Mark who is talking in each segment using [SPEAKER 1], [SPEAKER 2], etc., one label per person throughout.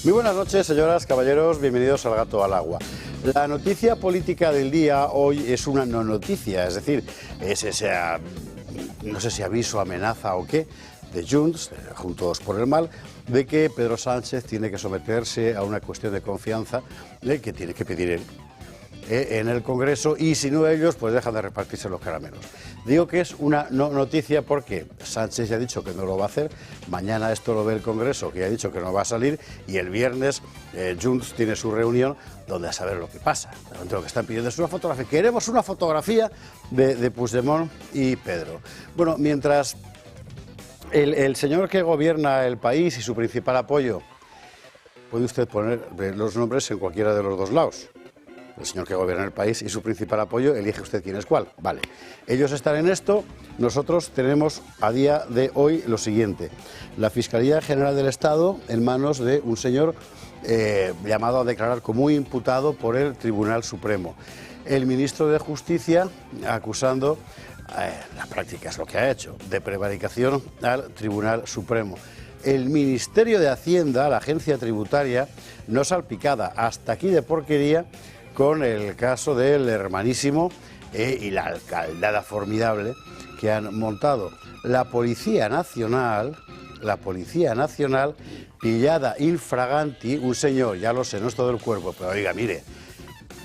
[SPEAKER 1] Muy buenas noches, señoras, caballeros, bienvenidos al Gato al Agua. La noticia política del día hoy es una no noticia, es decir, es ese, no sé si aviso, amenaza o qué, de Junts, Juntos por el Mal, de que Pedro Sánchez tiene que someterse a una cuestión de confianza que tiene que pedir él en el Congreso, y si no ellos, pues dejan de repartirse los caramelos. Digo que es una no noticia porque Sánchez ya ha dicho que no lo va a hacer, mañana esto lo ve el Congreso, que ya ha dicho que no va a salir, y el viernes Junts tiene su reunión donde a saber lo que pasa. Lo que están pidiendo es una fotografía. Queremos una fotografía de Puigdemont y Pedro. Bueno, mientras el señor que gobierna el país y su principal apoyo, puede usted poner los nombres en cualquiera de los dos lados. El señor que gobierna el país y su principal apoyo, elige usted quién es cuál. Vale. Ellos están en esto. Nosotros tenemos a día de hoy lo siguiente. La Fiscalía General del Estado en manos de un señor llamado a declarar como imputado por el Tribunal Supremo. El ministro de Justicia acusando, la práctica es lo que ha hecho, de prevaricación al Tribunal Supremo. El Ministerio de Hacienda, la agencia tributaria, no salpicada hasta aquí de porquería con el caso del hermanísimo y la alcaldada formidable que han montado. La Policía Nacional, pillada infraganti, un señor, ya lo sé, no es todo el cuerpo, pero oiga, mire,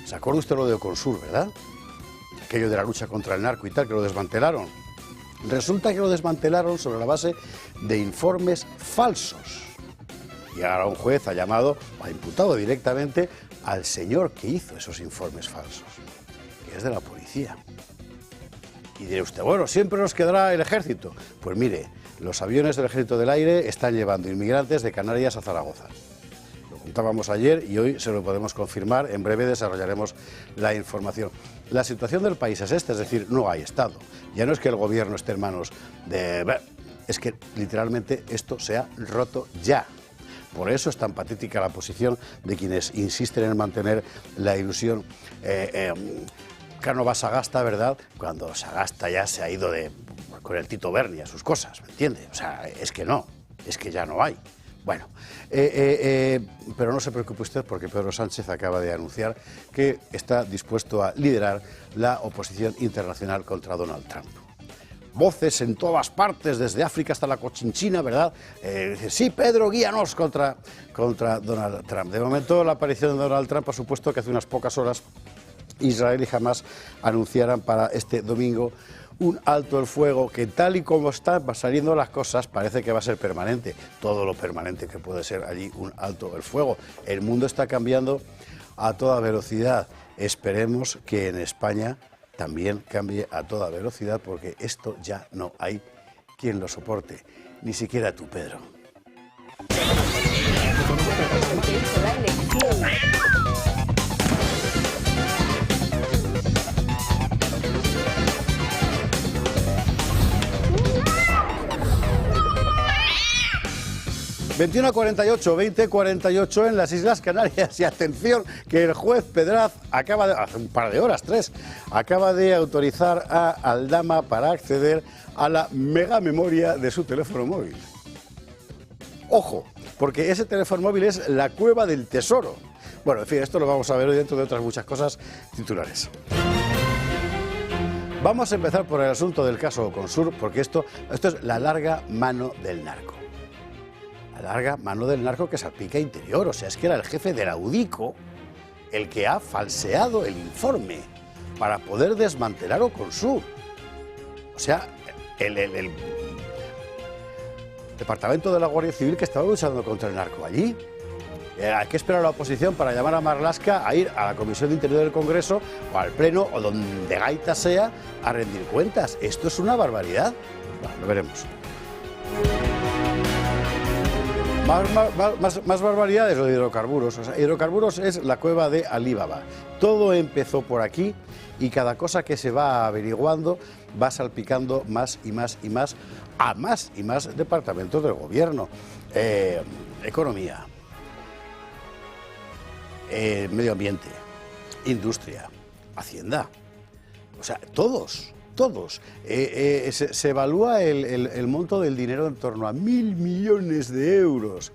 [SPEAKER 1] ¿se acuerda usted lo de Oconsur, verdad? Aquello de la lucha contra el narco y tal, que lo desmantelaron. Resulta que lo desmantelaron sobre la base de informes falsos. Y ahora un juez ha llamado, o ha imputado directamente al señor que hizo esos informes falsos, que es de la policía. Y dirá usted, bueno, siempre nos quedará el ejército. Pues mire, los aviones del Ejército del Aire están llevando inmigrantes de Canarias a Zaragoza. Lo contábamos ayer y hoy se lo podemos confirmar. En breve desarrollaremos la información. La situación del país es esta, es decir, no hay Estado. Ya no es que el gobierno esté en manos de... Es que literalmente esto se ha roto ya. Por eso es tan patética la posición de quienes insisten en mantener la ilusión. Cánovas Sagasta, ¿verdad? Cuando Sagasta ya se ha ido con el Tito Berni a sus cosas, ¿me entiende? O sea, es que no, es que ya no hay. Bueno, pero no se preocupe usted porque Pedro Sánchez acaba de anunciar que está dispuesto a liderar la oposición internacional contra Donald Trump. Voces en todas partes, desde África hasta la Cochinchina, ¿verdad? Sí, Pedro, guíanos contra Donald Trump. De momento, la aparición de Donald Trump ha supuesto que hace unas pocas horas Israel y Hamás anunciaran para este domingo un alto el fuego que, tal y como están saliendo las cosas, parece que va a ser permanente. Todo lo permanente que puede ser allí un alto el fuego. El mundo está cambiando a toda velocidad. Esperemos que en España también cambie a toda velocidad, porque esto ya no hay quien lo soporte, ni siquiera tú, Pedro. 21:48, 20:48 en las Islas Canarias. Y atención, que el juez Pedraz hace un par de horas, 3, acaba de autorizar a Aldama para acceder a la mega memoria de su teléfono móvil. Ojo, porque ese teléfono móvil es la cueva del tesoro. Bueno, en fin, esto lo vamos a ver hoy dentro de otras muchas cosas titulares. Vamos a empezar por el asunto del caso Oconsur, porque esto es la larga mano del narco. La larga mano del narco que salpica Interior. O sea, es que era el jefe de la UDICO el que ha falseado el informe para poder desmantelar Oconsur. O sea, el departamento de la Guardia Civil que estaba luchando contra el narco allí. Hay que esperar a la oposición para llamar a Marlaska a ir a la Comisión de Interior del Congreso o al Pleno o donde gaita sea a rendir cuentas. Esto es una barbaridad. Bueno, lo veremos. Más barbaridades lo de hidrocarburos. O sea, hidrocarburos es la cueva de Alibaba. Todo empezó por aquí y cada cosa que se va averiguando va salpicando más y más y más a más y más departamentos del gobierno. Economía, medio ambiente, industria, Hacienda. O sea, todos. Se evalúa el monto del dinero en torno a 1.000 millones de euros.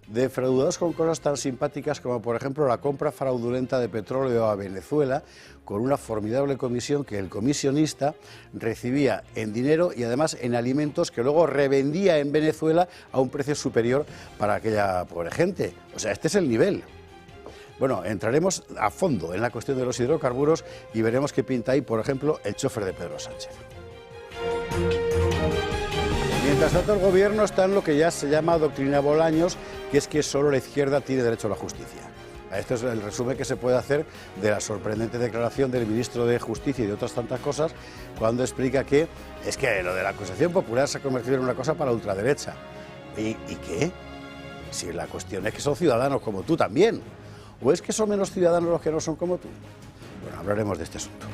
[SPEAKER 1] defraudados con cosas tan simpáticas como, por ejemplo, la compra fraudulenta de petróleo a Venezuela, con una formidable comisión que el comisionista recibía en dinero y además en alimentos que luego revendía en Venezuela a un precio superior para aquella pobre gente. O sea, este es el nivel. Bueno, entraremos a fondo en la cuestión de los hidrocarburos y veremos qué pinta ahí, por ejemplo, el chofer de Pedro Sánchez. Mientras tanto, el gobierno está en lo que ya se llama doctrina Bolaños, que es que solo la izquierda tiene derecho a la justicia. Esto es el resumen que se puede hacer de la sorprendente declaración del ministro de Justicia y de otras tantas cosas, cuando explica que es que lo de la acusación popular se ha convertido en una cosa para la ultraderecha. ¿Y qué? Si la cuestión es que son ciudadanos como tú también. ¿O es que son menos ciudadanos los que no son como tú? Bueno, hablaremos de este asunto.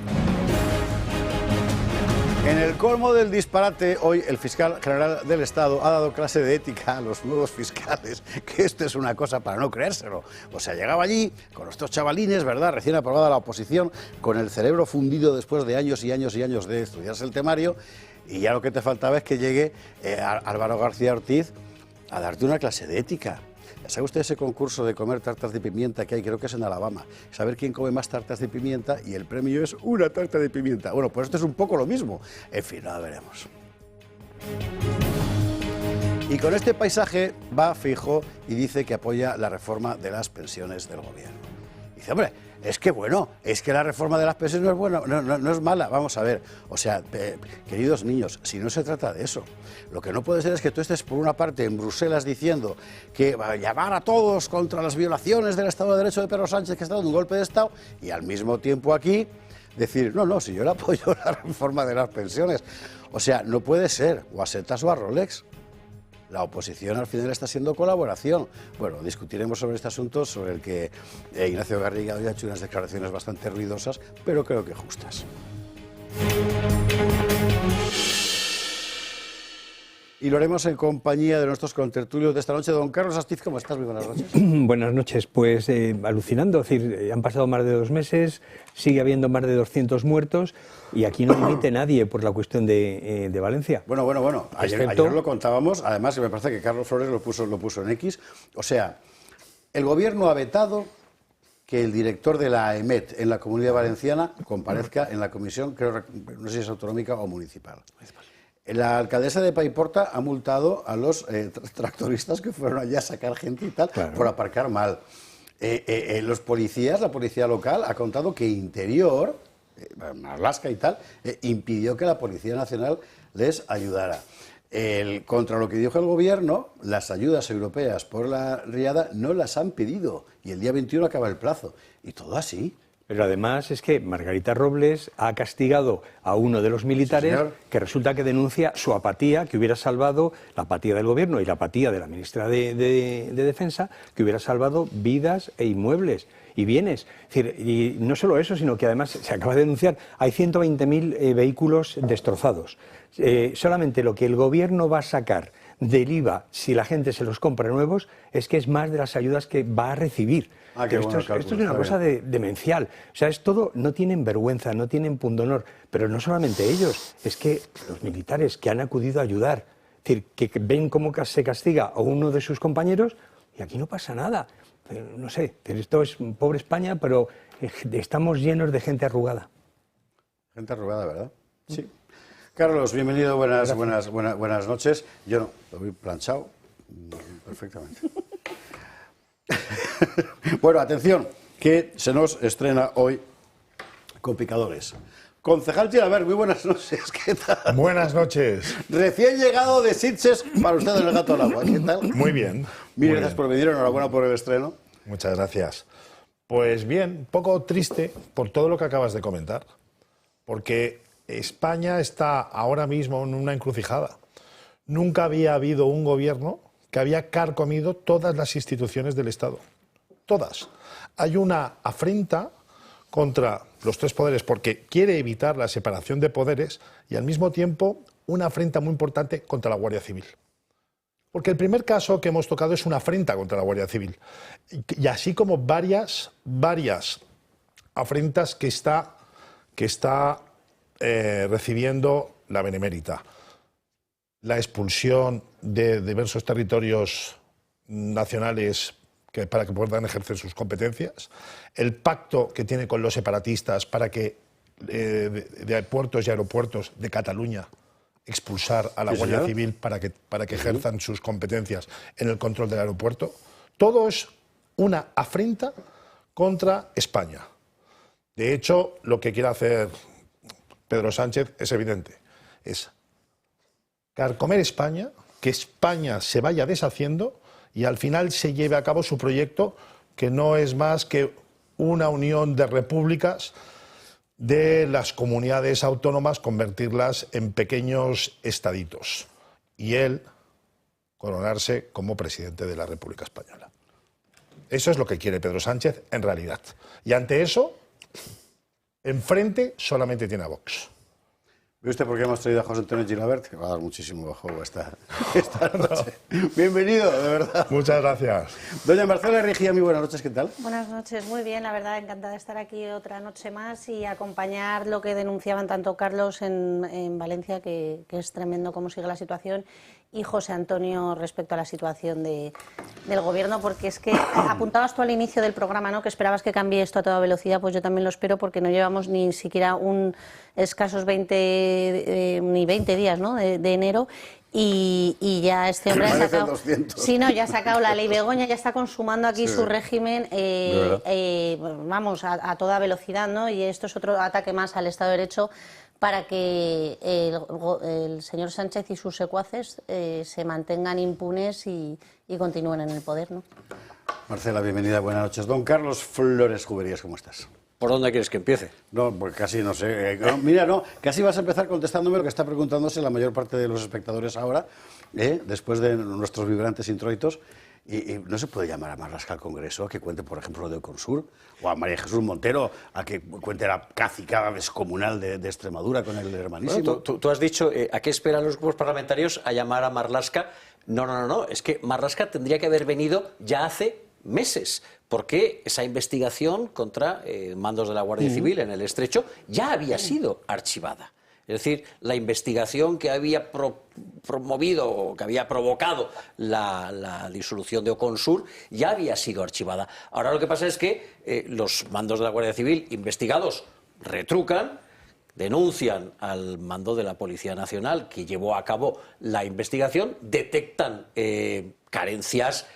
[SPEAKER 1] En el colmo del disparate, hoy el fiscal general del Estado ha dado clase de ética a los nuevos fiscales, que esto es una cosa para no creérselo. O sea, llegaba allí con estos chavalines, ¿verdad?, recién aprobada la oposición, con el cerebro fundido después de años y años y años de estudiarse el temario, y ya lo que te faltaba es que llegue Álvaro García Ortiz a darte una clase de ética. ¿Sabe usted ese concurso de comer tartas de pimienta que hay? Creo que es en Alabama. Saber quién come más tartas de pimienta y el premio es una tarta de pimienta. Bueno, pues esto es un poco lo mismo. En fin, nada, veremos. Y con este paisaje va Feijóo y dice que apoya la reforma de las pensiones del gobierno. Dice, hombre, es que bueno, es que la reforma de las pensiones no es buena, no es mala. Vamos a ver, o sea, queridos niños, si no se trata de eso, lo que no puede ser es que tú estés por una parte en Bruselas diciendo que va a llamar a todos contra las violaciones del Estado de Derecho de Pedro Sánchez, que está dando un golpe de Estado, y al mismo tiempo aquí decir, no, si yo le apoyo la reforma de las pensiones. O sea, no puede ser, o a Setas o a Rolex. La oposición al final está siendo colaboración. Bueno, discutiremos sobre este asunto, sobre el que Ignacio Garriga hoy ha hecho unas declaraciones bastante ruidosas, pero creo que justas. Y lo haremos en compañía de nuestros contertulios de esta noche. Don Carlos Astiz, ¿cómo estás? Muy buenas noches.
[SPEAKER 2] Buenas noches. Pues alucinando, es decir, han pasado más de 2 meses, sigue habiendo más de 200 muertos y aquí no dimite nadie por la cuestión de Valencia.
[SPEAKER 1] Bueno. Ayer lo contábamos, además me parece que Carlos Flores lo puso en X. O sea, el gobierno ha vetado que el director de la AEMET en la Comunidad Valenciana comparezca en la comisión, creo, no sé si es autonómica o municipal. La alcaldesa de Paiporta ha multado a los tractoristas que fueron allá a sacar gente y tal, claro, por aparcar mal. Los policías, la policía local, ha contado que Interior, Marlaska y tal, impidió que la Policía Nacional les ayudara. Contra lo que dijo el gobierno, las ayudas europeas por la riada no las han pedido y el día 21 acaba el plazo. Y todo así.
[SPEAKER 2] Pero además es que Margarita Robles ha castigado a uno de los militares, sí, que resulta que denuncia su apatía, que hubiera salvado, la apatía del gobierno y la apatía de la ministra de Defensa, que hubiera salvado vidas e inmuebles y bienes. Es decir, y no solo eso, sino que además se acaba de denunciar, hay 120.000 vehículos destrozados. Solamente lo que el gobierno va a sacar del IVA, si la gente se los compra nuevos, es que es más de las ayudas que va a recibir. Esto es una cosa demencial. O sea, es todo, no tienen vergüenza, no tienen pundonor, pero no solamente ellos, es que los militares que han acudido a ayudar, es decir, que ven cómo se castiga a uno de sus compañeros y aquí no pasa nada. Pero, no sé, esto es pobre España, pero estamos llenos de gente arrugada.
[SPEAKER 1] Gente arrugada, ¿verdad? Sí. Carlos, bienvenido, buenas noches. Yo no, lo vi planchado perfectamente. Bueno, atención, que se nos estrena hoy con picadores. Concejal Gilabert, muy buenas noches, ¿qué tal?
[SPEAKER 3] Buenas noches.
[SPEAKER 1] Recién llegado de Sitges para usted en el Gato al Agua, ¿qué tal?
[SPEAKER 3] Muy bien.
[SPEAKER 1] Mil gracias por venir, enhorabuena por el estreno.
[SPEAKER 3] Muchas gracias. Pues bien, un poco triste por todo lo que acabas de comentar, porque España está ahora mismo en una encrucijada. Nunca había habido un gobierno que había carcomido todas las instituciones del Estado. Todas. Hay una afrenta contra los 3 poderes porque quiere evitar la separación de poderes y al mismo tiempo una afrenta muy importante contra la Guardia Civil. Porque el primer caso que hemos tocado es una afrenta contra la Guardia Civil. Y así como varias afrentas que está recibiendo la Benemérita. La expulsión de diversos territorios nacionales para que puedan ejercer sus competencias, el pacto que tiene con los separatistas para que de puertos y aeropuertos de Cataluña expulsar a la Guardia Civil para que ejerzan sus competencias en el control del aeropuerto. Todo es una afrenta contra España. De hecho, lo que quiere hacer Pedro Sánchez es evidente, es carcomer España, que España se vaya deshaciendo y al final se lleve a cabo su proyecto, que no es más que una unión de repúblicas de las comunidades autónomas, convertirlas en pequeños estaditos. Y él coronarse como presidente de la República Española. Eso es lo que quiere Pedro Sánchez en realidad. Y ante eso, enfrente solamente tiene a Vox.
[SPEAKER 1] ¿Ve usted por qué hemos traído a José Antonio Gilabert? Que va a dar muchísimo juego esta noche. Bienvenido, de verdad.
[SPEAKER 3] Muchas gracias.
[SPEAKER 1] Doña Marcela Rigía, muy buenas noches, ¿qué tal?
[SPEAKER 4] Buenas noches, muy bien, la verdad, encantada de estar aquí otra noche más y acompañar lo que denunciaban tanto Carlos en Valencia, que es tremendo cómo sigue la situación, y José Antonio respecto a la situación del Gobierno, porque es que apuntabas tú al inicio del programa, ¿no?, que esperabas que cambie esto a toda velocidad. Pues yo también lo espero, porque no llevamos ni siquiera escasos 20 días, ¿no?, de enero. Y ya este hombre ha sacado,
[SPEAKER 1] 200.
[SPEAKER 4] Sí, no, ya ha sacado la ley Begoña, ya está consumando aquí su régimen, vamos, a toda velocidad, ¿no? Y esto es otro ataque más al Estado de Derecho para que el señor Sánchez y sus secuaces se mantengan impunes y continúen en el poder, ¿no?
[SPEAKER 1] Marcela, bienvenida, buenas noches. Don Carlos Flores Juberías, ¿cómo estás?
[SPEAKER 5] ¿Por dónde quieres que empiece?
[SPEAKER 1] No, pues casi no sé. Mira, casi vas a empezar contestándome lo que está preguntándose la mayor parte de los espectadores ahora, después de nuestros vibrantes introitos. Y no se puede llamar a Marlaska al Congreso a que cuente, por ejemplo, lo de Econsur, o a María Jesús Montero a que cuente la cacicada descomunal de Extremadura con el hermanísimo.
[SPEAKER 5] Bueno, tú has dicho, ¿a qué esperan los grupos parlamentarios a llamar a Marlaska? No, es que Marlaska tendría que haber venido ya hace meses, porque esa investigación contra mandos de la Guardia Civil en el Estrecho ya había sido archivada. Es decir, la investigación que había promovido o que había provocado la disolución de Econsur ya había sido archivada. Ahora lo que pasa es que los mandos de la Guardia Civil investigados retrucan, denuncian al mando de la Policía Nacional que llevó a cabo la investigación, detectan carencias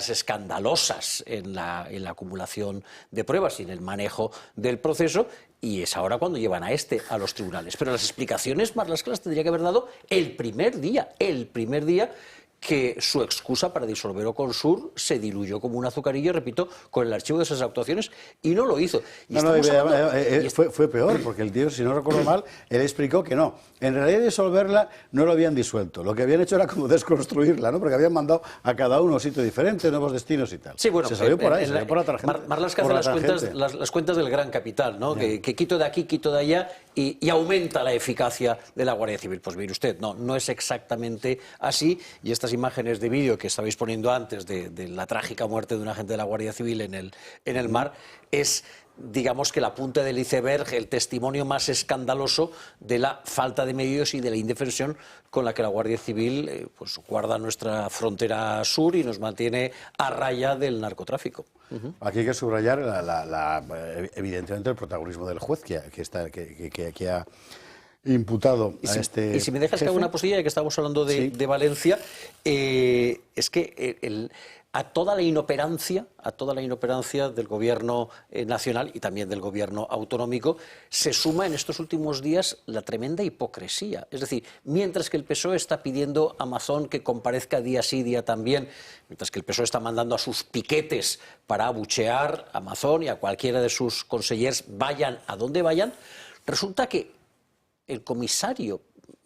[SPEAKER 5] escandalosas en la acumulación de pruebas y en el manejo del proceso, y es ahora cuando llevan a los tribunales. Pero las explicaciones Marlaska las tendría que haber dado el primer día que su excusa para disolver Econsur se diluyó como un azucarillo, repito, con el archivo de esas actuaciones, y no lo hizo.
[SPEAKER 1] Fue peor, porque el tío, si no recuerdo mal, él explicó que no. En realidad disolverla no lo habían disuelto. Lo que habían hecho era como desconstruirla, ¿no? Porque habían mandado a cada uno a un sitio diferente, nuevos destinos y tal.
[SPEAKER 5] Sí, bueno,
[SPEAKER 1] se salió por ahí, salió por la tarjeta.
[SPEAKER 5] Marlaska hace las cuentas del gran capital, ¿no? Que quito de aquí, quito de allá y aumenta la eficacia de la Guardia Civil. Pues mire usted, no es exactamente así, y estas imágenes de vídeo que estabais poniendo antes de la trágica muerte de un agente de la Guardia Civil en el mar es, digamos, que la punta del iceberg, el testimonio más escandaloso de la falta de medios y de la indefensión con la que la Guardia Civil pues guarda nuestra frontera sur y nos mantiene a raya del narcotráfico.
[SPEAKER 1] Aquí hay que subrayar evidentemente el protagonismo del juez que ha imputado a este.
[SPEAKER 5] Y si me dejas que haga una posilla, ya que estamos hablando de Valencia, es que a toda la inoperancia del gobierno nacional y también del gobierno autonómico se suma en estos últimos días la tremenda hipocresía. Es decir, mientras que el PSOE está pidiendo a Mazón que comparezca día sí, día también, mientras que el PSOE está mandando a sus piquetes para abuchear a Mazón y a cualquiera de sus consellers, vayan a donde vayan, resulta que el comisario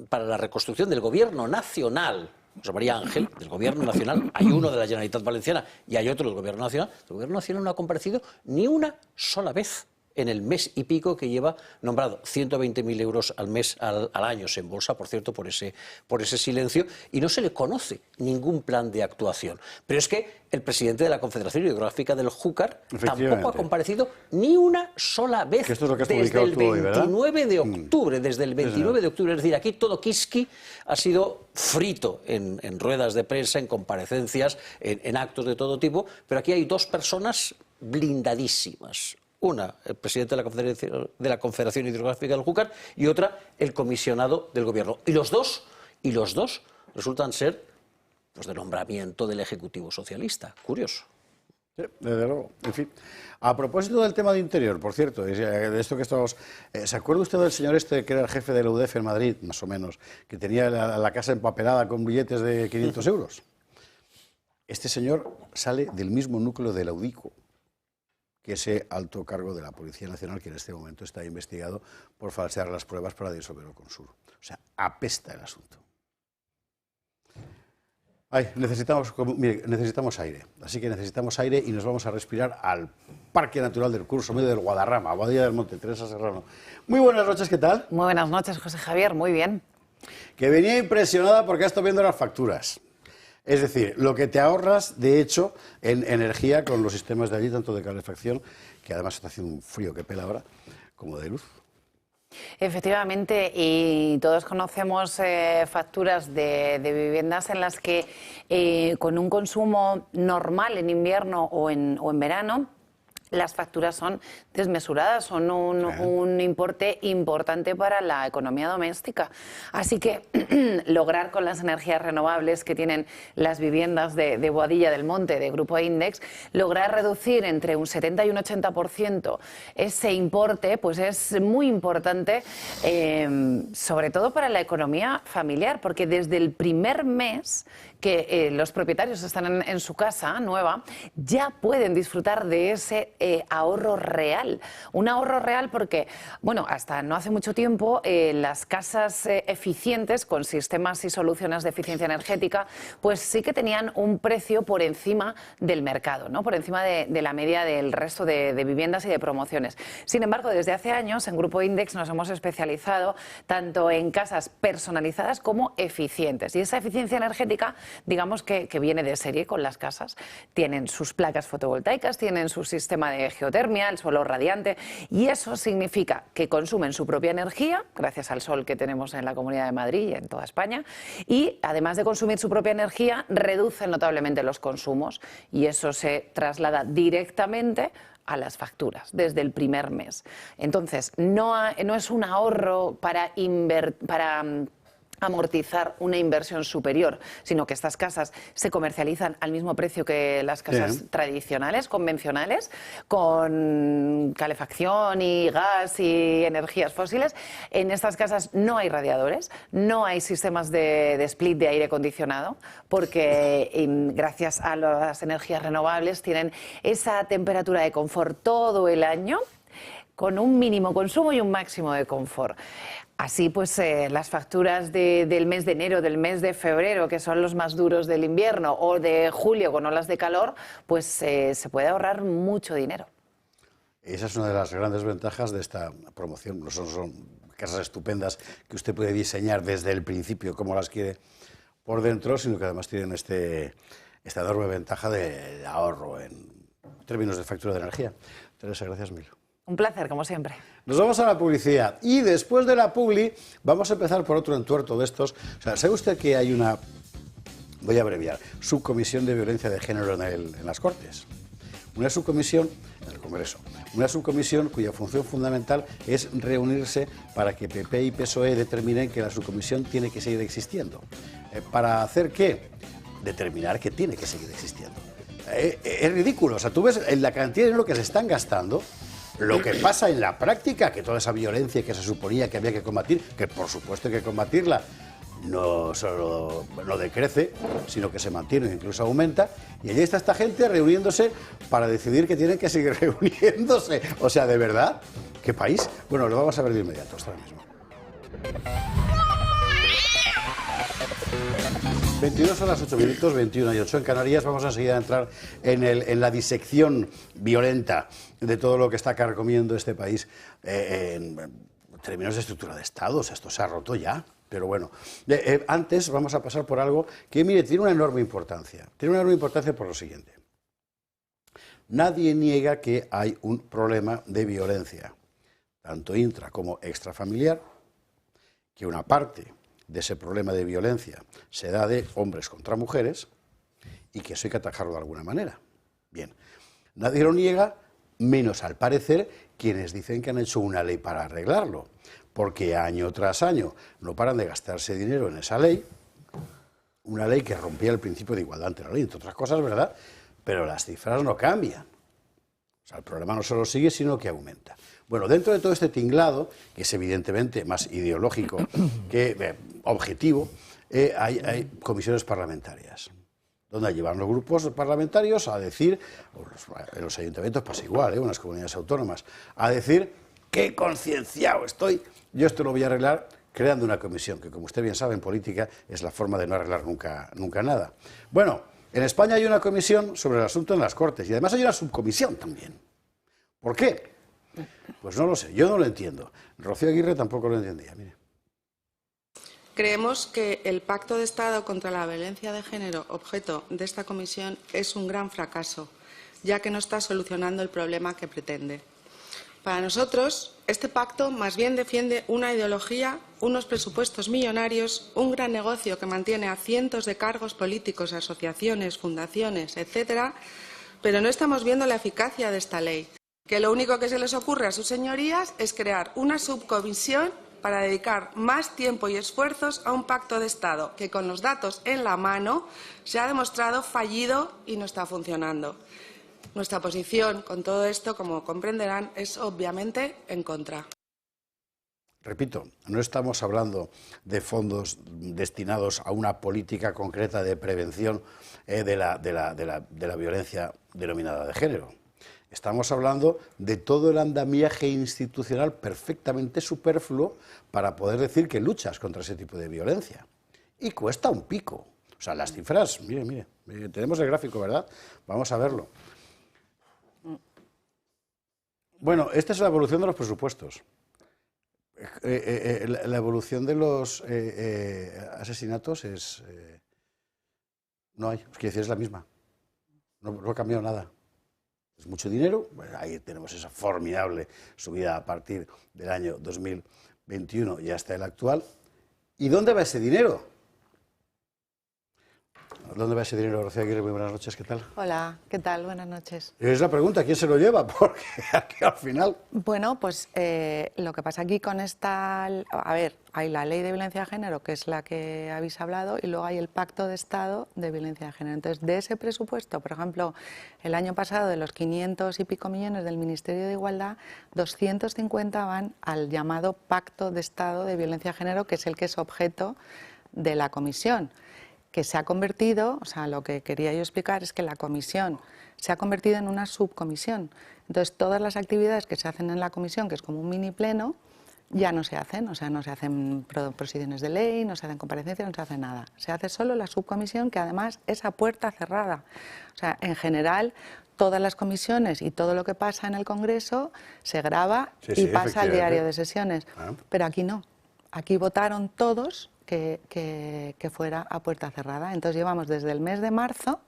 [SPEAKER 5] para la reconstrucción del gobierno nacional, José María Ángel, del Gobierno Nacional, hay uno de la Generalitat Valenciana y hay otro del Gobierno Nacional. El Gobierno Nacional no ha comparecido ni una sola vez. en el mes y pico que lleva nombrado. 120.000 euros al mes, al año se embolsa, por cierto, por ese silencio, y no se le conoce ningún plan de actuación. Pero es que el presidente de la Confederación Hidrográfica del Júcar tampoco ha comparecido ni una sola vez
[SPEAKER 1] esto es lo que has
[SPEAKER 5] desde el 29
[SPEAKER 1] hoy,
[SPEAKER 5] de octubre, desde el 29 de octubre. Es decir, aquí todo Kiski ha sido frito en ruedas de prensa, en comparecencias, en actos de todo tipo, pero aquí hay dos personas blindadísimas. Una, el presidente de la Confederación Hidrográfica del Júcar, y otra, el comisionado del Gobierno. Y los dos resultan ser pues, de nombramiento del Ejecutivo Socialista. Curioso.
[SPEAKER 1] Sí, desde luego. En fin. A propósito del tema de Interior, por cierto, de esto que estamos... ¿Se acuerda usted del señor este que era el jefe de la UDEF en Madrid, más o menos, que tenía la casa empapelada con billetes de 500 euros? Este señor sale del mismo núcleo de la UDICO que ese alto cargo de la Policía Nacional que en este momento está investigado por falsear las pruebas para disolver con Sur. O sea, apesta el asunto. Ay, necesitamos aire, así que necesitamos aire y nos vamos a respirar al Parque Natural del Curso Medio del Guadarrama, Abadía del Monte, Teresa Serrano. Muy buenas noches, ¿qué tal?
[SPEAKER 6] Muy buenas noches, José Javier, muy bien.
[SPEAKER 1] Que venía impresionada porque ha estado viendo las facturas. Es decir, lo que te ahorras, de hecho, en energía con los sistemas de allí, tanto de calefacción, que además está haciendo un frío que pela ahora, como de luz.
[SPEAKER 6] Efectivamente, y todos conocemos facturas de viviendas en las que con un consumo normal en invierno o en verano, las facturas son desmesuradas, son un importe importante para la economía doméstica. Así que lograr con las energías renovables que tienen las viviendas de Boadilla del Monte, de Grupo Index, lograr reducir entre un 70 y un 80% ese importe, pues es muy importante, sobre todo para la economía familiar, porque desde el primer mes que los propietarios están en su casa nueva, ya pueden disfrutar de ese ahorro real. Un ahorro real porque, bueno, hasta no hace mucho tiempo las casas eficientes con sistemas y soluciones de eficiencia energética, pues sí que tenían un precio por encima del mercado, ¿no? Por encima de la media del resto de viviendas y de promociones. Sin embargo, desde hace años en Grupo Index nos hemos especializado tanto en casas personalizadas como eficientes. Y esa eficiencia energética, digamos que viene de serie con las casas. Tienen sus placas fotovoltaicas, tienen su sistema de geotermia, el suelo radiante, y eso significa que consumen su propia energía, gracias al sol que tenemos en la Comunidad de Madrid y en toda España, y además de consumir su propia energía, reducen notablemente los consumos, y eso se traslada directamente a las facturas desde el primer mes. Entonces, no es un ahorro para amortizar una inversión superior, sino que estas casas se comercializan al mismo precio que las casas tradicionales, convencionales, con calefacción y gas y energías fósiles. En estas casas no hay radiadores, no hay sistemas de split de aire acondicionado, porque gracias a las energías renovables tienen esa temperatura de confort todo el año, con un mínimo consumo y un máximo de confort. Así pues, las facturas del mes de enero, del mes de febrero, que son los más duros del invierno, o de julio con olas de calor, pues se puede ahorrar mucho dinero.
[SPEAKER 1] Esa es una de las grandes ventajas de esta promoción. No son casas estupendas que usted puede diseñar desde el principio como las quiere por dentro, sino que además tienen esta enorme ventaja de ahorro en términos de factura de energía. Teresa, gracias mil.
[SPEAKER 6] Un placer, como siempre.
[SPEAKER 1] Nos vamos a la publicidad y después de la publi vamos a empezar por otro entuerto de estos. O sea, ¿sabe usted que hay una, voy a abreviar, subcomisión de violencia de género en las Cortes? Una subcomisión en el Congreso. Una subcomisión cuya función fundamental es reunirse para que PP y PSOE determinen que la subcomisión tiene que seguir existiendo. ¿Para hacer qué? Determinar que tiene que seguir existiendo. Es ridículo. O sea, tú ves en la cantidad de dinero que se están gastando. Lo que pasa en la práctica, que toda esa violencia que se suponía que había que combatir, que por supuesto hay que combatirla, no solo no decrece, sino que se mantiene e incluso aumenta, y allí está esta gente reuniéndose para decidir que tienen que seguir reuniéndose. O sea, ¿de verdad? ¿Qué país? Bueno, lo vamos a ver de inmediato, hasta ahora mismo. 22 a las 8 minutos, 21 y 8 en Canarias. Vamos a seguir a entrar en la disección violenta de todo lo que está carcomiendo este país en términos de estructura de Estado. O sea, esto se ha roto ya. Pero bueno, antes vamos a pasar por algo que, mire, tiene una enorme importancia. Tiene una enorme importancia por lo siguiente. Nadie niega que hay un problema de violencia, tanto intra como extrafamiliar, que una parte de ese problema de violencia se da de hombres contra mujeres y que eso hay que atajarlo de alguna manera. Bien, nadie lo niega, menos al parecer quienes dicen que han hecho una ley para arreglarlo, porque año tras año no paran de gastarse dinero en esa ley, una ley que rompía el principio de igualdad ante la ley, entre otras cosas, ¿verdad?, pero las cifras no cambian. O sea, el problema no solo sigue, sino que aumenta. Bueno, dentro de todo este tinglado, que es evidentemente más ideológico que objetivo, hay comisiones parlamentarias, donde llevan los grupos parlamentarios a decir, en los ayuntamientos pasa igual, en las comunidades autónomas, a decir qué concienciado estoy, yo esto lo voy a arreglar creando una comisión, que como usted bien sabe en política es la forma de no arreglar nunca nada. Bueno, en España hay una comisión sobre el asunto en las Cortes y además hay una subcomisión también. ¿Por qué? Pues no lo sé, yo no lo entiendo. Rocío Aguirre tampoco lo entendía, mire.
[SPEAKER 7] Creemos que el Pacto de Estado contra la Violencia de Género, objeto de esta comisión, es un gran fracaso, ya que no está solucionando el problema que pretende. Para nosotros, este pacto más bien defiende una ideología, unos presupuestos millonarios, un gran negocio que mantiene a cientos de cargos políticos, asociaciones, fundaciones, etcétera, pero no estamos viendo la eficacia de esta ley, que lo único que se les ocurre a sus señorías es crear una subcomisión para dedicar más tiempo y esfuerzos a un pacto de Estado que, con los datos en la mano, se ha demostrado fallido y no está funcionando. Nuestra posición con todo esto, como comprenderán, es obviamente en contra.
[SPEAKER 1] Repito, no estamos hablando de fondos destinados a una política concreta de prevención de la violencia denominada de género. Estamos hablando de todo el andamiaje institucional perfectamente superfluo para poder decir que luchas contra ese tipo de violencia. Y cuesta un pico. O sea, las cifras, mire, tenemos el gráfico, ¿verdad? Vamos a verlo. Bueno, esta es la evolución de los presupuestos. La evolución de los asesinatos es... no hay, quiero decir, es la misma. No ha cambiado nada. Es mucho dinero, bueno, ahí tenemos esa formidable subida a partir del año 2021 y hasta el actual. ¿Y dónde va ese dinero? ¿Dónde va ese dinero, Rocío Aguirre? Muy buenas noches, ¿qué tal?
[SPEAKER 8] Hola, ¿qué tal? Buenas noches.
[SPEAKER 1] Es la pregunta, ¿quién se lo lleva? Porque aquí al final...
[SPEAKER 8] Bueno, pues lo que pasa aquí con esta... A ver, hay la Ley de Violencia de Género, que es la que habéis hablado, y luego hay el Pacto de Estado de Violencia de Género. Entonces, de ese presupuesto, por ejemplo, el año pasado, de los 500 y pico millones del Ministerio de Igualdad, 250 van al llamado Pacto de Estado de Violencia de Género, que es el que es objeto de la comisión, que se ha convertido, o sea, lo que quería yo explicar es que la comisión se ha convertido en una subcomisión. Entonces, todas las actividades que se hacen en la comisión, que es como un mini pleno, ya no se hacen, o sea, no se hacen proposiciones de ley, no se hacen comparecencias, no se hace nada. Se hace solo la subcomisión, que además es a puerta cerrada. O sea, en general, todas las comisiones y todo lo que pasa en el Congreso se graba y pasa al diario de sesiones. Pero aquí no. Aquí votaron todos que fuera a puerta cerrada. Entonces llevamos desde el mes de marzo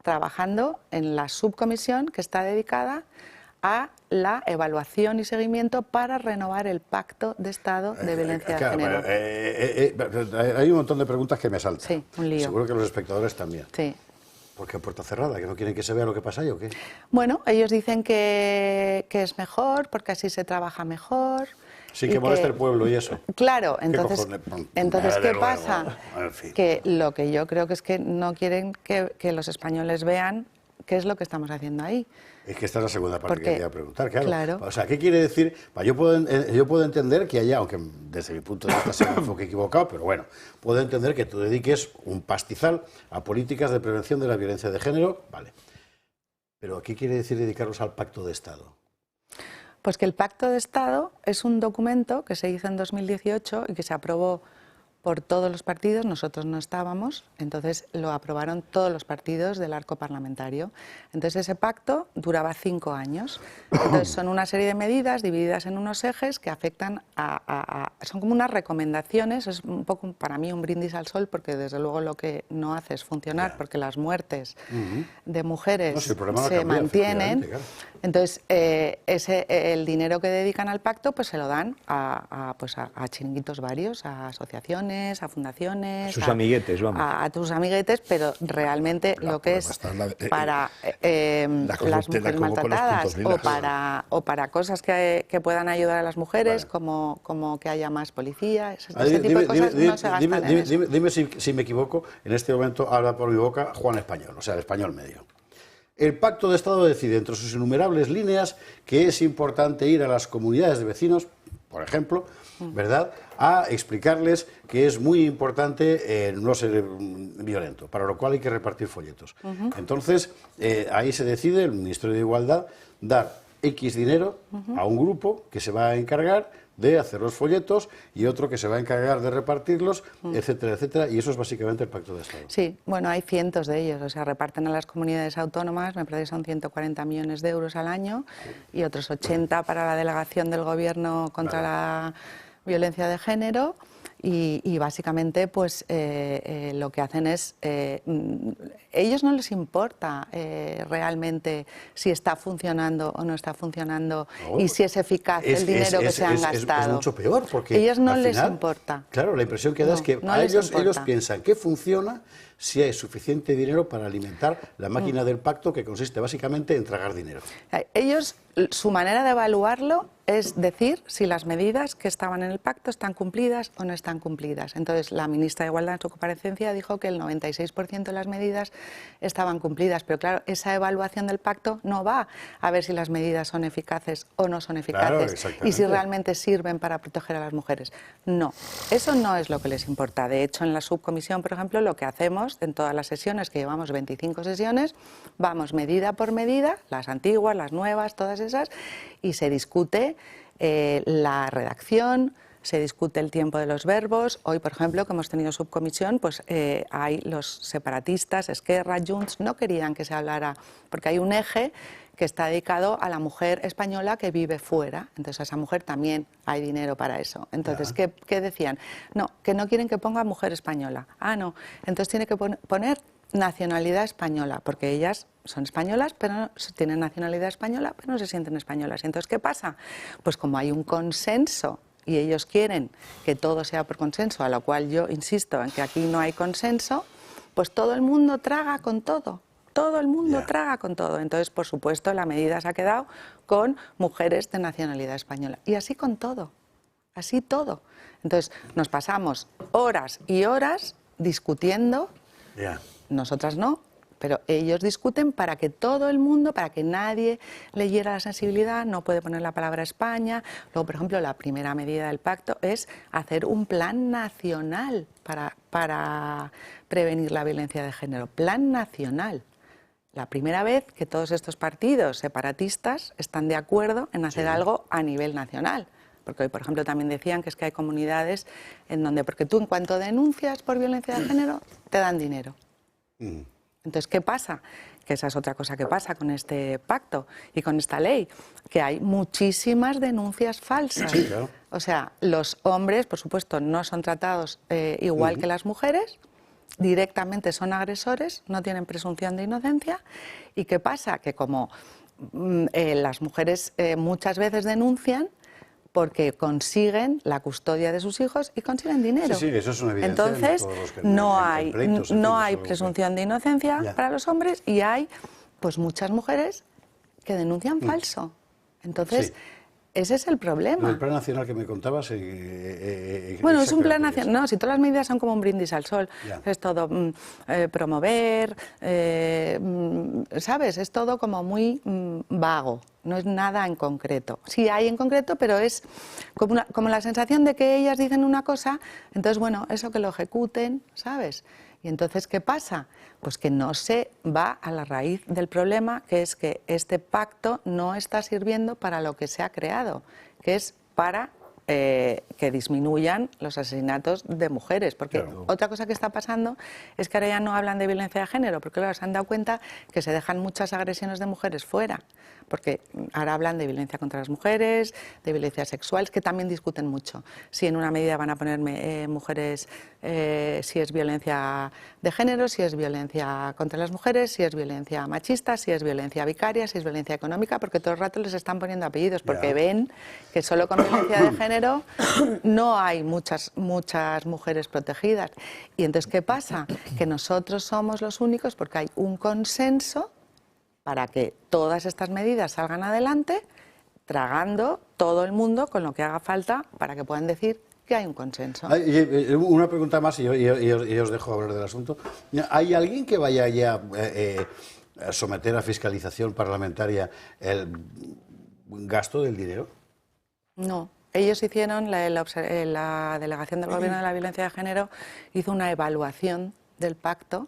[SPEAKER 8] trabajando en la subcomisión que está dedicada a la evaluación y seguimiento para renovar el Pacto de Estado de Violencia de Género.
[SPEAKER 1] Hay un montón de preguntas que me saltan.
[SPEAKER 8] Sí, un lío.
[SPEAKER 1] Seguro que los espectadores también.
[SPEAKER 8] Sí.
[SPEAKER 1] ¿Por qué a puerta cerrada? ¿Que no quieren que se vea lo que pasa ahí o qué?
[SPEAKER 8] Bueno, ellos dicen que es mejor porque así se trabaja mejor.
[SPEAKER 1] Sí, que molesta el pueblo y eso.
[SPEAKER 8] Claro, entonces ¿qué pasa?
[SPEAKER 1] En fin.
[SPEAKER 8] Que lo que yo creo que es que no quieren que los españoles vean qué es lo que estamos haciendo ahí.
[SPEAKER 1] Es que esta es la segunda parte que quería preguntar, claro. O sea, ¿qué quiere decir? Yo puedo entender que haya, aunque desde mi punto de vista sea un enfoque equivocado, pero bueno, puedo entender que tú dediques un pastizal a políticas de prevención de la violencia de género, vale. Pero ¿qué quiere decir dedicarlos al Pacto de Estado?
[SPEAKER 8] Pues que el Pacto de Estado es un documento que se hizo en 2018 y que se aprobó por todos los partidos, nosotros no estábamos, entonces lo aprobaron todos los partidos del arco parlamentario. Entonces ese pacto duraba 5 años. Entonces son una serie de medidas divididas en unos ejes que afectan son como unas recomendaciones, es un poco para mí un brindis al sol, porque desde luego lo que no hace es funcionar, porque las muertes de mujeres se mantienen.
[SPEAKER 1] Claro.
[SPEAKER 8] Entonces el dinero que dedican al pacto pues se lo dan a chiringuitos varios, a asociaciones, a fundaciones,
[SPEAKER 2] a sus amiguetes, vamos.
[SPEAKER 8] A tus amiguetes, pero realmente lo que es para las mujeres maltratadas o para cosas que puedan ayudar a las mujeres, como que haya más policía, ese tipo de cosas no se gastan en eso.
[SPEAKER 1] Dime si me equivoco, en este momento habla por mi boca Juan Español, o sea, el español medio. El Pacto de Estado decide, entre sus innumerables líneas, que es importante ir a las comunidades de vecinos, por ejemplo, ¿verdad?, a explicarles que es muy importante no ser violento, para lo cual hay que repartir folletos. Entonces, ahí se decide, el Ministerio de Igualdad, dar X dinero a un grupo que se va a encargar de hacer los folletos y otro que se va a encargar de repartirlos, etcétera, etcétera, y eso es básicamente el Pacto de Estado.
[SPEAKER 8] Sí, bueno, hay cientos de ellos, o sea, reparten a las comunidades autónomas, me parece que son 140 millones de euros al año y otros 80 para la delegación del Gobierno contra la violencia de género. Y básicamente pues lo que hacen es, ellos no les importa realmente si está funcionando o no está funcionando y si es eficaz el dinero que se han gastado.
[SPEAKER 1] Es mucho peor, porque
[SPEAKER 8] ellos no
[SPEAKER 1] al
[SPEAKER 8] les
[SPEAKER 1] final,
[SPEAKER 8] importa.
[SPEAKER 1] Claro, la impresión que da es que a ellos piensan que funciona si hay suficiente dinero para alimentar la máquina del pacto, que consiste básicamente en tragar dinero.
[SPEAKER 8] Ellos, su manera de evaluarlo es decir si las medidas que estaban en el pacto están cumplidas o no están cumplidas. Entonces, la ministra de Igualdad en su comparecencia dijo que el 96% de las medidas estaban cumplidas, pero claro, esa evaluación del pacto no va a ver si las medidas son eficaces o no son eficaces,
[SPEAKER 1] claro,
[SPEAKER 8] y si realmente sirven para proteger a las mujeres. No, eso no es lo que les importa. De hecho, en la subcomisión, por ejemplo, lo que hacemos en todas las sesiones, que llevamos 25 sesiones, vamos medida por medida, las antiguas, las nuevas, todas esas, y se discute la redacción, se discute el tiempo de los verbos. Hoy, por ejemplo, que hemos tenido subcomisión, pues hay los separatistas, Esquerra, Junts, no querían que se hablara, porque hay un eje que está dedicado a la mujer española que vive fuera. Entonces, a esa mujer también hay dinero para eso. Entonces, ¿qué decían? No, que no quieren que ponga mujer española. Ah, no. Entonces tiene que poner nacionalidad española, porque ellas son españolas, pero no, tienen nacionalidad española, pero no se sienten españolas. Entonces, ¿qué pasa? Pues como hay un consenso y ellos quieren que todo sea por consenso, a lo cual yo insisto en que aquí no hay consenso, pues todo el mundo traga con todo. Todo el mundo traga con todo. Entonces, por supuesto, la medida se ha quedado con mujeres de nacionalidad española. Y así con todo. Así todo. Entonces, nos pasamos horas y horas discutiendo. Nosotras no, pero ellos discuten para que todo el mundo, para que nadie le hiera la sensibilidad, no puede poner la palabra España. Luego, por ejemplo, la primera medida del pacto es hacer un plan nacional para prevenir la violencia de género. Plan nacional. La primera vez que todos estos partidos separatistas están de acuerdo en hacer algo a nivel nacional. Porque hoy, por ejemplo, también decían que es que hay comunidades en donde, porque tú en cuanto denuncias por violencia de género, te dan dinero. Entonces, ¿qué pasa? Que esa es otra cosa que pasa con este pacto y con esta ley, que hay muchísimas denuncias falsas.
[SPEAKER 1] Sí, claro.
[SPEAKER 8] O sea, los hombres, por supuesto, no son tratados igual que las mujeres, directamente son agresores, no tienen presunción de inocencia. ¿Y qué pasa? Que como las mujeres muchas veces denuncian, porque consiguen la custodia de sus hijos y consiguen dinero.
[SPEAKER 1] Sí, eso es una evidencia.
[SPEAKER 8] Entonces, no hay presunción de inocencia para los hombres y hay pues muchas mujeres que denuncian falso. Entonces, ese es el problema.
[SPEAKER 1] El plan nacional que me contabas...
[SPEAKER 8] bueno, es un plan nacional. No, si todas las medidas son como un brindis al sol. Es todo promover, ¿sabes? Es todo como muy vago. No es nada en concreto. Sí hay en concreto, pero es como la sensación de que ellas dicen una cosa, entonces, bueno, eso que lo ejecuten, ¿sabes? Y entonces, ¿qué pasa? Pues que no se va a la raíz del problema, que es que este pacto no está sirviendo para lo que se ha creado, que es para que disminuyan los asesinatos de mujeres. Porque otra cosa que está pasando es que ahora ya no hablan de violencia de género, porque claro, se han dado cuenta que se dejan muchas agresiones de mujeres fuera. Porque ahora hablan de violencia contra las mujeres, de violencia sexual, que también discuten mucho. Si en una medida van a poner mujeres, si es violencia de género, si es violencia contra las mujeres, si es violencia machista, si es violencia vicaria, si es violencia económica, porque todo el rato les están poniendo apellidos, porque ven que solo con violencia de género no hay muchas mujeres protegidas. Y entonces, ¿qué pasa? Que nosotros somos los únicos, porque hay un consenso para que todas estas medidas salgan adelante, tragando todo el mundo con lo que haga falta para que puedan decir que hay un consenso.
[SPEAKER 1] Una pregunta más y os dejo hablar del asunto. ¿Hay alguien que vaya ya a someter a fiscalización parlamentaria el gasto del dinero?
[SPEAKER 8] No. Ellos hicieron, la Delegación del Gobierno de la Violencia de Género hizo una evaluación del pacto,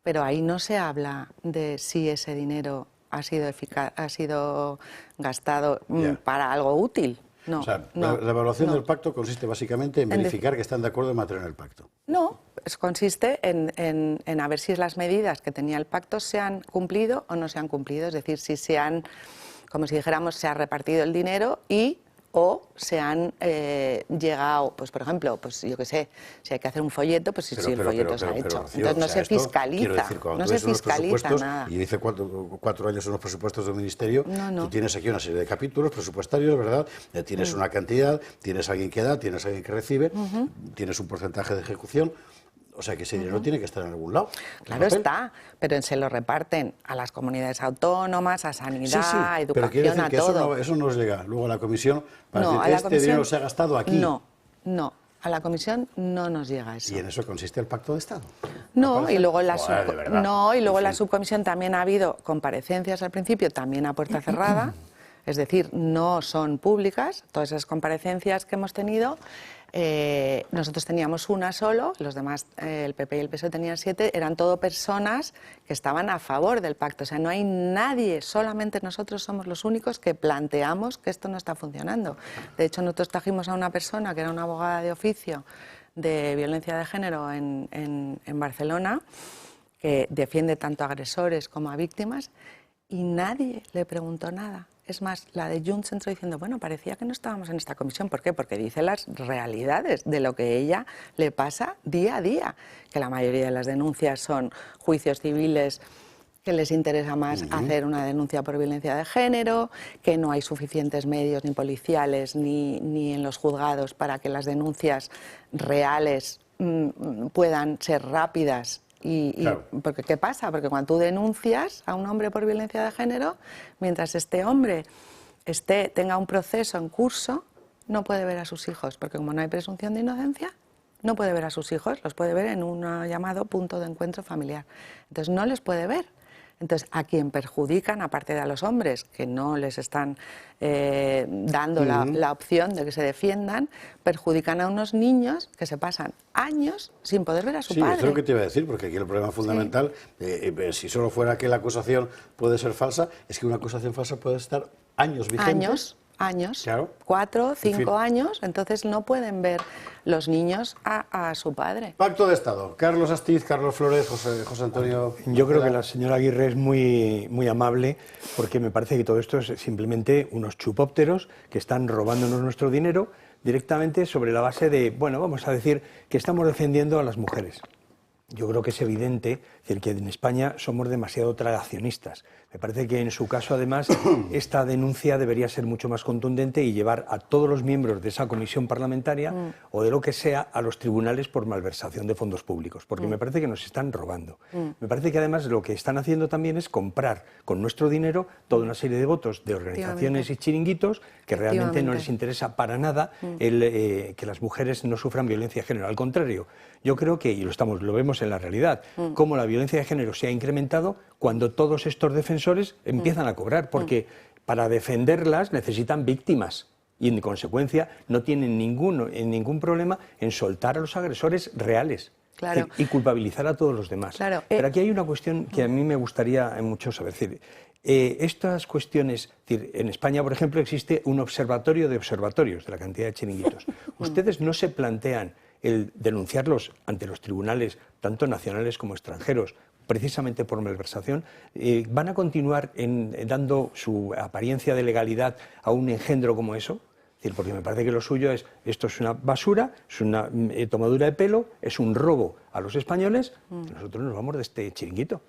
[SPEAKER 8] pero ahí no se habla de si ese dinero ha sido gastado para algo útil. No,
[SPEAKER 1] o sea, la evaluación del pacto consiste básicamente en verificar que están de acuerdo en mantener el pacto.
[SPEAKER 8] No, consiste en a ver si las medidas que tenía el pacto se han cumplido o no se han cumplido. Es decir, si se han, como si dijéramos, se ha repartido el dinero o se han llegado, pues por ejemplo, pues yo qué sé, si hay que hacer un folleto, pues si el folleto se ha hecho.
[SPEAKER 1] Rocío,
[SPEAKER 8] entonces no se fiscaliza, no se fiscaliza nada.
[SPEAKER 1] Y dice 4 años en los presupuestos del Ministerio, tú tienes aquí una serie de capítulos presupuestarios, ¿verdad? Tienes una cantidad, tienes alguien que da, tienes alguien que recibe, tienes un porcentaje de ejecución. O sea, que ese dinero tiene que estar en algún lado.
[SPEAKER 8] Claro está, pero se lo reparten a las comunidades autónomas, a sanidad, a educación,
[SPEAKER 1] pero quiere decir
[SPEAKER 8] a
[SPEAKER 1] que
[SPEAKER 8] todo.
[SPEAKER 1] Eso nos llega luego a la comisión para decir, este dinero se ha gastado aquí.
[SPEAKER 8] No, a la comisión no nos llega eso.
[SPEAKER 1] ¿Y en eso consiste el pacto de Estado?
[SPEAKER 8] No, y luego, la subcomisión también ha habido comparecencias al principio, también a puerta cerrada, es decir, no son públicas, todas esas comparecencias que hemos tenido. Nosotros teníamos una solo, los demás, el PP y el PSOE tenían 7, eran todo personas que estaban a favor del pacto. O sea, no hay nadie, solamente nosotros somos los únicos que planteamos que esto no está funcionando. De hecho, nosotros trajimos a una persona que era una abogada de oficio de violencia de género en Barcelona, que defiende tanto a agresores como a víctimas, y nadie le preguntó nada. Es más, la de Junts entró diciendo, bueno, parecía que no estábamos en esta comisión. ¿Por qué? Porque dice las realidades de lo que ella le pasa día a día, que la mayoría de las denuncias son juicios civiles, que les interesa más hacer una denuncia por violencia de género, que no hay suficientes medios ni policiales ni en los juzgados para que las denuncias reales puedan ser rápidas. Porque ¿qué pasa? Porque cuando tú denuncias a un hombre por violencia de género, mientras este hombre tenga un proceso en curso, no puede ver a sus hijos, porque como no hay presunción de inocencia, no puede ver a sus hijos, los puede ver en un llamado punto de encuentro familiar. Entonces no les puede ver. Entonces, a quien perjudican, aparte de a los hombres, que no les están dando la opción de que se defiendan, perjudican a unos niños que se pasan años sin poder ver a su padre.
[SPEAKER 1] Sí, eso es lo que te iba a decir, porque aquí el problema fundamental, si solo fuera que la acusación puede ser falsa, es que una acusación falsa puede estar años vigente.
[SPEAKER 8] Años,
[SPEAKER 1] claro.
[SPEAKER 8] 4, 5 años, entonces no pueden ver los niños a su padre.
[SPEAKER 1] Pacto de Estado. Carlos Astiz, Carlos Flores, José Antonio.
[SPEAKER 2] Yo creo que la señora Aguirre es muy amable, porque me parece que todo esto es simplemente unos chupópteros que están robándonos nuestro dinero directamente sobre la base de, bueno, vamos a decir que estamos defendiendo a las mujeres. Yo creo que es evidente que en España somos demasiado tragacionistas. Me parece que en su caso, además, esta denuncia debería ser mucho más contundente y llevar a todos los miembros de esa comisión parlamentaria o de lo que sea a los tribunales por malversación de fondos públicos, porque me parece que nos están robando. Me parece que además lo que están haciendo también es comprar con nuestro dinero toda una serie de votos de organizaciones y chiringuitos que realmente no les interesa para nada que las mujeres no sufran violencia de género. Al contrario, yo creo que, y lo vemos en la realidad, cómo la violencia de género se ha incrementado cuando todos estos defensores empiezan a cobrar, porque para defenderlas necesitan víctimas y en consecuencia no tienen ningún problema en soltar a los agresores reales. Claro. Y culpabilizar a todos los demás.
[SPEAKER 8] Claro.
[SPEAKER 2] Pero aquí hay una cuestión que a mí me gustaría mucho saber. Es decir, Estas cuestiones, en España, por ejemplo, existe un observatorio de observatorios de la cantidad de chiringuitos. ¿Ustedes no se plantean el denunciarlos ante los tribunales, tanto nacionales como extranjeros, precisamente por malversación? ¿Van a continuar dando su apariencia de legalidad a un engendro como eso? Es decir, porque me parece que lo suyo es, esto es una basura, es una tomadura de pelo, es un robo a los españoles, y nosotros nos vamos de este chiringuito.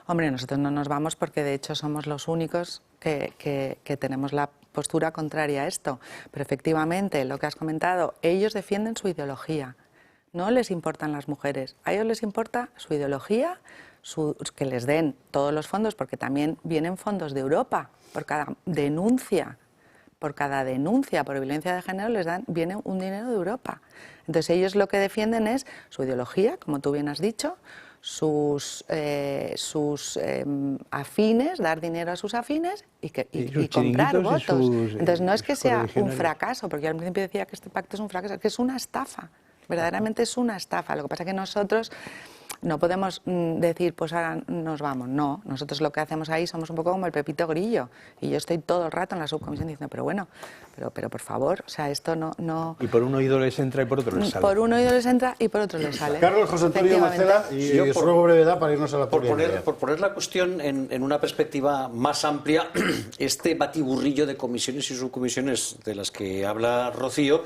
[SPEAKER 8] Hombre, nosotros no nos vamos porque de hecho somos los únicos que tenemos la postura contraria a esto. Pero efectivamente, lo que has comentado, ellos defienden su ideología, no les importan las mujeres, a ellos les importa su ideología, que les den todos los fondos, porque también vienen fondos de Europa por cada denuncia. Por cada denuncia por violencia de género viene un dinero de Europa. Entonces ellos lo que defienden es su ideología, como tú bien has dicho, sus afines, dar dinero a sus afines y comprar votos. Entonces no es que sea un fracaso, porque al principio decía que este pacto es un fracaso, que es una estafa, verdaderamente es una estafa. Lo que pasa es que nosotros no podemos decir, pues ahora nos vamos. No, nosotros lo que hacemos ahí somos un poco como el Pepito Grillo. Y yo estoy todo el rato en la subcomisión diciendo, pero bueno, pero por favor, o sea, esto no...
[SPEAKER 2] Y por un oído les entra y por otro les sale.
[SPEAKER 8] Por un oído les entra y por otro les sale.
[SPEAKER 1] Carlos, José Antonio, Marcela, y yo por brevedad para irnos a la política.
[SPEAKER 5] Por poner la cuestión en una perspectiva más amplia, este batiburrillo de comisiones y subcomisiones de las que habla Rocío,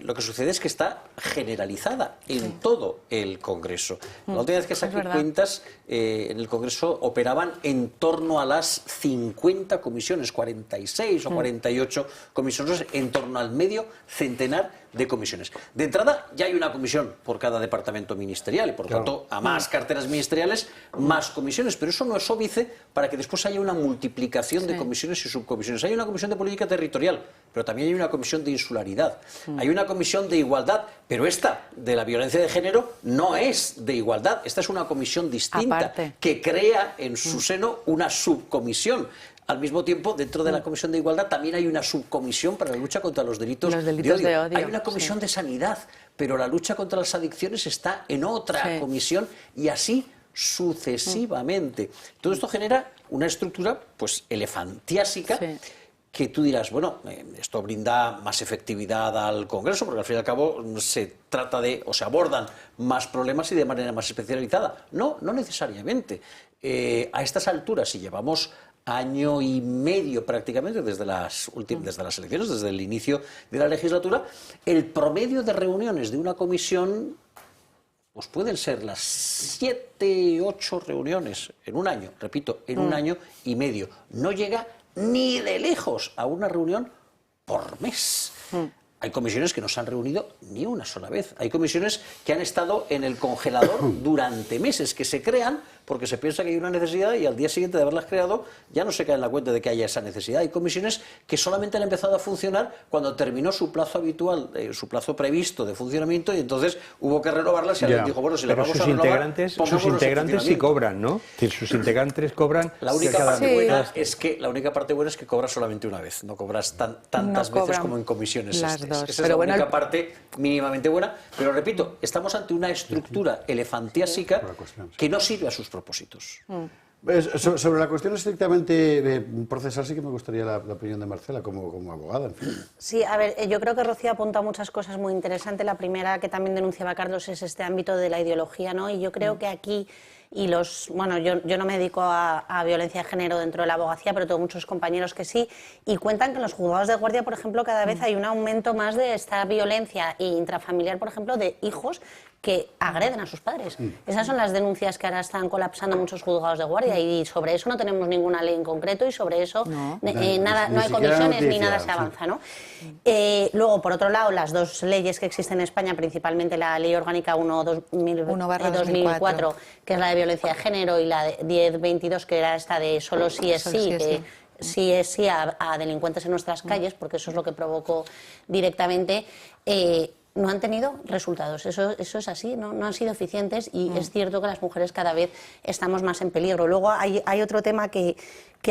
[SPEAKER 5] lo que sucede es que está generalizada en todo el Congreso. La última vez que saqué cuentas, en el Congreso operaban en torno a las 50 comisiones, 46 o 48 comisiones, en torno al medio centenar de comisiones. De entrada, ya hay una comisión por cada departamento ministerial y, por tanto, a más carteras ministeriales, más comisiones. Pero eso no es óbice para que después haya una multiplicación de comisiones y subcomisiones. Hay una comisión de política territorial, pero también hay una comisión de insularidad. Hay una comisión de igualdad, pero esta, de la violencia de género, no es de igualdad. Esta es una comisión distinta que crea en su seno una subcomisión. Al mismo tiempo, dentro de la Comisión de Igualdad también hay una subcomisión para la lucha contra los delitos de odio. Hay una comisión de sanidad, pero la lucha contra las adicciones está en otra comisión y así sucesivamente. Todo esto genera una estructura pues elefantiásica que tú dirás, bueno, esto brinda más efectividad al Congreso, porque al fin y al cabo se trata de, o se abordan más problemas y de manera más especializada. No, no necesariamente. A estas alturas, si llevamos año y medio prácticamente desde las elecciones, desde el inicio de la legislatura, el promedio de reuniones de una comisión pues pueden ser las 7, 8 reuniones en un año, repito, en un año y medio. No llega ni de lejos a una reunión por mes. Hay comisiones que no se han reunido ni una sola vez. Hay comisiones que han estado en el congelador durante meses, que se crean porque se piensa que hay una necesidad y al día siguiente de haberlas creado ya no se cae en la cuenta de que haya esa necesidad. Hay comisiones que solamente han empezado a funcionar cuando terminó su plazo habitual, su plazo previsto de funcionamiento, y entonces hubo que renovarlas y alguien dijo, bueno, si le vamos a renovar,
[SPEAKER 2] sus integrantes sí cobran, ¿no? Es decir, sus integrantes cobran...
[SPEAKER 5] La única parte buena es que cobras solamente una vez, no cobras tantas veces como en comisiones. Esa es la única parte mínimamente buena, pero repito, estamos ante una estructura elefantiásica que no sirve a sus propósitos.
[SPEAKER 1] Sobre la cuestión estrictamente procesal sí que me gustaría la opinión de Marcela como abogada. En fin.
[SPEAKER 4] Sí, a ver, yo creo que Rocío apunta muchas cosas muy interesantes. La primera que también denunciaba Carlos es este ámbito de la ideología, ¿no? Y yo creo que aquí yo no me dedico a violencia de género dentro de la abogacía, pero tengo muchos compañeros que sí, y cuentan que en los juzgados de guardia, por ejemplo, cada vez hay un aumento más de esta violencia intrafamiliar, por ejemplo, de hijos que agreden a sus padres. Esas son las denuncias que ahora están colapsando muchos juzgados de guardia, y sobre eso no tenemos ninguna ley en concreto, y sobre eso no hay comisiones ni nada se avanza, ¿no? Luego, por otro lado, las dos leyes que existen en España, principalmente la Ley Orgánica 1/2004, que es la de violencia de género, y la de 10/22, que era esta de solo sí es sí, que sí es sí a delincuentes en nuestras calles, porque eso es lo que provocó directamente, no han tenido resultados. Eso es así, no han sido eficientes, y es cierto que las mujeres cada vez estamos más en peligro. Luego hay otro tema que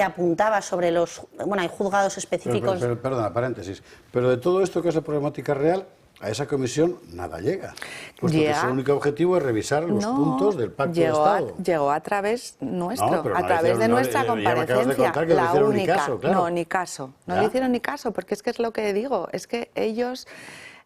[SPEAKER 4] apuntaba sobre hay juzgados específicos.
[SPEAKER 1] Perdona, paréntesis. Pero de todo esto, que es la problemática real, A esa comisión nada llega, puesto que su único objetivo es revisar los puntos del Pacto de Estado.
[SPEAKER 8] Llegó a través nuestro,
[SPEAKER 1] No,
[SPEAKER 8] a través de nuestra comparecencia.
[SPEAKER 1] La única. Caso, claro.
[SPEAKER 8] No, ni caso. No le hicieron ni caso, porque es lo que digo, es que ellos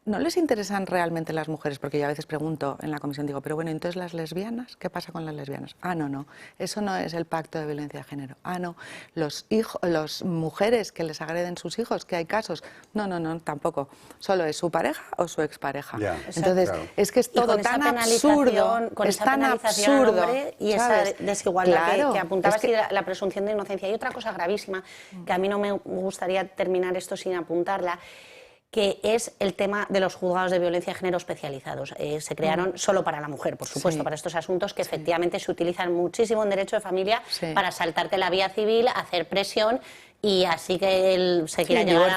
[SPEAKER 8] no les interesan realmente las mujeres, porque yo a veces pregunto en la comisión, digo, pero bueno, entonces las lesbianas, ¿qué pasa con las lesbianas? Ah, no, eso no es el pacto de violencia de género. Ah, no, las mujeres que les agreden sus hijos, que hay casos. No, tampoco. Solo es su pareja o su expareja. Entonces, es que es todo tan absurdo,
[SPEAKER 4] con
[SPEAKER 8] es
[SPEAKER 4] esa
[SPEAKER 8] tan
[SPEAKER 4] penalización,
[SPEAKER 8] absurdo.
[SPEAKER 4] Hombre, y esa desigualdad
[SPEAKER 8] claro,
[SPEAKER 4] que apuntabas,
[SPEAKER 8] es que
[SPEAKER 4] la presunción de inocencia. Y otra cosa gravísima, que a mí no me gustaría terminar esto sin apuntarla, que es el tema de los juzgados de violencia de género especializados. Se crearon solo para la mujer, por supuesto, para estos asuntos que efectivamente se utilizan muchísimo en derecho de familia para saltarte la vía civil, hacer presión y así que él se quiera llegar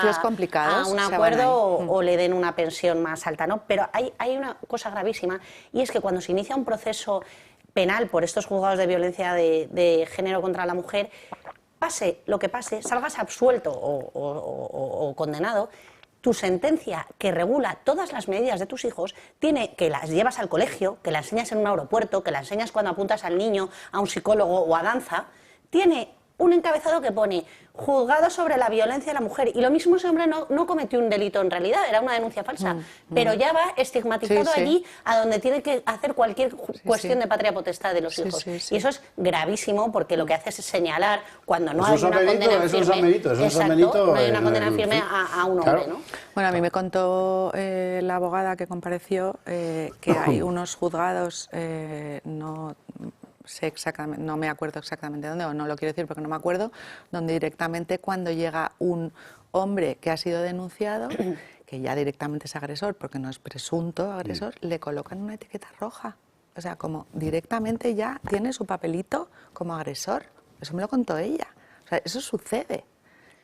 [SPEAKER 4] a un acuerdo o le den una pensión más alta, ¿no? Pero hay una cosa gravísima y es que cuando se inicia un proceso penal por estos juzgados de violencia de género contra la mujer, pase lo que pase, salgas absuelto o condenado, tu sentencia que regula todas las medidas de tus hijos, que las llevas al colegio, que las enseñas en un aeropuerto, que las enseñas cuando apuntas al niño a un psicólogo o a danza, tiene un encabezado que pone juzgado sobre la violencia de la mujer. Y lo mismo ese hombre no cometió un delito en realidad, era una denuncia falsa, pero ya va estigmatizado allí a donde tiene que hacer cualquier cuestión de patria potestad de los hijos. Y eso es gravísimo porque lo que hace es señalar cuando no hay una condena firme. Exacto, no hay una condena firme a un hombre, ¿no?
[SPEAKER 8] Bueno, a mí me contó la abogada que compareció que hay unos juzgados, no sé exactamente, no me acuerdo exactamente dónde, o no lo quiero decir porque no me acuerdo, donde directamente cuando llega un hombre que ha sido denunciado, que ya directamente es agresor, porque no es presunto agresor, le colocan una etiqueta roja. O sea, como directamente ya tiene su papelito como agresor. Eso me lo contó ella. O sea, eso sucede.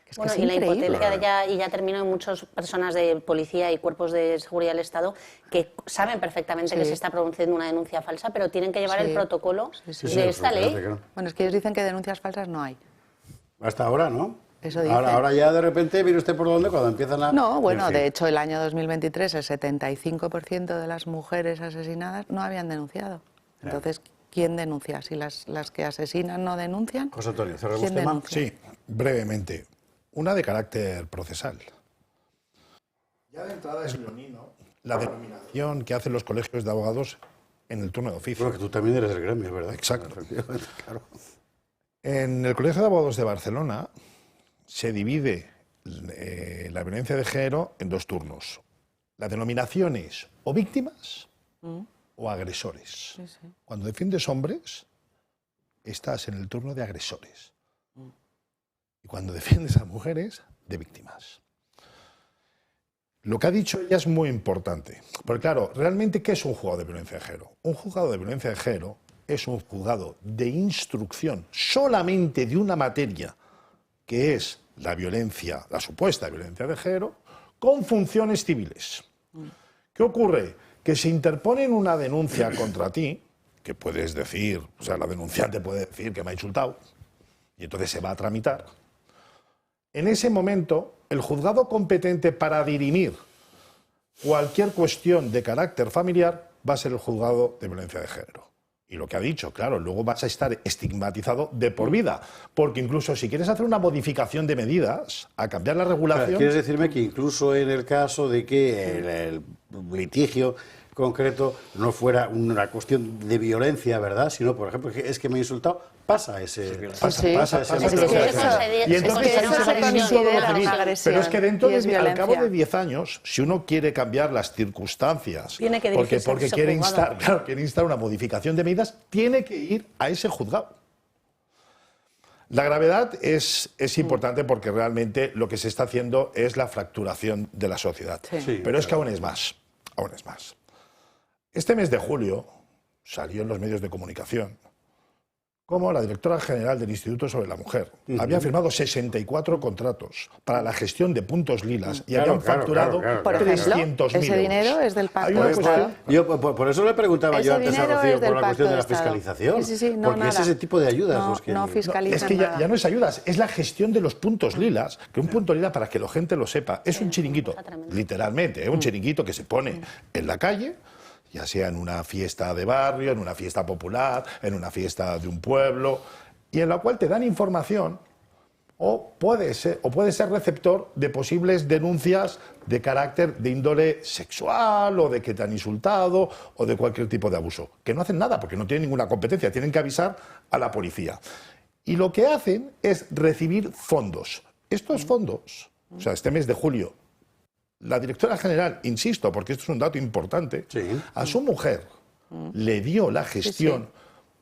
[SPEAKER 8] Es
[SPEAKER 4] bueno,
[SPEAKER 8] que
[SPEAKER 4] y
[SPEAKER 8] increíble.
[SPEAKER 4] la impotencia ya terminó en muchas personas de policía y cuerpos de seguridad del Estado que saben perfectamente que se está produciendo una denuncia falsa, pero tienen que llevar el protocolo de esta ley.
[SPEAKER 8] Bueno, es que ellos dicen que denuncias falsas no hay.
[SPEAKER 1] Hasta ahora, ¿no?
[SPEAKER 8] Eso dicen.
[SPEAKER 1] Ahora ya de repente, ¿mire usted por dónde? Cuando empiezan a...
[SPEAKER 8] No, bueno, de hecho el año 2023 el 75% de las mujeres asesinadas no habían denunciado. Entonces, ¿quién denuncia? Si las que asesinan no denuncian.
[SPEAKER 1] José Antonio, ¿cerramos el tema?
[SPEAKER 3] Sí, brevemente. Una de carácter procesal. Ya de entrada es leonino la denominación que hacen los colegios de abogados en el turno de oficio.
[SPEAKER 1] Bueno, que tú también eres del gremio, ¿verdad?
[SPEAKER 3] Exacto.
[SPEAKER 1] Claro.
[SPEAKER 3] En el Colegio de Abogados de Barcelona se divide la violencia de género en dos turnos. La denominación es o víctimas o agresores. Cuando defiendes hombres, estás en el turno de agresores. Y cuando defiendes a mujeres, de víctimas. Lo que ha dicho ella es muy importante. Porque claro, realmente, ¿qué es un juzgado de violencia de género? Un juzgado de violencia de género es un juzgado de instrucción solamente de una materia, que es la violencia, la supuesta violencia de género, con funciones civiles. ¿Qué ocurre? Que se interpone una denuncia contra ti, que puedes decir, o sea, la denunciante puede decir que me ha insultado, y entonces se va a tramitar. En ese momento, el juzgado competente para dirimir cualquier cuestión de carácter familiar va a ser el juzgado de violencia de género. Y lo que ha dicho, claro, luego vas a estar estigmatizado de por vida, porque incluso si quieres hacer una modificación de medidas, a cambiar la regulación...
[SPEAKER 1] ¿Quieres decirme que incluso en el caso de que el litigio concreto no fuera una cuestión de violencia, ¿verdad? Sino, por ejemplo, es que me ha insultado, pasa ese... Pasa ese...
[SPEAKER 3] Y entonces ahí se va a dirimir todo lo civil. Pero es que al cabo de 10 años, si uno quiere cambiar las circunstancias, porque quiere instar una modificación de medidas, tiene que ir a ese juzgado. La gravedad es importante porque realmente lo que se está haciendo es la fracturación de la sociedad. Pero es que aún es más. Este mes de julio salió en los medios de comunicación como la directora general del Instituto sobre la Mujer había firmado 64 contratos para la gestión de puntos lilas y habían facturado 300.000
[SPEAKER 8] ese dinero es del pacto
[SPEAKER 3] Hay
[SPEAKER 8] de Estado.
[SPEAKER 1] Yo por eso le preguntaba
[SPEAKER 8] Ese
[SPEAKER 1] yo antes a
[SPEAKER 8] dinero
[SPEAKER 1] Rocío
[SPEAKER 8] es del
[SPEAKER 1] por la cuestión
[SPEAKER 8] Pacto
[SPEAKER 1] de la
[SPEAKER 8] de Estado.
[SPEAKER 1] fiscalización.
[SPEAKER 8] Sí, sí, no,
[SPEAKER 1] porque
[SPEAKER 8] nada.
[SPEAKER 1] es ese tipo de ayudas
[SPEAKER 8] No,
[SPEAKER 1] los que...
[SPEAKER 8] no fiscalizan
[SPEAKER 3] es que
[SPEAKER 8] nada.
[SPEAKER 3] ya no es ayudas, es la gestión de los puntos lilas, que un punto lila, para que la gente lo sepa, es un chiringuito, literalmente, un chiringuito que se pone en la calle, ya sea en una fiesta de barrio, en una fiesta popular, en una fiesta de un pueblo, y en la cual te dan información o puede ser receptor de posibles denuncias de carácter de índole sexual o de que te han insultado o de cualquier tipo de abuso, que no hacen nada porque no tienen ninguna competencia, tienen que avisar a la policía. Y lo que hacen es recibir fondos. Estos fondos, o sea, este mes de julio, la directora general, insisto, porque esto es un dato importante, a su mujer le dio la gestión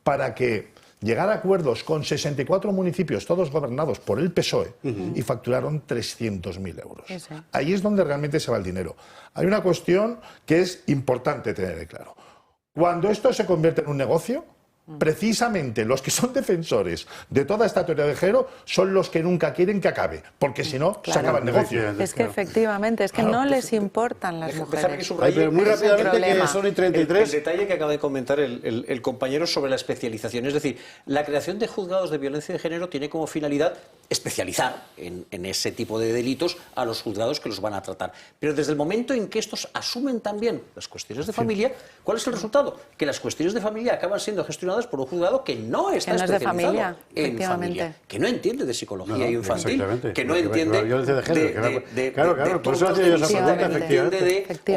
[SPEAKER 3] para que llegara a acuerdos con 64 municipios, todos gobernados por el PSOE, y facturaron 300.000 euros. Ahí es donde realmente se va el dinero. Hay una cuestión que es importante tener claro. Cuando esto se convierte en un negocio, precisamente los que son defensores de toda esta teoría de género son los que nunca quieren que acabe, porque si no, se acaba el negocio.
[SPEAKER 8] Es que efectivamente, es que no les importan las mujeres.
[SPEAKER 1] Pero muy rápidamente, que son y 33.
[SPEAKER 5] El detalle que acaba de comentar el compañero sobre la especialización. Es decir, la creación de juzgados de violencia de género tiene como finalidad especializar en ese tipo de delitos a los juzgados que los van a tratar. Pero desde el momento en que estos asumen también las cuestiones de familia, ¿cuál es el resultado? Que las cuestiones de familia acaban siendo gestionadas por un juzgado que no está especializado en familia, que no entiende de psicología infantil, que no entiende de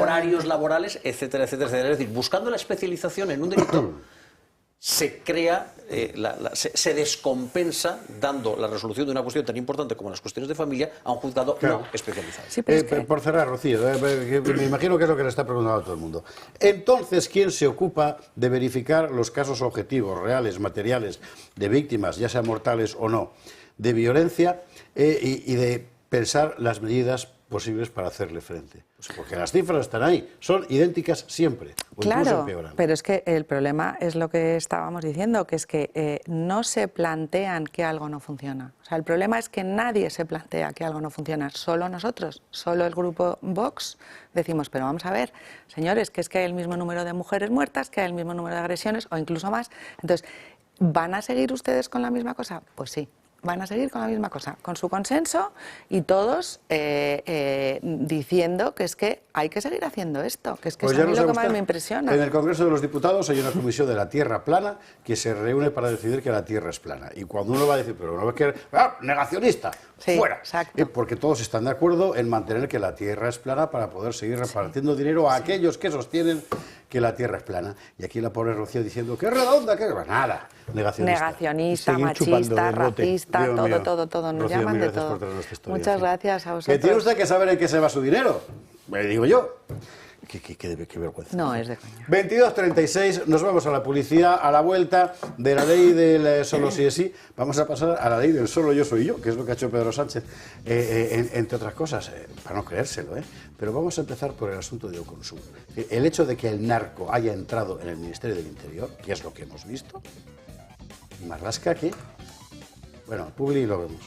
[SPEAKER 5] horarios laborales, etcétera, etcétera, etcétera. Es decir, buscando la especialización en un delito, se crea, se descompensa dando la resolución de una cuestión tan importante como las cuestiones de familia a un juzgado no especializado.
[SPEAKER 8] Sí, pero es que...
[SPEAKER 1] Por cerrar, Rocío, me imagino que es lo que le está preguntando a todo el mundo. Entonces, ¿quién se ocupa de verificar los casos objetivos, reales, materiales, de víctimas, ya sean mortales o no, de violencia y de pensar las medidas posibles para hacerle frente? Pues porque las cifras están ahí, son idénticas siempre, o incluso empeoran.
[SPEAKER 8] Pero es que el problema es lo que estábamos diciendo, que es que no se plantean que algo no funciona. O sea, el problema es que nadie se plantea que algo no funciona, solo nosotros, solo el grupo Vox decimos, pero vamos a ver, señores, que es que hay el mismo número de mujeres muertas, que hay el mismo número de agresiones o incluso más. Entonces, ¿van a seguir ustedes con la misma cosa? Pues sí. Van a seguir con la misma cosa, con su consenso y todos diciendo que es que hay que seguir haciendo esto, que es que
[SPEAKER 1] Pues
[SPEAKER 8] es a mí lo que
[SPEAKER 1] gusta.
[SPEAKER 8] más me impresiona.
[SPEAKER 1] En el Congreso de los Diputados hay una comisión de la Tierra plana que se reúne para decidir que la Tierra es plana. Y cuando uno va a decir, pero no es que... ¡Ah, negacionista!
[SPEAKER 8] Sí,
[SPEAKER 1] ¡Fuera!
[SPEAKER 8] exacto.
[SPEAKER 1] Porque todos están de acuerdo en mantener que la Tierra es plana para poder seguir repartiendo dinero a aquellos que sostienen que la Tierra es plana. Y aquí la pobre Rocío diciendo que es redonda, que es... Nada, negacionista.
[SPEAKER 8] Machista, racista, todo. Nos
[SPEAKER 1] Rocío,
[SPEAKER 8] llaman de
[SPEAKER 1] gracias
[SPEAKER 8] todo.
[SPEAKER 1] por traernos esta historia.
[SPEAKER 8] Muchas gracias a vosotros.
[SPEAKER 1] Que tiene usted que saber en qué se va su dinero. Me digo yo. Qué vergüenza.
[SPEAKER 8] No, es de coña.
[SPEAKER 1] 22:36, nos vamos a la publicidad, a la vuelta de la ley del solo sí es sí. Vamos a pasar a la ley del solo yo soy yo, que es lo que ha hecho Pedro Sánchez, entre otras cosas, para no creérselo, Pero vamos a empezar por el asunto de Oconsul. El hecho de que el narco haya entrado en el Ministerio del Interior, que es lo que hemos visto, y Marlaska, ¿qué? Bueno, publi y lo vemos.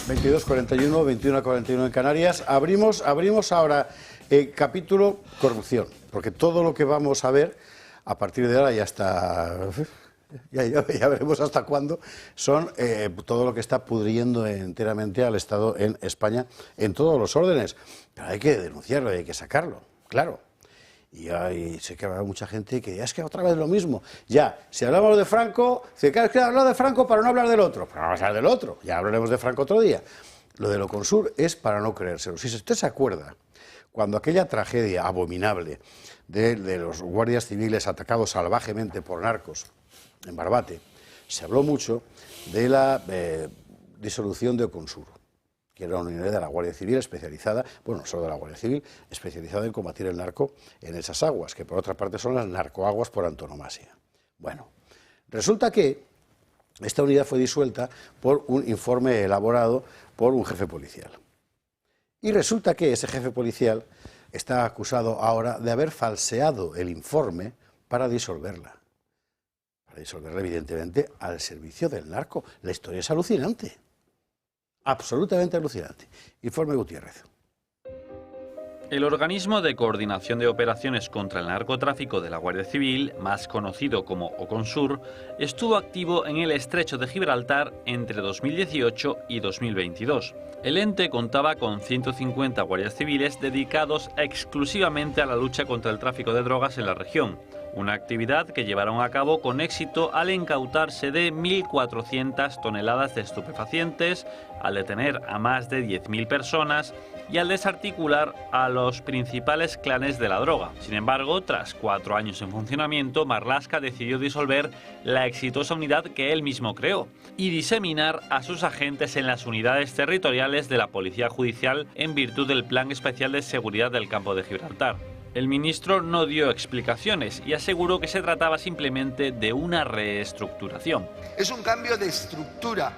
[SPEAKER 1] ...22:41, 21:41 en Canarias. Abrimos ahora el capítulo corrupción, porque todo lo que vamos a ver a partir de ahora y hasta... Ya veremos hasta cuándo, son todo lo que está pudriendo enteramente al Estado en España en todos los órdenes. Pero hay que denunciarlo, hay que sacarlo, claro. Y sé que habrá mucha gente que es que otra vez lo mismo. Ya, si hablamos de Franco, es que hablar de Franco para no hablar del otro. Pero vamos a hablar del otro, ya hablaremos de Franco otro día. Lo de Oconsul es para no creérselo. Si usted se acuerda, cuando aquella tragedia abominable de los guardias civiles atacados salvajemente por narcos en Barbate, se habló mucho de la disolución de Oconsul, que era una unidad de la Guardia Civil especializada, bueno, no solo de la Guardia Civil, especializada en combatir el narco en esas aguas, que por otra parte son las narcoaguas por antonomasia. Bueno, resulta que esta unidad fue disuelta por un informe elaborado por un jefe policial. Y resulta que ese jefe policial está acusado ahora de haber falseado el informe para disolverla. Para disolverla, evidentemente, al servicio del narco. La historia es alucinante. Absolutamente alucinante. Informe Gutiérrez.
[SPEAKER 9] El Organismo de Coordinación de Operaciones contra el Narcotráfico de la Guardia Civil, más conocido como OCONSUR, estuvo activo en el Estrecho de Gibraltar entre 2018 y 2022. El ente contaba con 150 guardias civiles dedicados exclusivamente a la lucha contra el tráfico de drogas en la región, una actividad que llevaron a cabo con éxito al incautarse de 1.400 toneladas de estupefacientes, al detener a más de 10.000 personas y al desarticular a los principales clanes de la droga. Sin embargo, tras 4 años en funcionamiento, Marlaska decidió disolver la exitosa unidad que él mismo creó y diseminar a sus agentes en las unidades territoriales de la Policía Judicial en virtud del Plan Especial de Seguridad del Campo de Gibraltar. El ministro no dio explicaciones y aseguró que se trataba simplemente de una reestructuración.
[SPEAKER 10] Es un cambio de estructura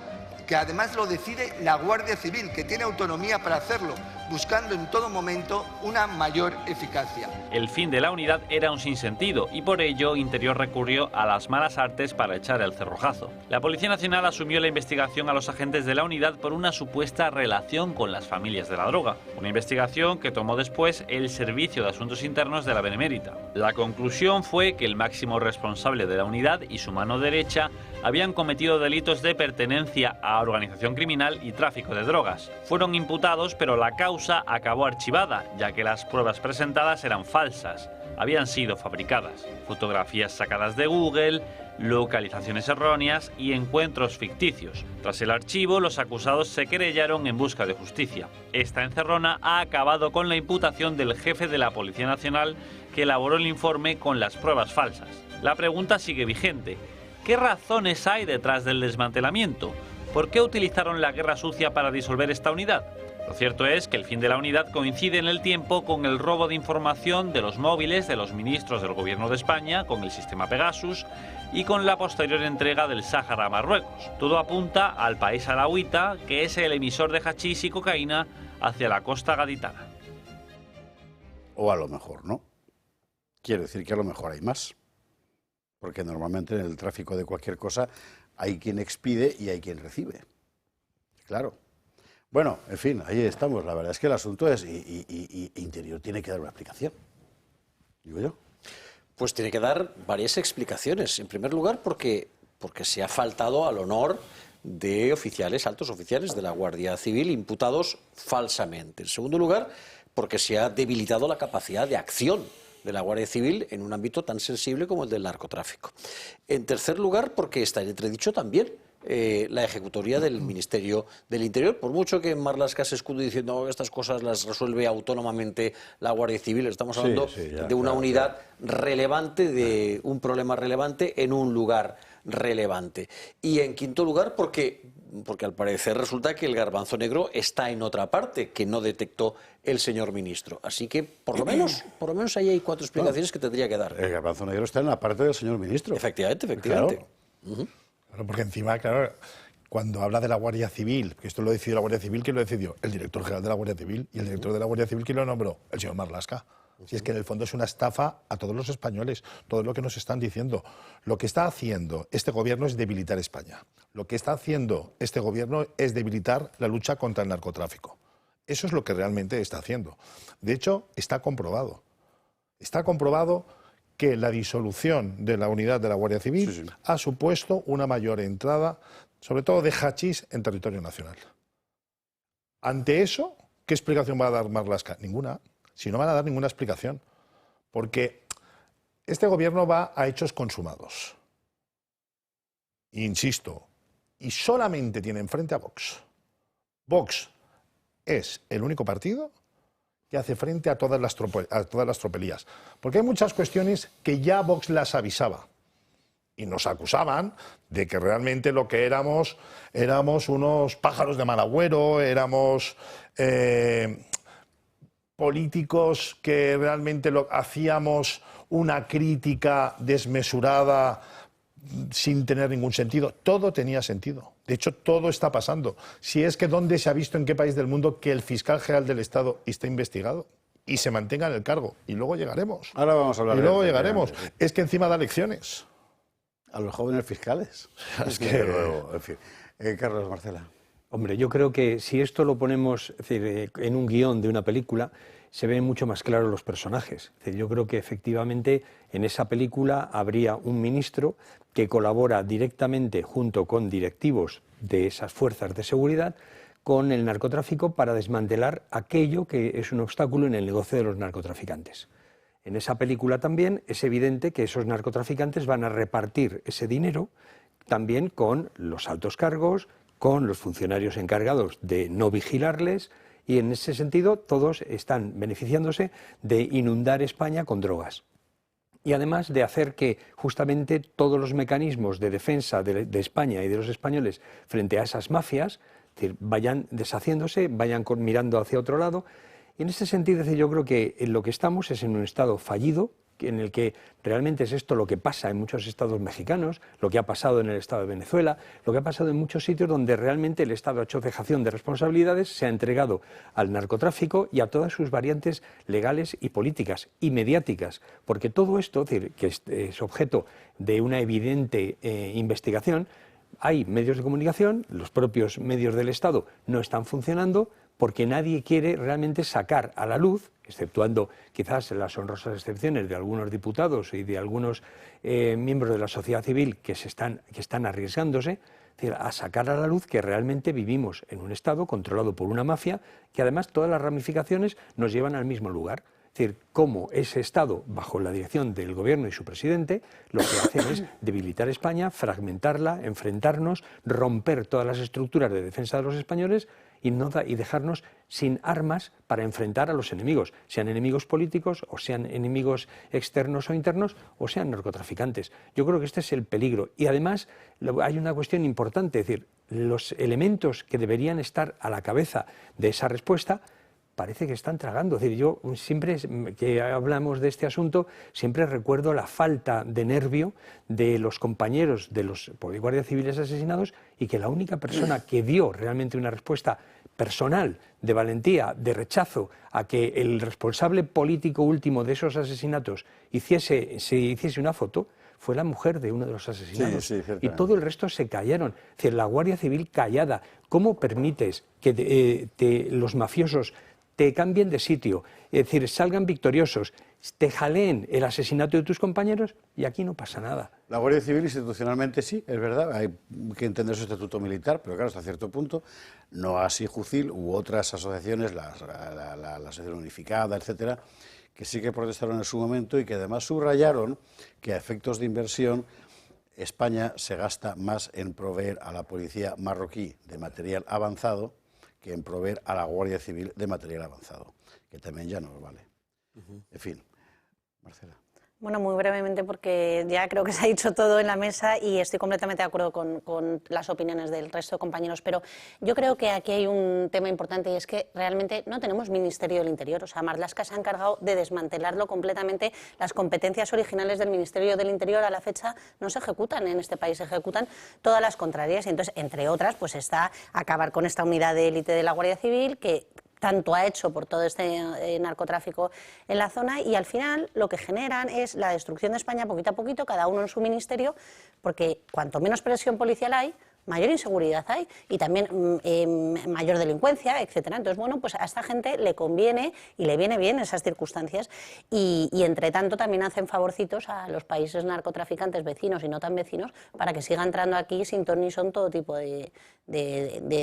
[SPEAKER 10] que además lo decide la Guardia Civil, que tiene autonomía para hacerlo, buscando en todo momento una mayor eficacia.
[SPEAKER 9] El fin de la unidad era un sinsentido y por ello Interior recurrió a las malas artes para echar el cerrojazo. La Policía Nacional asumió la investigación a los agentes de la unidad por una supuesta relación con las familias de la droga, una investigación que tomó después el Servicio de Asuntos Internos de la Benemérita. La conclusión fue que el máximo responsable de la unidad y su mano derecha habían cometido delitos de pertenencia a organización criminal y tráfico de drogas. Fueron imputados, pero la causa acabó archivada, ya que las pruebas presentadas eran falsas, habían sido fabricadas. Fotografías sacadas de Google, localizaciones erróneas y encuentros ficticios. Tras el archivo, los acusados se querellaron en busca de justicia. Esta encerrona ha acabado con la imputación del jefe de la Policía Nacional, que elaboró el informe con las pruebas falsas. La pregunta sigue vigente. ¿Qué razones hay detrás del desmantelamiento? ¿Por qué utilizaron la guerra sucia para disolver esta unidad? Lo cierto es que el fin de la unidad coincide en el tiempo con el robo de información de los móviles de los ministros del Gobierno de España, con el sistema Pegasus y con la posterior entrega del Sáhara a Marruecos. Todo apunta al país alauita, que es el emisor de hachís y cocaína hacia la costa gaditana.
[SPEAKER 1] O a lo mejor no. Quiero decir que a lo mejor hay más. Porque normalmente en el tráfico de cualquier cosa hay quien expide y hay quien recibe. Claro. Bueno, en fin, ahí estamos. La verdad es que el asunto es... Y Interior tiene que dar una explicación. Digo yo.
[SPEAKER 5] Pues tiene que dar varias explicaciones. En primer lugar, porque se ha faltado al honor de oficiales, altos oficiales de la Guardia Civil imputados falsamente. En segundo lugar, porque se ha debilitado la capacidad de acción de la Guardia Civil en un ámbito tan sensible como el del narcotráfico. En tercer lugar, porque está en entredicho también la ejecutoría del Ministerio del Interior, por mucho que Marlaska se escude diciendo que estas cosas las resuelve autónomamente la Guardia Civil. Estamos hablando de una unidad relevante, de un problema relevante en un lugar relevante. Y en quinto lugar, porque al parecer resulta que el garbanzo negro está en otra parte que no detectó el señor ministro. Así que por lo menos ahí hay 4 explicaciones que tendría que dar.
[SPEAKER 1] El garbanzo negro está en la parte del señor ministro.
[SPEAKER 5] Efectivamente.
[SPEAKER 1] Claro.
[SPEAKER 3] Claro, porque encima, claro, cuando habla de la Guardia Civil, que esto lo decidió la Guardia Civil, ¿quién lo decidió? El director general de la Guardia Civil. Y el director de la Guardia Civil, ¿quién lo nombró? El señor Marlaska. Si es que en el fondo es una estafa a todos los españoles, todo lo que nos están diciendo. Lo que está haciendo este gobierno es debilitar España. Lo que está haciendo este gobierno es debilitar la lucha contra el narcotráfico. Eso es lo que realmente está haciendo. De hecho, está comprobado. Está comprobado que la disolución de la unidad de la Guardia Civil ha supuesto una mayor entrada, sobre todo de hachís, en territorio nacional. Ante eso, ¿qué explicación va a dar Marlaska? Ninguna. Si no van a dar ninguna explicación. Porque este gobierno va a hechos consumados. Insisto, y solamente tiene enfrente a Vox. Vox es el único partido que hace frente a todas las tropelías. Porque hay muchas cuestiones que ya Vox las avisaba. Y nos acusaban de que realmente lo que éramos unos pájaros de mal agüero, éramos políticos que realmente hacíamos una crítica desmesurada sin tener ningún sentido. Todo tenía sentido. De hecho, todo está pasando. Si es que ¿dónde se ha visto, en qué país del mundo, que el fiscal general del Estado está investigado? y se mantenga en el cargo. Y luego llegaremos.
[SPEAKER 1] Ahora vamos a hablar
[SPEAKER 3] y
[SPEAKER 1] de
[SPEAKER 3] luego llegaremos. Es que encima da lecciones.
[SPEAKER 1] A los jóvenes fiscales.
[SPEAKER 3] Es que
[SPEAKER 1] luego, en fin. Carlos, Marcela.
[SPEAKER 2] Hombre, yo creo que si esto lo ponemos en un guión de una película, se ven mucho más claros los personajes. Es decir, yo creo que efectivamente en esa película habría un ministro que colabora directamente junto con directivos de esas fuerzas de seguridad con el narcotráfico para desmantelar aquello que es un obstáculo en el negocio de los narcotraficantes. En esa película también es evidente que esos narcotraficantes van a repartir ese dinero también con los altos cargos, con los funcionarios encargados de no vigilarles, y en ese sentido todos están beneficiándose de inundar España con drogas. Y además de hacer que justamente todos los mecanismos de defensa de España y de los españoles frente a esas mafias, es decir, vayan deshaciéndose, vayan mirando hacia otro lado. Y en ese sentido, yo creo que en lo que estamos es en un estado fallido, en el que realmente es esto lo que pasa en muchos estados mexicanos, lo que ha pasado en el estado de Venezuela, lo que ha pasado en muchos sitios donde realmente el Estado ha hecho cejación de responsabilidades, se ha entregado al narcotráfico y a todas sus variantes legales y políticas y mediáticas, porque todo esto, es decir, que es objeto de una evidente investigación. Hay medios de comunicación, los propios medios del Estado no están funcionando, porque nadie quiere realmente sacar a la luz, exceptuando quizás las honrosas excepciones de algunos diputados y de algunos miembros de la sociedad civil que están arriesgándose, es decir, a sacar a la luz que realmente vivimos en un Estado controlado por una mafia, que además todas las ramificaciones nos llevan al mismo lugar. Es decir, cómo ese Estado, bajo la dirección del Gobierno y su presidente, lo que hacen es debilitar España, fragmentarla, enfrentarnos, romper todas las estructuras de defensa de los españoles y dejarnos sin armas para enfrentar a los enemigos, sean enemigos políticos o sean enemigos externos o internos o sean narcotraficantes. Yo creo que este es el peligro. Y además hay una cuestión importante, es decir, los elementos que deberían estar a la cabeza de esa respuesta parece que están tragando. Es decir, yo siempre que hablamos de este asunto, siempre recuerdo la falta de nervio de los compañeros de los guardias civiles asesinados, y que la única persona que dio realmente una respuesta personal, de valentía, de rechazo a que el responsable político último de esos asesinatos se hiciese una foto, fue la mujer de uno de los asesinados.
[SPEAKER 1] Sí,
[SPEAKER 2] y todo el resto se callaron. Es decir, la Guardia Civil callada. ¿Cómo permites que los mafiosos te cambien de sitio, es decir, salgan victoriosos, te jaleen el asesinato de tus compañeros, y aquí no pasa nada?
[SPEAKER 1] La Guardia Civil institucionalmente sí, es verdad, hay que entender su estatuto militar, pero claro, hasta cierto punto, no así Jucil u otras asociaciones, la Asociación Unificada, etcétera, que sí que protestaron en su momento y que además subrayaron que a efectos de inversión España se gasta más en proveer a la policía marroquí de material avanzado que en proveer a la Guardia Civil de material avanzado, que también ya nos vale. En fin, Marcela.
[SPEAKER 4] Bueno, muy brevemente, porque ya creo que se ha dicho todo en la mesa y estoy completamente de acuerdo con las opiniones del resto de compañeros, pero yo creo que aquí hay un tema importante, y es que realmente no tenemos Ministerio del Interior. O sea, Marlaska se ha encargado de desmantelarlo completamente. Las competencias originales del Ministerio del Interior a la fecha no se ejecutan en este país, se ejecutan todas las contrarias, y entonces, entre otras, pues está acabar con esta unidad de élite de la Guardia Civil, que tanto ha hecho por todo este narcotráfico en la zona, y al final lo que generan es la destrucción de España poquito a poquito, cada uno en su ministerio, porque cuanto menos presión policial hay, mayor inseguridad hay y también mayor delincuencia, etcétera. Entonces, bueno, pues a esta gente le conviene y le viene bien esas circunstancias, y entre tanto también hacen favorcitos a los países narcotraficantes vecinos y no tan vecinos para que siga entrando aquí sin ton ni son todo tipo de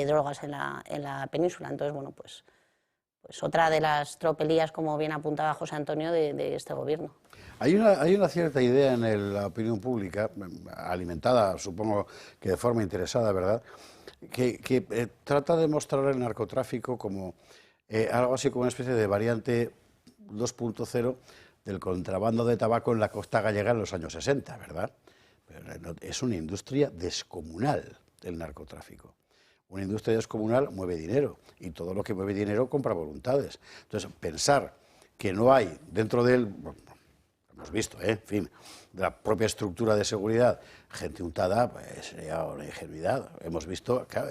[SPEAKER 4] drogas en la península. Entonces, bueno, pues otra de las tropelías, como bien apuntaba José Antonio, de este gobierno.
[SPEAKER 1] Hay una cierta idea en la opinión pública, alimentada, supongo que de forma interesada, ¿verdad?, que trata de mostrar el narcotráfico como algo así como una especie de variante 2.0 del contrabando de tabaco en la costa gallega en los años 60, ¿verdad? Pero es una industria descomunal el narcotráfico. Una industria descomunal mueve dinero, y todo lo que mueve dinero compra voluntades. Entonces, pensar que no hay dentro de él, hemos visto, en fin, de la propia estructura de seguridad, gente untada, pues sería una ingenuidad. Hemos visto, claro,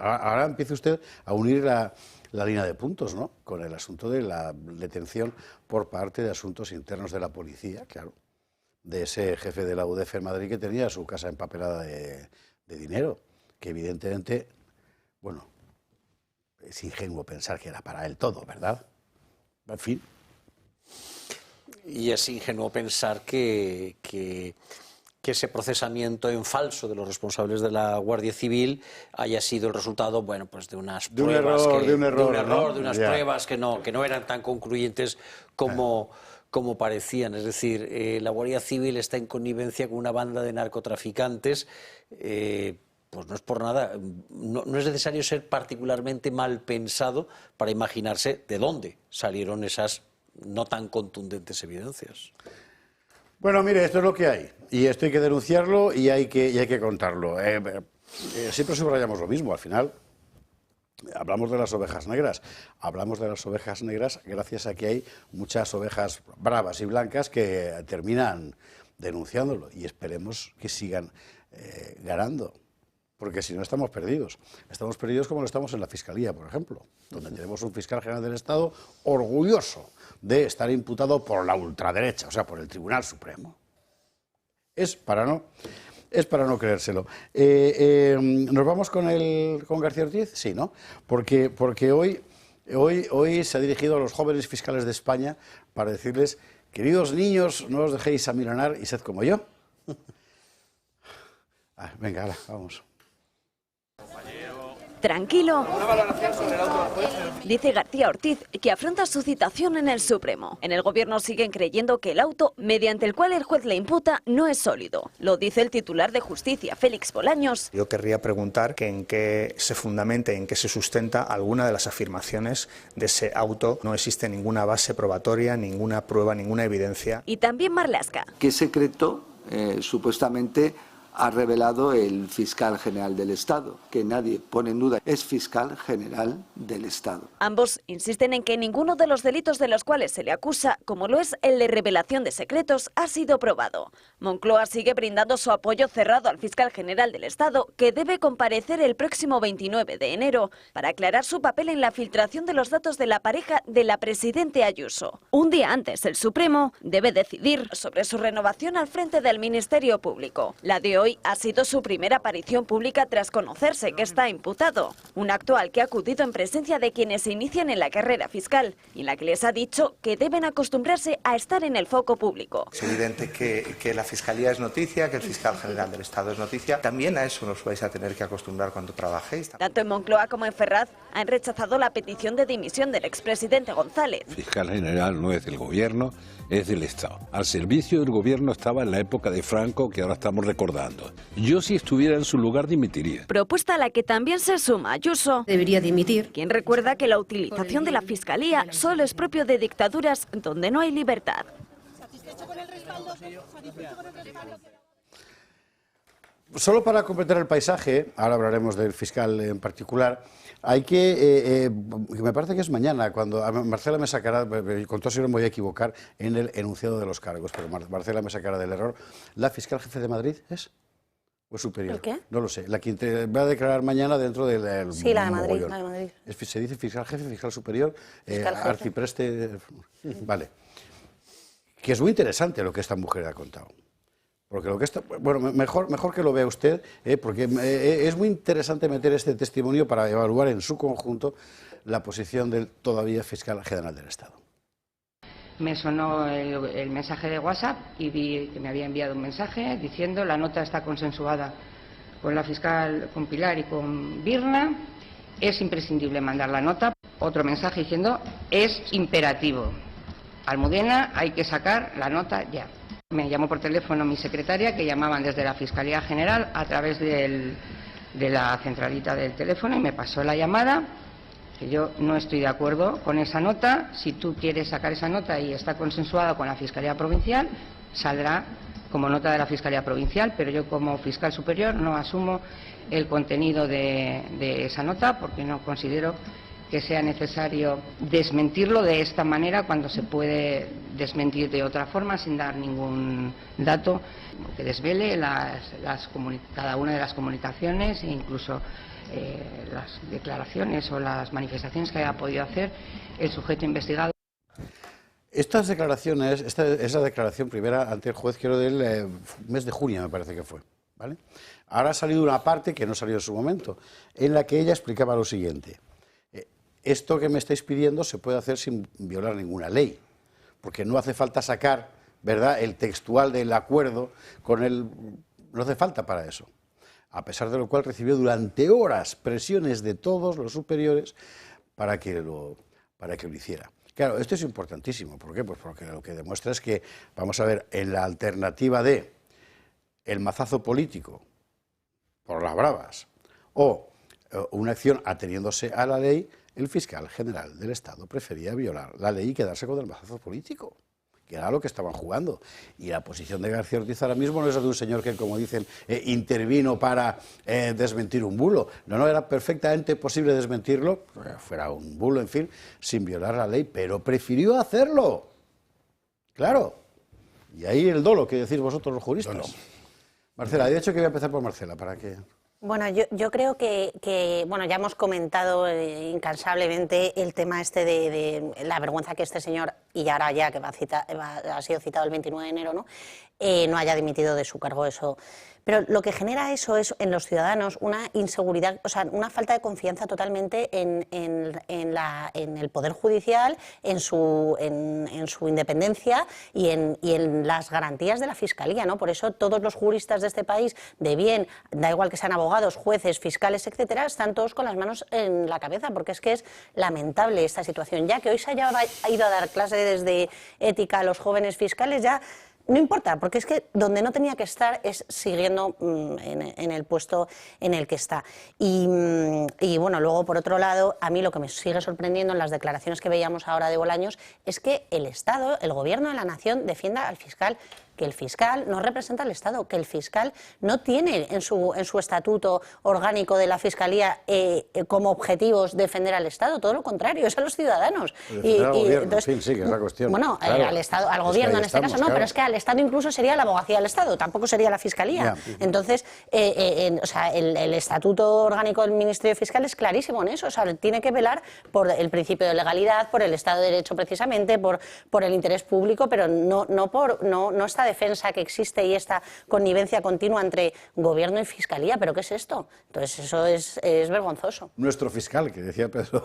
[SPEAKER 1] ahora empieza usted a unir la línea de puntos, ¿no?, con el asunto de la detención por parte de asuntos internos de la policía, claro, de ese jefe de la UDF en Madrid que tenía su casa empapelada de dinero, que evidentemente, bueno, es ingenuo pensar que era para él todo, ¿verdad? En fin.
[SPEAKER 5] Y es ingenuo pensar que ese procesamiento en falso de los responsables de la Guardia Civil haya sido el resultado, bueno, pues de unas pruebas, de unas pruebas que no eran tan concluyentes como parecían. Es decir, la Guardia Civil está en connivencia con una banda de narcotraficantes. Pues no es por nada, no es necesario ser particularmente mal pensado para imaginarse de dónde salieron esas no tan contundentes evidencias.
[SPEAKER 1] Bueno, mire, esto es lo que hay, y esto hay que denunciarlo y hay que contarlo. Siempre subrayamos lo mismo, al final hablamos de las ovejas negras. Hablamos de las ovejas negras gracias a que hay muchas ovejas bravas y blancas que terminan denunciándolo, y esperemos que sigan ganando. Porque si no, estamos perdidos. Estamos perdidos como lo estamos en la Fiscalía, por ejemplo, donde tenemos un fiscal general del Estado orgulloso de estar imputado por la ultraderecha, o sea, por el Tribunal Supremo. Es para no creérselo. ¿Nos vamos con García Ortiz? Sí, ¿no? Porque hoy se ha dirigido a los jóvenes fiscales de España para decirles: queridos niños, no os dejéis amilanar y sed como yo. Venga, ahora, vamos.
[SPEAKER 11] Tranquilo, dice García Ortiz, que afronta su citación en el Supremo. En el Gobierno siguen creyendo que el auto, mediante el cual el juez le imputa, no es sólido. Lo dice el titular de Justicia, Félix Bolaños.
[SPEAKER 12] Yo querría preguntar que en qué se fundamenta, en qué se sustenta alguna de las afirmaciones de ese auto. No existe ninguna base probatoria, ninguna prueba, ninguna evidencia.
[SPEAKER 11] Y también Marlaska.
[SPEAKER 13] ¿Qué secreto supuestamente ha revelado el fiscal general del Estado? Que nadie pone en duda, es fiscal general del Estado.
[SPEAKER 11] Ambos insisten en que ninguno de los delitos de los cuales se le acusa, como lo es el de revelación de secretos, ha sido probado. Moncloa sigue brindando su apoyo cerrado al fiscal general del Estado, que debe comparecer el próximo 29 de enero para aclarar su papel en la filtración de los datos de la pareja de la presidenta Ayuso. Un día antes, el Supremo debe decidir sobre su renovación al frente del Ministerio Público. La de hoy ha sido su primera aparición pública tras conocerse que está imputado. Un acto al que ha acudido en presencia de quienes se inician en la carrera fiscal y en la que les ha dicho que deben acostumbrarse a estar en el foco público.
[SPEAKER 12] Es evidente que la Fiscalía es noticia, que el fiscal general del Estado es noticia. También a eso nos vais a tener que acostumbrar cuando trabajéis.
[SPEAKER 11] Tanto en Moncloa como en Ferraz han rechazado la petición de dimisión del expresidente González.
[SPEAKER 14] El fiscal general no es del Gobierno, es del Estado. Al servicio del Gobierno estaba en la época de Franco, que ahora estamos recordando. Yo, si estuviera en su lugar, dimitiría.
[SPEAKER 11] Propuesta a la que también se suma Ayuso.
[SPEAKER 15] Debería dimitir.
[SPEAKER 11] Quien recuerda que la utilización de la Fiscalía solo es propio de dictaduras donde no hay libertad.
[SPEAKER 15] ¿Satisfecho con el respaldo?
[SPEAKER 1] Solo para completar el paisaje, ahora hablaremos del fiscal en particular, hay que me parece que es mañana, cuando Marcela me sacará, con todo si no me voy a equivocar en el enunciado de los cargos, pero Marcela me sacará del error. ¿La fiscal jefe de Madrid es? ¿O es superior?
[SPEAKER 4] ¿El qué?
[SPEAKER 1] No lo sé. La que va a declarar mañana dentro del
[SPEAKER 4] Sí, la de Madrid.
[SPEAKER 1] mogollón.
[SPEAKER 4] La de Madrid.
[SPEAKER 1] ¿Se dice fiscal jefe, fiscal superior,
[SPEAKER 4] Fiscal jefe.
[SPEAKER 1] arcipreste? Vale. Que es muy interesante lo que esta mujer ha contado. Porque lo que está, bueno, mejor que lo vea usted, porque es muy interesante meter este testimonio para evaluar en su conjunto la posición del todavía fiscal general del Estado.
[SPEAKER 16] Me sonó el mensaje de WhatsApp y vi que me había enviado un mensaje diciendo: la nota está consensuada con la fiscal, con Pilar y con Birna, es imprescindible mandar la nota. Otro mensaje diciendo: es imperativo, Almudena, hay que sacar la nota ya. Me llamó por teléfono mi secretaria, que llamaban desde la Fiscalía General a través de la centralita del teléfono, y me pasó la llamada, que yo no estoy de acuerdo con esa nota. Si tú quieres sacar esa nota y está consensuada con la Fiscalía Provincial, saldrá como nota de la Fiscalía Provincial, pero yo como fiscal superior no asumo el contenido de esa nota, porque no considero que sea necesario desmentirlo de esta manera cuando se puede desmentir de otra forma sin dar ningún dato que desvele cada una de las comunicaciones e incluso las declaraciones o las manifestaciones que haya podido hacer el sujeto investigado.
[SPEAKER 1] Estas declaraciones, esa declaración primera ante el juez, quiero del mes de junio, me parece que fue, ¿vale? Ahora ha salido una parte que no salió en su momento, en la que ella explicaba lo siguiente: esto que me estáis pidiendo se puede hacer sin violar ninguna ley, porque no hace falta sacar, ¿verdad?, el textual del acuerdo con el... no hace falta para eso. A pesar de lo cual recibió durante horas presiones de todos los superiores para que lo hiciera. Claro, esto es importantísimo. ¿Por qué? Pues porque lo que demuestra es que, vamos a ver, en la alternativa de el mazazo político por las bravas o una acción ateniéndose a la ley, el fiscal general del Estado prefería violar la ley y quedarse con el mazazo político, que era lo que estaban jugando. Y la posición de García Ortiz ahora mismo no es la de un señor que, como dicen, intervino para desmentir un bulo. No, era perfectamente posible desmentirlo, fuera un bulo, en fin, sin violar la ley, pero prefirió hacerlo. Claro. Y ahí el dolo que decís vosotros los juristas. No. Marcela, he dicho que voy a empezar por Marcela, para que...
[SPEAKER 4] Bueno, yo creo que bueno, ya hemos comentado incansablemente el tema este de la vergüenza que este señor, y ahora ya que ha sido citado el 29 de enero, no haya dimitido de su cargo. Eso. Pero lo que genera eso es en los ciudadanos una inseguridad, o sea, una falta de confianza totalmente en el Poder Judicial, en su independencia y en las garantías de la Fiscalía, ¿no? Por eso todos los juristas de este país, de bien, da igual que sean abogados, jueces, fiscales, etcétera, están todos con las manos en la cabeza, porque es que es lamentable esta situación. Ya que hoy se haya ido a dar clases de ética a los jóvenes fiscales, ya... no importa, porque es que donde no tenía que estar es siguiendo en el puesto en el que está. Y bueno, luego por otro lado, a mí lo que me sigue sorprendiendo en las declaraciones que veíamos ahora de Bolaños es que el Estado, el Gobierno de la Nación, defienda al fiscal, que el fiscal no representa al Estado, que el fiscal no tiene en su estatuto orgánico de la Fiscalía como objetivos defender al Estado, todo lo contrario, es a los ciudadanos.
[SPEAKER 1] Entonces, en fin, sí, que es la cuestión.
[SPEAKER 4] Bueno,
[SPEAKER 1] claro,
[SPEAKER 4] al Estado, al Gobierno en este caso no, claro. Pero es que al Estado incluso sería la abogacía del Estado, tampoco sería la Fiscalía. Ya. Entonces, o sea, el estatuto orgánico del Ministerio Fiscal es clarísimo en eso, o sea, tiene que velar por el principio de legalidad, por el Estado de Derecho precisamente, por el interés público, pero no esta defensa que existe y esta connivencia continua entre Gobierno y Fiscalía. ¿Pero qué es esto? Entonces eso es vergonzoso.
[SPEAKER 1] Nuestro fiscal, que decía Pedro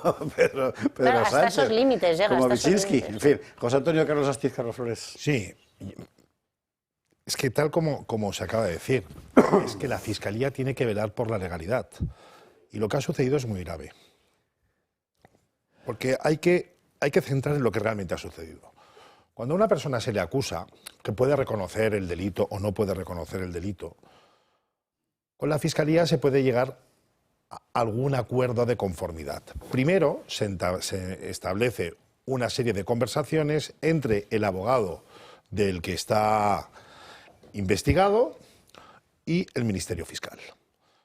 [SPEAKER 4] claro, hasta
[SPEAKER 1] Sánchez,
[SPEAKER 4] esos límites llega.
[SPEAKER 1] Como Wyszynski, en fin. José Antonio Carlos Astiz, Carlos Flores.
[SPEAKER 3] Sí, es que tal como se acaba de decir, es que la Fiscalía tiene que velar por la legalidad. Y lo que ha sucedido es muy grave. Porque hay que centrar en lo que realmente ha sucedido. Cuando a una persona se le acusa, que puede reconocer el delito o no puede reconocer el delito, con la Fiscalía se puede llegar a algún acuerdo de conformidad. Primero se establece una serie de conversaciones entre el abogado del que está investigado y el Ministerio Fiscal.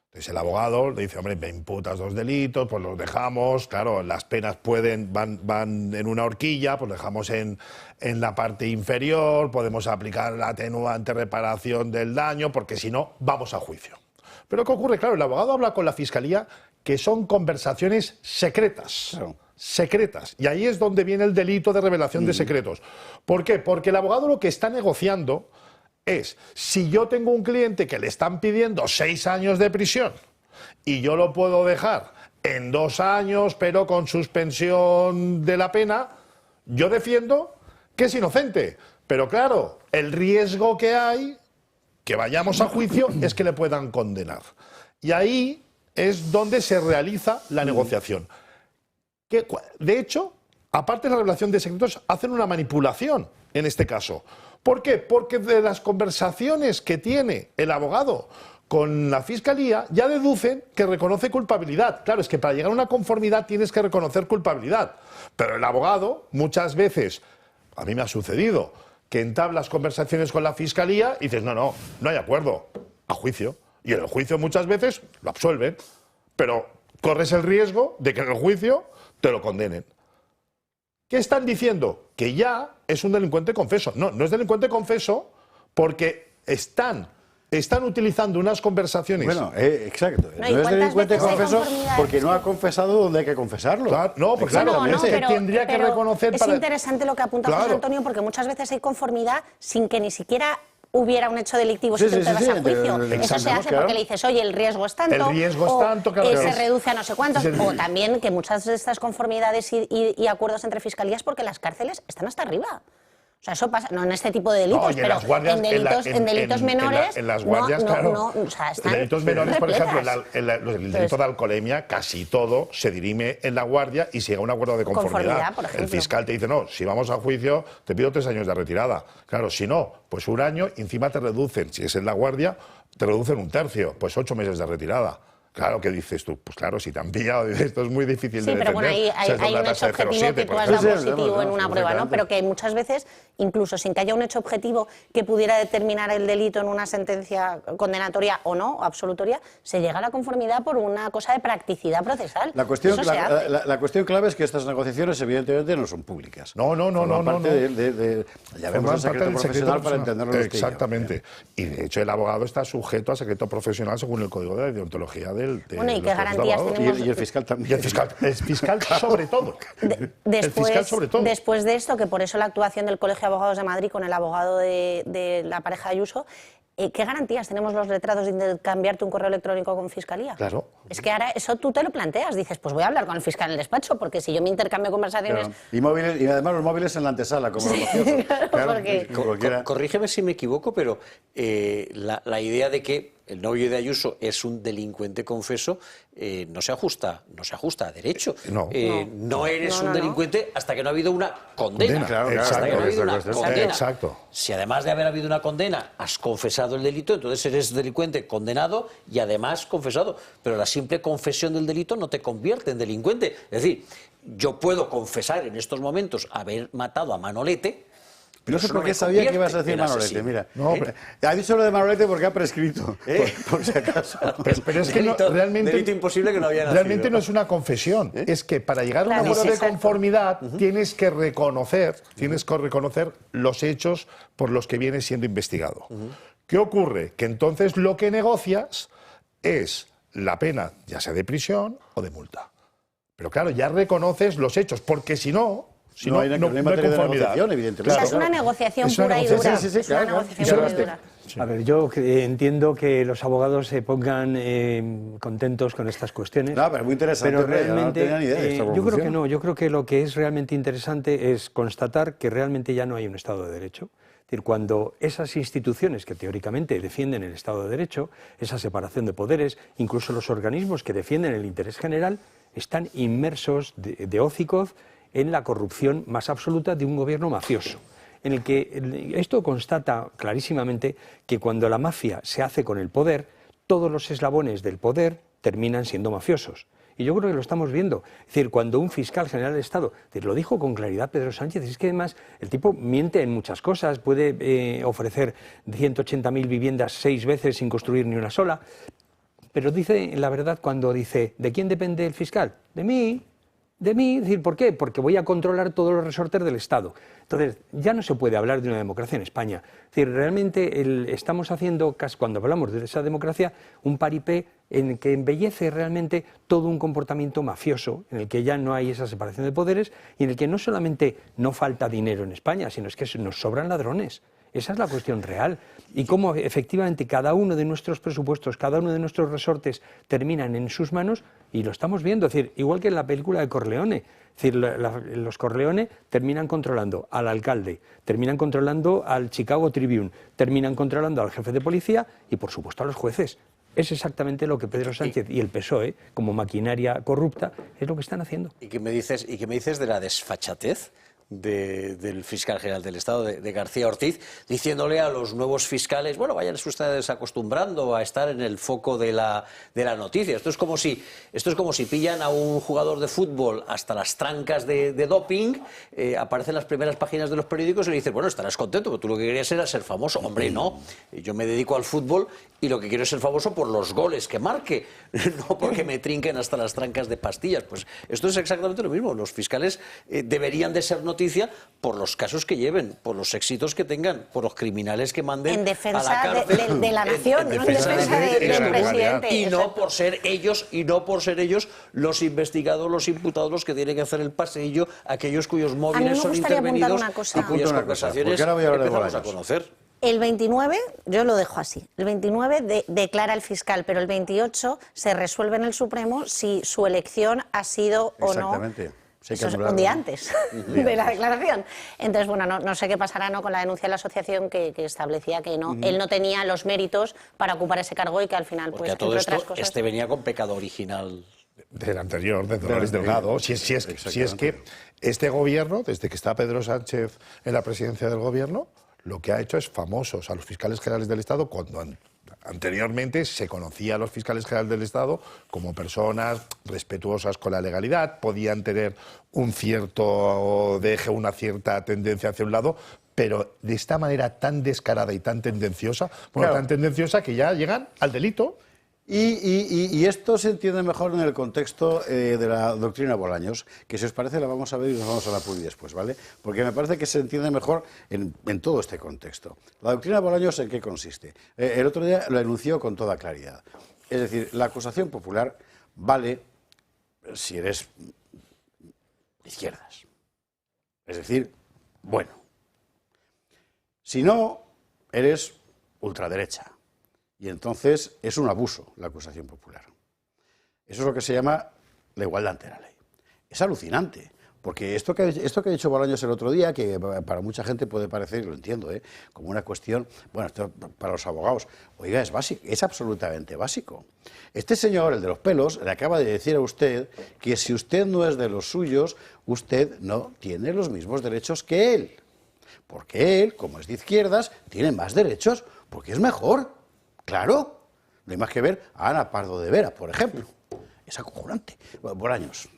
[SPEAKER 3] Entonces el abogado le dice, hombre, me imputas 2 delitos, pues los dejamos, claro, las penas van en una horquilla, pues dejamos en la parte inferior, podemos aplicar la atenuante reparación del daño, porque si no, vamos a juicio. Pero ¿qué ocurre? Claro, el abogado habla con la Fiscalía que son conversaciones secretas. Claro. Secretas. Y ahí es donde viene el delito de revelación de secretos. ¿Por qué? Porque el abogado lo que está negociando es, si yo tengo un cliente que le están pidiendo 6 años de prisión y yo lo puedo dejar en 2 años, pero con suspensión de la pena, yo defiendo que es inocente. Pero claro, el riesgo que hay, que vayamos a juicio, es que le puedan condenar. Y ahí es donde se realiza la negociación. Que, de hecho, aparte de la revelación de secretos, hacen una manipulación en este caso. ¿Por qué? Porque de las conversaciones que tiene el abogado con la Fiscalía ya deducen que reconoce culpabilidad. Claro, es que para llegar a una conformidad tienes que reconocer culpabilidad. Pero el abogado, muchas veces, a mí me ha sucedido, que entablas conversaciones con la Fiscalía y dices, no hay acuerdo, a juicio. Y en el juicio muchas veces lo absuelven, pero corres el riesgo de que en el juicio te lo condenen. ¿Qué están diciendo? Que ya es un delincuente confeso. No, no es delincuente confeso porque están utilizando unas conversaciones.
[SPEAKER 1] Bueno, exacto. No es delincuente confeso porque no ha confesado donde hay que confesarlo.
[SPEAKER 3] Claro, no, pues claro, es que tendría que reconocer.
[SPEAKER 4] Es interesante lo que apunta José Antonio, porque muchas veces hay conformidad sin que ni siquiera hubiera un hecho delictivo si tú te vas a juicio. Eso se hace porque le dices, oye, el riesgo es tanto, se reduce a no sé cuántos, o también que muchas de estas conformidades y acuerdos entre fiscalías porque las cárceles están hasta arriba. O sea, eso pasa, no en este tipo de delitos, pero en delitos menores.
[SPEAKER 3] En las guardias, claro.
[SPEAKER 4] O sea, están
[SPEAKER 3] en delitos menores, por ejemplo, el delito de
[SPEAKER 4] Entonces,
[SPEAKER 3] alcoholemia, casi todo se dirime en la guardia y se llega a un acuerdo de conformidad.
[SPEAKER 4] Por ejemplo.
[SPEAKER 3] El fiscal te dice, no, si vamos a juicio, te pido 3 años de retirada. Claro, si no, pues 1 año, encima te reducen, si es en la guardia, te reducen 1/3, pues 8 meses de retirada. Claro, ¿qué dices tú? Pues claro, si te han pillado, esto es muy difícil de defender.
[SPEAKER 4] Sí, pero bueno, hay un hecho objetivo que tú has dado positivo en una prueba, ¿no? Pero que muchas veces, incluso sin que haya un hecho objetivo que pudiera determinar el delito en una sentencia condenatoria o no, o absolutoria, se llega a la conformidad por una cosa de practicidad procesal.
[SPEAKER 1] La cuestión clave es que estas negociaciones evidentemente no son públicas.
[SPEAKER 3] No.
[SPEAKER 1] Ya vemos el secreto profesional para entenderlo.
[SPEAKER 3] Exactamente. Y de hecho el abogado está sujeto a secreto profesional según el Código de Deontología
[SPEAKER 4] bueno, ¿y qué garantías tenemos?
[SPEAKER 1] Y el fiscal también.
[SPEAKER 3] Y el fiscal sobre todo.
[SPEAKER 4] Después de esto, que por eso la actuación del Colegio de Abogados de Madrid con el abogado de la pareja Ayuso, ¿qué garantías tenemos los letrados de intercambiarte un correo electrónico con fiscalía?
[SPEAKER 3] Claro.
[SPEAKER 4] Es que ahora eso tú te lo planteas, dices, pues voy a hablar con el fiscal en el despacho, porque si yo me intercambio conversaciones...
[SPEAKER 1] Claro. Y además los móviles en la antesala, como los mafiosos.
[SPEAKER 5] Claro, corrígeme si me equivoco, pero la idea de que el novio de Ayuso es un delincuente confeso no se ajusta a derecho. No eres un delincuente hasta que no ha habido una condena. Hasta que no ha habido una condena.
[SPEAKER 3] Exacto.
[SPEAKER 5] Si además de haber habido una condena has confesado el delito, entonces eres delincuente condenado y además confesado. Pero la simple confesión del delito no te convierte en delincuente. Es decir, yo puedo confesar en estos momentos haber matado a Manolete.
[SPEAKER 1] No sé por qué sabía que ibas a decir Manolete, mira. Ha dicho lo de Manolete porque ha prescrito, por si acaso.
[SPEAKER 3] Pero es que
[SPEAKER 5] delito imposible que no había nacido.
[SPEAKER 3] Realmente no es una confesión, es que para llegar a un acuerdo de conformidad tienes que reconocer los hechos por los que vienes siendo investigado. ¿Qué ocurre? Que entonces lo que negocias es la pena, ya sea de prisión o de multa. Pero claro, ya reconoces los hechos, porque si no...
[SPEAKER 1] no hay conformidad, evidentemente.
[SPEAKER 4] O sea, es una negociación pura y dura.
[SPEAKER 1] Sí, claro.
[SPEAKER 2] A ver, yo entiendo que los abogados se pongan contentos con estas cuestiones.
[SPEAKER 1] No, pero muy interesante.
[SPEAKER 2] Pero realmente, yo creo que no. Yo creo que lo que es realmente interesante es constatar que realmente ya no hay un Estado de Derecho. Es decir, cuando esas instituciones que teóricamente defienden el Estado de Derecho, esa separación de poderes, incluso los organismos que defienden el interés general, están inmersos de hocicos en la corrupción más absoluta de un gobierno mafioso, en el que esto constata clarísimamente que cuando la mafia se hace con el poder, todos los eslabones del poder terminan siendo mafiosos. Y yo creo que lo estamos viendo. Es decir, cuando un fiscal general del Estado, lo dijo con claridad Pedro Sánchez, es que además el tipo miente en muchas cosas, puede ofrecer 180.000 viviendas 6 veces sin construir ni una sola, pero dice la verdad cuando dice, ¿de quién depende el fiscal? De mí. Es decir, ¿por qué? Porque voy a controlar todos los resortes del Estado. Entonces, ya no se puede hablar de una democracia en España. Es decir, realmente estamos haciendo, cuando hablamos de esa democracia, un paripé en el que embellece realmente todo un comportamiento mafioso, en el que ya no hay esa separación de poderes y en el que no solamente no falta dinero en España, sino es que nos sobran ladrones. Esa es la cuestión real. Y cómo efectivamente cada uno de nuestros presupuestos, cada uno de nuestros resortes terminan en sus manos y lo estamos viendo. Es decir, igual que en la película de Corleone. Es decir, los Corleone terminan controlando al alcalde, terminan controlando al Chicago Tribune, terminan controlando al jefe de policía y, por supuesto, a los jueces. Es exactamente lo que Pedro Sánchez y el PSOE, como maquinaria corrupta, es lo que están haciendo.
[SPEAKER 5] ¿Y qué me dices de la desfachatez del fiscal general del Estado, de García Ortiz, diciéndole a los nuevos fiscales, bueno, vayan ustedes acostumbrando a estar en el foco de la noticia. Esto es como si pillan a un jugador de fútbol hasta las trancas de doping, aparecen las primeras páginas de los periódicos y le dicen, bueno, estarás contento, porque tú lo que querías era ser famoso. Hombre, no, yo me dedico al fútbol y lo que quiero es ser famoso por los goles que marque, no porque me trinquen hasta las trancas de pastillas. Pues esto es exactamente lo mismo. Los fiscales deberían de ser noticia por los casos que lleven, por los éxitos que tengan, por los criminales que manden
[SPEAKER 4] en defensa
[SPEAKER 5] a la cárcel,
[SPEAKER 4] de la nación, no en defensa del presidente.
[SPEAKER 5] Y no por ser ellos los investigados, los imputados, los que tienen que hacer el paseillo, aquellos cuyos móviles son intervenidos y cuyas conversaciones empezamos a conocer.
[SPEAKER 4] El 29, yo lo dejo así, el 29 declara el fiscal, pero el 28 se resuelve en el Supremo si su elección ha sido o no.
[SPEAKER 1] Exactamente.
[SPEAKER 4] Eso es un día antes de la declaración. Entonces, bueno, no sé qué pasará con la denuncia de la asociación que establecía que no, él no tenía los méritos para ocupar ese cargo y que al final,
[SPEAKER 5] porque
[SPEAKER 4] pues,
[SPEAKER 5] a todo
[SPEAKER 4] entre
[SPEAKER 5] esto,
[SPEAKER 4] otras cosas...
[SPEAKER 5] este venía con pecado original.
[SPEAKER 3] Del anterior, de Dolores Delgado. Si es que este gobierno, desde que está Pedro Sánchez en la presidencia del gobierno, lo que ha hecho es famosos a los fiscales generales del Estado cuando anteriormente se conocía a los fiscales generales del Estado como personas respetuosas con la legalidad, podían tener un cierto deje, una cierta tendencia hacia un lado, pero de esta manera tan descarada y tan tendenciosa, tan tendenciosa que ya llegan al delito.
[SPEAKER 1] Y esto se entiende mejor en el contexto de la doctrina Bolaños, que si os parece la vamos a ver y nos vamos a la PUI después, ¿vale? Porque me parece que se entiende mejor en todo este contexto. La doctrina Bolaños, ¿en qué consiste? El otro día lo enunció con toda claridad. Es decir, la acusación popular vale si eres de izquierdas. Es decir, bueno. Si no, eres ultraderecha. Y entonces es un abuso la acusación popular. Eso es lo que se llama la igualdad ante la ley. Es alucinante, porque esto que ha dicho Bolaños el otro día, que para mucha gente puede parecer, lo entiendo, como una cuestión, bueno, esto para los abogados, oiga, es básico, es absolutamente básico. Este señor, el de los pelos, le acaba de decir a usted que si usted no es de los suyos, usted no tiene los mismos derechos que él. Porque él, como es de izquierdas, tiene más derechos, porque es mejor. Claro, no hay más que ver a Ana Pardo de Vera, por ejemplo. Es acojonante. Bolaños.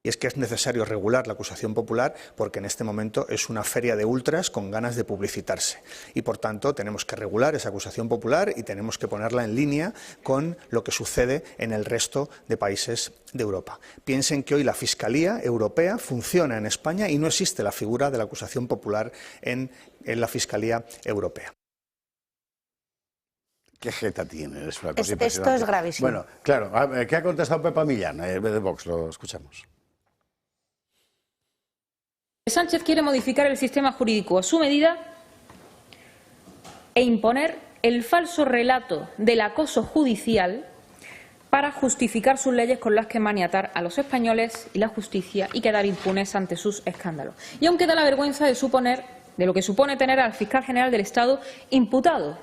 [SPEAKER 12] Y es que es necesario regular la acusación popular porque en este momento es una feria de ultras con ganas de publicitarse. Y por tanto tenemos que regular esa acusación popular y tenemos que ponerla en línea con lo que sucede en el resto de países de Europa. Piensen que hoy la Fiscalía Europea funciona en España y no existe la figura de la acusación popular en la Fiscalía Europea.
[SPEAKER 1] ¿Qué jeta tiene? Es una cosa
[SPEAKER 4] esto es gravísimo.
[SPEAKER 1] Bueno, claro, ¿qué ha contestado Pepa Millán de Vox? Lo escuchamos.
[SPEAKER 17] Sánchez quiere modificar el sistema jurídico a su medida e imponer el falso relato del acoso judicial para justificar sus leyes con las que maniatar a los españoles y la justicia y quedar impunes ante sus escándalos. Y aún queda la vergüenza de lo que supone tener al fiscal general del Estado imputado.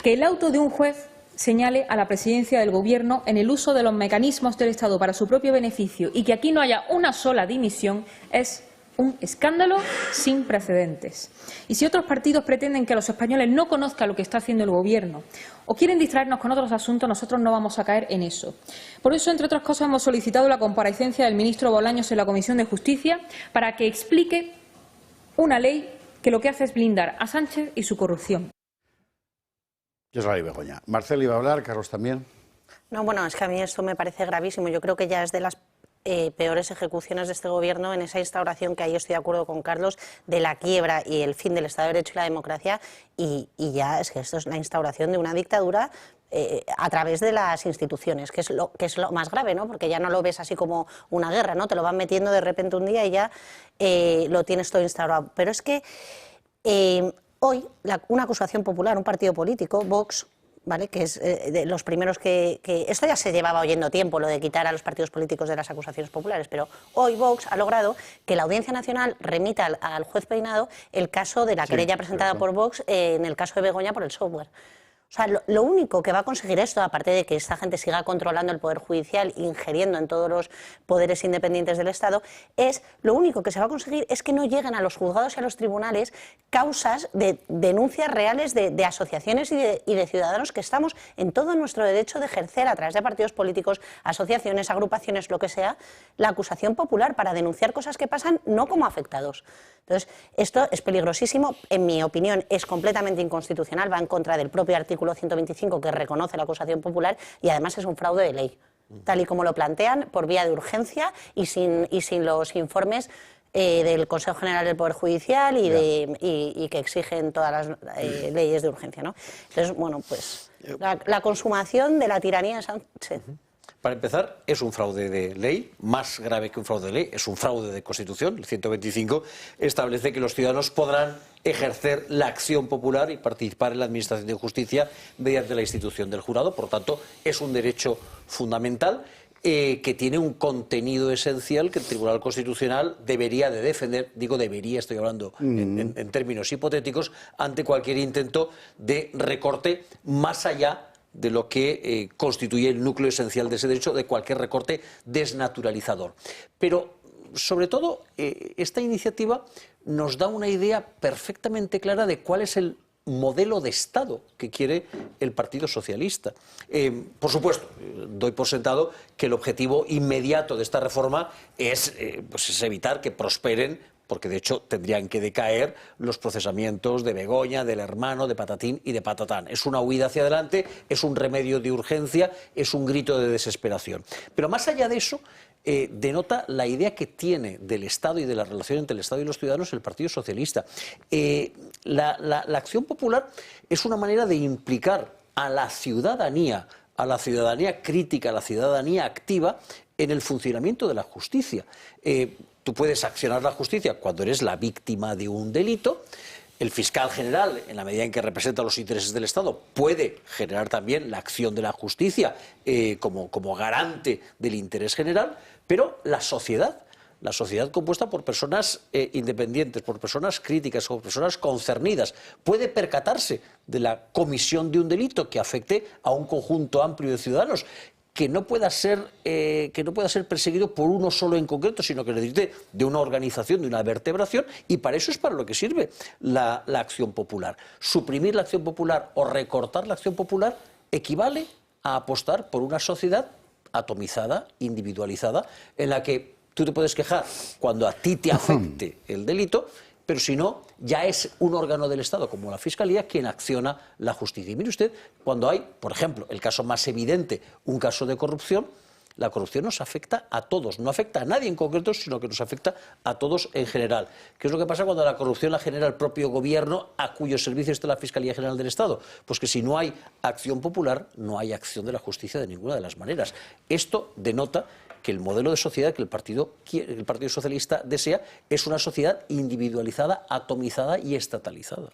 [SPEAKER 17] Que el auto de un juez señale a la presidencia del Gobierno en el uso de los mecanismos del Estado para su propio beneficio y que aquí no haya una sola dimisión es un escándalo sin precedentes. Y si otros partidos pretenden que los españoles no conozcan lo que está haciendo el Gobierno o quieren distraernos con otros asuntos, nosotros no vamos a caer en eso. Por eso, entre otras cosas, hemos solicitado la comparecencia del ministro Bolaños en la Comisión de Justicia para que explique una ley que lo que hace es blindar a Sánchez y su corrupción.
[SPEAKER 1] Yo soy la Begoña. Marcelo iba a hablar, Carlos también.
[SPEAKER 4] No, bueno, es que a mí esto me parece gravísimo. Yo creo que ya es de las peores ejecuciones de este Gobierno en esa instauración, que ahí estoy de acuerdo con Carlos, de la quiebra y el fin del Estado de Derecho y la democracia. Y ya es que esto es la instauración de una dictadura a través de las instituciones, que es lo más grave, ¿no? Porque ya no lo ves así como una guerra, ¿no? Te lo van metiendo de repente un día y ya lo tienes todo instaurado. Pero es que hoy una acusación popular, un partido político, Vox, ¿vale?, que es de los primeros que... Esto ya se llevaba oyendo tiempo, lo de quitar a los partidos políticos de las acusaciones populares, pero hoy Vox ha logrado que la Audiencia Nacional remita al juez Peinado el caso de la querella presentada por Vox en el caso de Begoña por el software. O sea, lo único que va a conseguir esto, aparte de que esta gente siga controlando el Poder Judicial, ingiriendo en todos los poderes independientes del Estado, lo único que se va a conseguir es que no lleguen a los juzgados y a los tribunales causas de denuncias reales de asociaciones y de ciudadanos que estamos en todo nuestro derecho de ejercer a través de partidos políticos, asociaciones, agrupaciones, lo que sea, la acusación popular para denunciar cosas que pasan no como afectados. Entonces, esto es peligrosísimo, en mi opinión es completamente inconstitucional, va en contra del propio artículo 125 que reconoce la acusación popular y además es un fraude de ley, tal y como lo plantean, por vía de urgencia y sin los informes del Consejo General del Poder Judicial y que exigen todas las leyes de urgencia, ¿no? Entonces, bueno, pues la consumación de la tiranía de Sánchez.
[SPEAKER 5] Para empezar, es un fraude de ley, más grave que un fraude de ley, es un fraude de Constitución. El 125 establece que los ciudadanos podrán ejercer la acción popular y participar en la administración de justicia mediante la institución del jurado. Por tanto, es un derecho fundamental que tiene un contenido esencial que el Tribunal Constitucional debería de defender, digo debería, estoy hablando en términos hipotéticos, ante cualquier intento de recorte más allá de lo que constituye el núcleo esencial de ese derecho, de cualquier recorte desnaturalizador. Pero, sobre todo, esta iniciativa nos da una idea perfectamente clara de cuál es el modelo de Estado que quiere el Partido Socialista. Por supuesto, doy por sentado que el objetivo inmediato de esta reforma es evitar que prosperen, porque de hecho tendrían que decaer los procesamientos de Begoña, del Hermano, de Patatín y de Patatán. Es una huida hacia adelante, es un remedio de urgencia, es un grito de desesperación. Pero más allá de eso, denota la idea que tiene del Estado y de la relación entre el Estado y los ciudadanos el Partido Socialista. La acción popular es una manera de implicar a la ciudadanía crítica, a la ciudadanía activa en el funcionamiento de la justicia. Tú puedes accionar la justicia cuando eres la víctima de un delito. El fiscal general, en la medida en que representa los intereses del Estado, puede generar también la acción de la justicia como garante del interés general, pero la sociedad compuesta por personas independientes, por personas críticas, por personas concernidas, puede percatarse de la comisión de un delito que afecte a un conjunto amplio de ciudadanos, que no pueda ser perseguido por uno solo en concreto, sino que necesite de una organización, de una vertebración, y para eso es para lo que sirve la acción popular. Suprimir la acción popular o recortar la acción popular equivale a apostar por una sociedad atomizada, individualizada, en la que tú te puedes quejar cuando a ti te afecte el delito, pero si no, ya es un órgano del Estado, como la Fiscalía, quien acciona la justicia. Y mire usted, cuando hay, por ejemplo, el caso más evidente, un caso de corrupción, la corrupción nos afecta a todos, no afecta a nadie en concreto, sino que nos afecta a todos en general. ¿Qué es lo que pasa cuando la corrupción la genera el propio gobierno, a cuyo servicio está la Fiscalía General del Estado? Pues que si no hay acción popular, no hay acción de la justicia de ninguna de las maneras. Esto denota que el modelo de sociedad que el Partido Socialista desea es una sociedad individualizada, atomizada y estatalizada.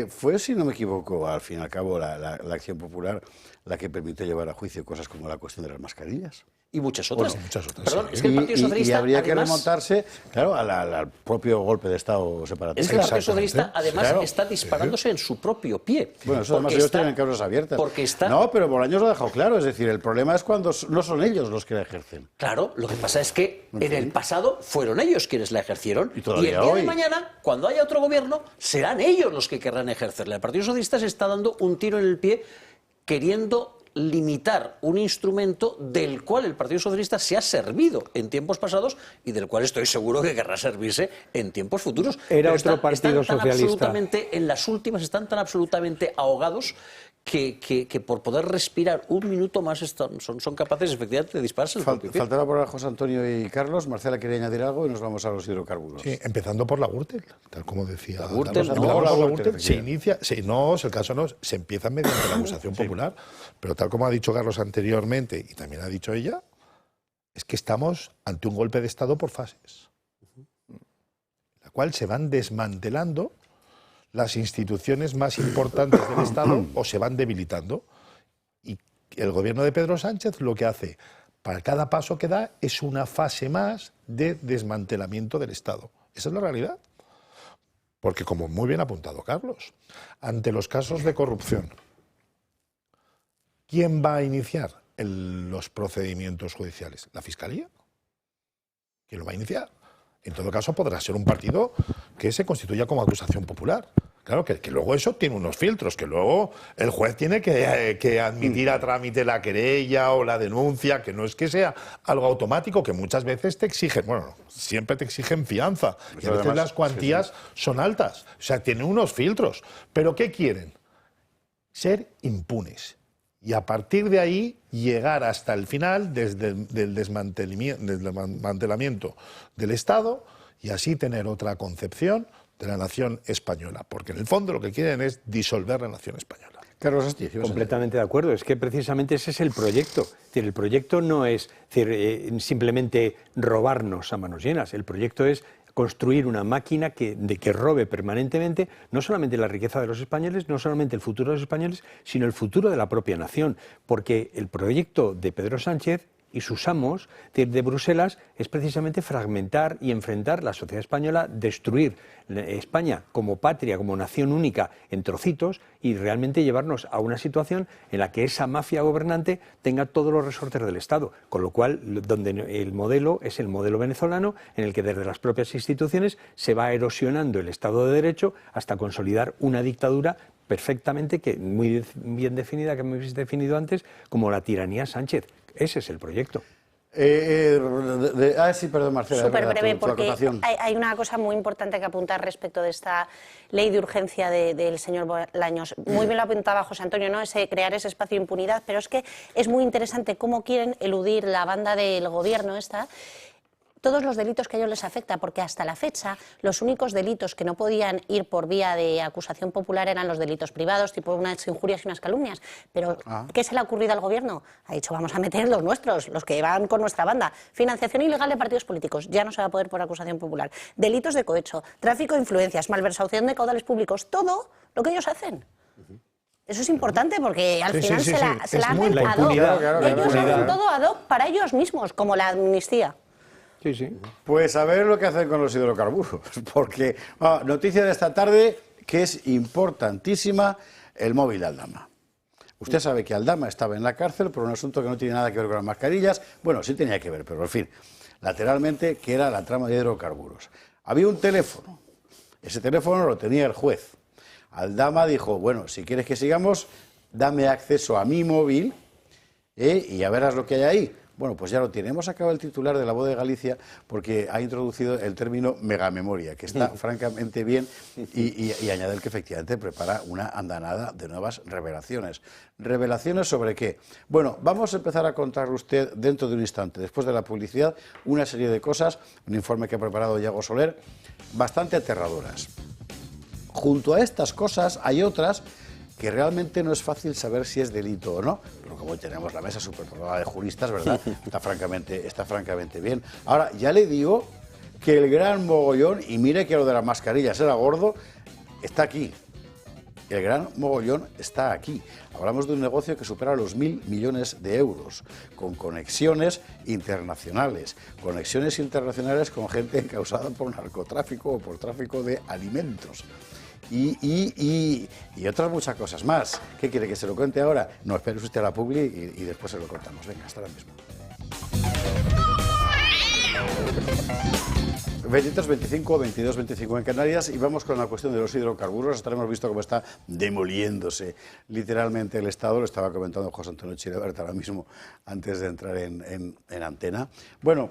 [SPEAKER 1] Fue, si no me equivoco, al fin y al cabo, la acción popular la que permitió llevar a juicio cosas como la cuestión de las mascarillas.
[SPEAKER 5] Y muchas otras.
[SPEAKER 1] Bueno, muchas otras.
[SPEAKER 5] Perdón,
[SPEAKER 1] Sí.
[SPEAKER 5] es que el Partido Socialista,
[SPEAKER 1] y habría
[SPEAKER 5] además,
[SPEAKER 1] que remontarse, claro, al propio golpe de Estado separatista.
[SPEAKER 5] Es que el Partido Socialista, además,
[SPEAKER 1] Claro.
[SPEAKER 5] está disparándose en su propio pie.
[SPEAKER 1] Bueno, eso además ellos tienen causas abiertas. No, pero Bolaños lo ha dejado claro. Es decir, el problema es cuando no son ellos los que la ejercen.
[SPEAKER 5] Claro, lo que pasa es que en el pasado fueron ellos quienes la ejercieron. Y el día de mañana, cuando haya otro gobierno, serán ellos los que querrán ejercerla. El Partido Socialista se está dando un tiro en el pie queriendo limitar un instrumento del cual el Partido Socialista se ha servido en tiempos pasados y del cual estoy seguro que querrá servirse en tiempos futuros.
[SPEAKER 2] Era
[SPEAKER 5] Pero
[SPEAKER 2] otro Partido Socialista.
[SPEAKER 5] En las últimas están tan absolutamente ahogados que por poder respirar un minuto más son capaces efectivamente de dispararse el propio pie.
[SPEAKER 1] Faltaba por ahora José Antonio y Carlos. Marcela quería añadir algo y nos vamos a los hidrocarburos.
[SPEAKER 3] Sí, empezando por la Gürtel, tal como decía.
[SPEAKER 1] La Gürtel,
[SPEAKER 3] Carlos,
[SPEAKER 1] no,
[SPEAKER 3] la
[SPEAKER 1] la
[SPEAKER 3] Gürtel
[SPEAKER 1] Gürtel,
[SPEAKER 3] se inicia, no, el caso no, se empieza mediante la acusación popular, pero tal como ha dicho Carlos anteriormente y también ha dicho ella, es que estamos ante un golpe de Estado por fases, la cual se van desmantelando las instituciones más importantes del Estado o se van debilitando. Y el gobierno de Pedro Sánchez lo que hace para cada paso que da es una fase más de desmantelamiento del Estado. Esa es la realidad. Porque, como muy bien ha apuntado Carlos, ante los casos de corrupción, ¿quién va a iniciar los procedimientos judiciales? ¿La Fiscalía? ¿Quién lo va a iniciar? En todo caso, podrá ser un partido que se constituya como acusación popular. Claro, que luego eso tiene unos filtros, que luego el juez tiene que admitir a trámite la querella o la denuncia, que no es que sea algo automático, que muchas veces te exigen, bueno, siempre te exigen fianza, y a veces las cuantías son altas. O sea, tienen unos filtros. ¿Pero qué quieren? Ser impunes. Y a partir de ahí llegar hasta el final del desmantelamiento del Estado y así tener otra concepción de la nación española. Porque en el fondo lo que quieren es disolver la nación española.
[SPEAKER 1] Carlos Astiz,
[SPEAKER 2] completamente de acuerdo. Es que precisamente ese es el proyecto. Es decir, el proyecto no es simplemente robarnos a manos llenas. El proyecto es construir una máquina que robe permanentemente no solamente la riqueza de los españoles, no solamente el futuro de los españoles, sino el futuro de la propia nación. Porque el proyecto de Pedro Sánchez y sus amos de Bruselas es precisamente fragmentar y enfrentar la sociedad española, destruir España como patria, como nación única en trocitos y realmente llevarnos a una situación en la que esa mafia gobernante tenga todos los resortes del Estado, con lo cual donde el modelo es el modelo venezolano en el que desde las propias instituciones se va erosionando el Estado de Derecho hasta consolidar una dictadura perfectamente muy bien definida, que me habéis definido antes, como la tiranía Sánchez. Ese es el proyecto.
[SPEAKER 1] Sí, perdón, Marcela.
[SPEAKER 4] Súper breve, porque hay una cosa muy importante que apuntar respecto de esta ley de urgencia del señor Bolaños. Muy bien lo apuntaba José Antonio, ¿no? Crear ese espacio de impunidad, pero es que es muy interesante cómo quieren eludir la banda del gobierno todos los delitos que a ellos les afecta, porque hasta la fecha los únicos delitos que no podían ir por vía de acusación popular eran los delitos privados, tipo unas injurias y unas calumnias. Pero, ¿qué se le ha ocurrido al gobierno? Ha dicho, vamos a meter los nuestros, los que van con nuestra banda. Financiación ilegal de partidos políticos, ya no se va a poder por acusación popular. Delitos de cohecho, tráfico de influencias, malversación de caudales públicos, todo lo que ellos hacen. Eso es importante porque al final se la hacen ad hoc. Ellos hacen todo ad hoc para ellos mismos, como la amnistía.
[SPEAKER 2] Sí, sí.
[SPEAKER 1] Pues a ver lo que hacen con los hidrocarburos, porque noticia de esta tarde que es importantísima, el móvil de Aldama. Usted sabe que Aldama estaba en la cárcel por un asunto que no tiene nada que ver con las mascarillas. Bueno, sí tenía que ver, pero en fin, lateralmente, que era la trama de hidrocarburos. Había un teléfono, ese teléfono lo tenía el juez. Aldama dijo, bueno, si quieres que sigamos, dame acceso a mi móvil y ya verás lo que hay ahí. Bueno, pues ya lo tiene. Hemos sacado el titular de La Voz de Galicia porque ha introducido el término megamemoria, que está francamente bien y añade que efectivamente prepara una andanada de nuevas revelaciones. ¿Revelaciones sobre qué? Bueno, vamos a empezar a contarle usted dentro de un instante, después de la publicidad, una serie de cosas, un informe que ha preparado Iago Soler, bastante aterradoras. Junto a estas cosas hay otras que realmente no es fácil saber si es delito o no, pero como hoy tenemos la mesa superpoblada de juristas, ¿verdad? Está francamente bien. Ahora, ya le digo que el gran mogollón, y mire que lo de las mascarillas era gordo, está aquí. El gran mogollón está aquí. Hablamos de un negocio que supera los 1.000 millones de euros, con conexiones internacionales con gente encausada por narcotráfico o por tráfico de alimentos. Y otras muchas cosas más. ¿Qué quiere que se lo cuente ahora? No, espere usted a la publi y después se lo contamos. Venga, hasta ahora mismo. 23:25, 22:25 en Canarias y vamos con la cuestión de los hidrocarburos. Hasta hemos visto cómo está demoliéndose literalmente el Estado. Lo estaba comentando José Antonio Chilebert ahora mismo antes de entrar en antena. Bueno,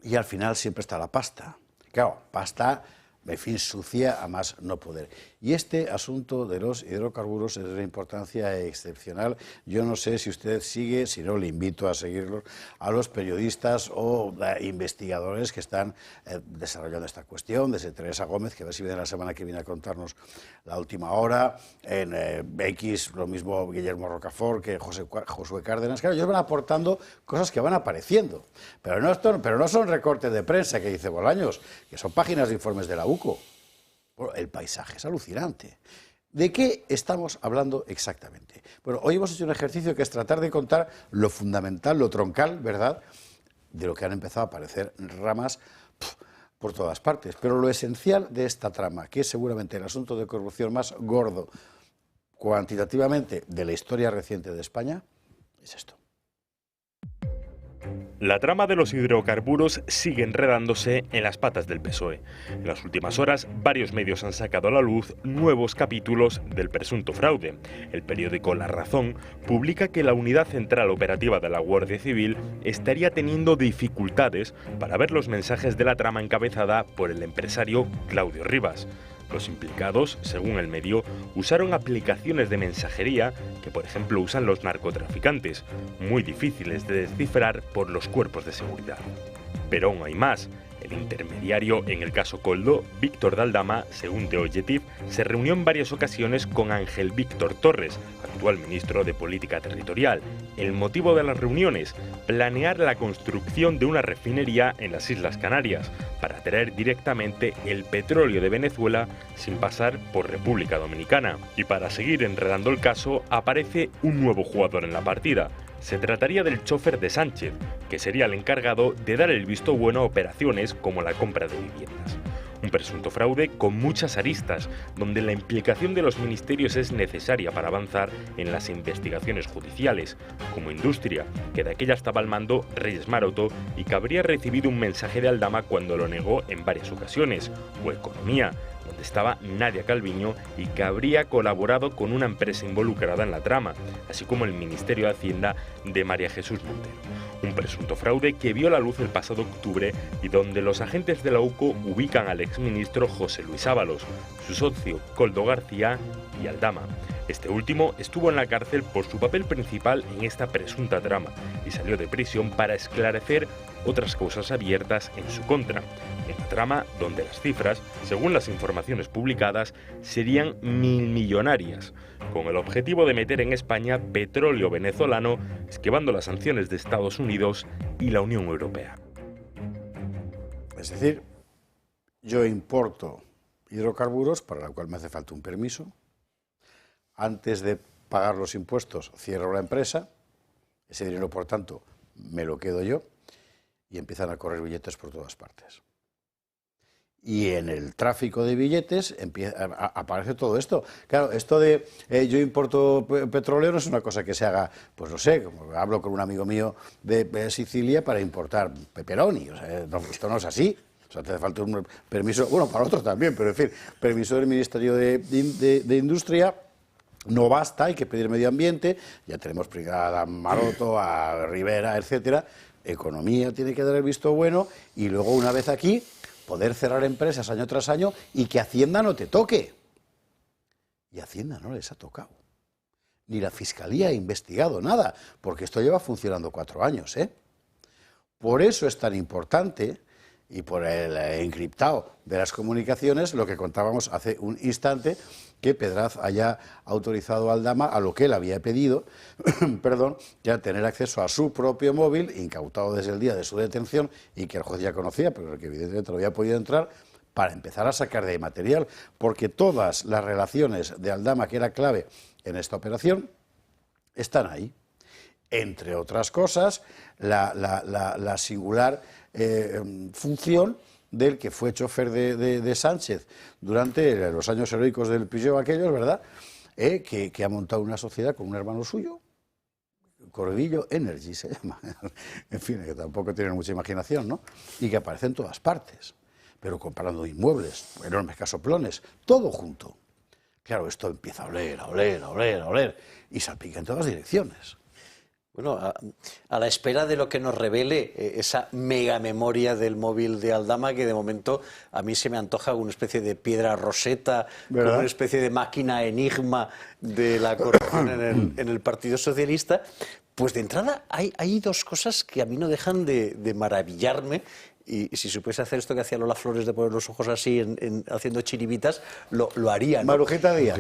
[SPEAKER 1] y al final siempre está la pasta. Claro, pasta, en fin, sucia a más no poder. Y este asunto de los hidrocarburos es de una importancia excepcional. Yo no sé si usted sigue, si no le invito a seguirlos, a los periodistas o investigadores que están desarrollando esta cuestión, desde Teresa Gómez, que a ver si viene la semana que viene a contarnos la última hora, en X, lo mismo Guillermo Rocafort que Josué Cárdenas. Claro, ellos van aportando cosas que van apareciendo, pero no son recortes de prensa que dice Bolaños, que son páginas de informes de la UCO. Bueno, el paisaje es alucinante. ¿De qué estamos hablando exactamente? Bueno, hoy hemos hecho un ejercicio que es tratar de contar lo fundamental, lo troncal, ¿verdad?, de lo que han empezado a aparecer ramas por todas partes. Pero lo esencial de esta trama, que es seguramente el asunto de corrupción más gordo, cuantitativamente de la historia reciente de España es esto.
[SPEAKER 18] La trama de los hidrocarburos sigue enredándose en las patas del PSOE. En las últimas horas, varios medios han sacado a la luz nuevos capítulos del presunto fraude. El periódico La Razón publica que la Unidad Central Operativa de la Guardia Civil estaría teniendo dificultades para ver los mensajes de la trama encabezada por el empresario Claudio Rivas. Los implicados, según el medio, usaron aplicaciones de mensajería que, por ejemplo, usan los narcotraficantes, muy difíciles de descifrar por los cuerpos de seguridad. Pero aún hay más. El intermediario en el caso Koldo, Víctor de Aldama, según The Objective, se reunió en varias ocasiones con Ángel Víctor Torres, actual ministro de Política Territorial. El motivo de las reuniones, planear la construcción de una refinería en las Islas Canarias, para traer directamente el petróleo de Venezuela sin pasar por República Dominicana. Y para seguir enredando el caso, aparece un nuevo jugador en la partida. Se trataría del chofer de Sánchez, que sería el encargado de dar el visto bueno a operaciones como la compra de viviendas. Un presunto fraude con muchas aristas, donde la implicación de los ministerios es necesaria para avanzar en las investigaciones judiciales, como Industria, que de aquella estaba al mando Reyes Maroto y que habría recibido un mensaje de Aldama cuando lo negó en varias ocasiones, o Economía, donde estaba Nadia Calviño y que habría colaborado con una empresa involucrada en la trama, así como el Ministerio de Hacienda de María Jesús Montero. Un presunto fraude que vio la luz el pasado octubre y donde los agentes de la UCO ubican al exministro José Luis Ábalos, su socio Koldo García y Aldama. Este último estuvo en la cárcel por su papel principal en esta presunta trama y salió de prisión para esclarecer otras causas abiertas en su contra. Una trama donde las cifras, según las informaciones publicadas, serían milmillonarias, con el objetivo de meter en España petróleo venezolano, esquivando las sanciones de Estados Unidos y la Unión Europea.
[SPEAKER 1] Es decir, yo importo hidrocarburos, para lo cual me hace falta un permiso. Antes de pagar los impuestos, cierro la empresa. Ese dinero, por tanto, me lo quedo yo. Y empiezan a correr billetes por todas partes. Y en el tráfico de billetes aparece todo esto. Claro, esto de yo importo petróleo no es una cosa que se haga, pues no sé, como hablo con un amigo mío de Sicilia para importar pepperoni. O sea, no, esto no es así. O sea, te hace falta un permiso, bueno, para otros también, pero en fin, permiso del Ministerio de Industria. No basta, hay que pedir medio ambiente. Ya tenemos a Maroto, a Rivera, etcétera. Economía tiene que dar el visto bueno y luego, una vez aquí, poder cerrar empresas año tras año y que Hacienda no te toque. Y Hacienda no les ha tocado. Ni la Fiscalía ha investigado nada, porque esto lleva funcionando 4 años, ¿eh? Por eso es tan importante, y por el encriptado de las comunicaciones, lo que contábamos hace un instante, que Pedraz haya autorizado a Aldama a lo que él había pedido, perdón, ya tener acceso a su propio móvil, incautado desde el día de su detención y que el juez ya conocía, pero que evidentemente no había podido entrar, para empezar a sacar de ahí material, porque todas las relaciones de Aldama, que era clave en esta operación, están ahí. Entre otras cosas, la singular función del que fue chofer de Sánchez durante los años heroicos del Peugeot aquellos, ¿verdad? Que ha montado una sociedad con un hermano suyo, Corvillo Energy se llama, en fin, que tampoco tienen mucha imaginación, ¿no? Y que aparece en todas partes, pero comparando inmuebles, enormes casoplones, todo junto. Claro, esto empieza a oler, y salpica en todas direcciones.
[SPEAKER 5] Bueno, a la espera de lo que nos revele esa mega memoria del móvil de Aldama, que de momento a mí se me antoja una especie de piedra roseta, como una especie de máquina enigma de la corrupción en el Partido Socialista, pues de entrada hay 2 cosas que a mí no dejan de maravillarme. Y si supiese hacer esto que hacía Lola Flores de poner los ojos así haciendo chiribitas, lo haría, ¿no?
[SPEAKER 1] Marujita Díaz.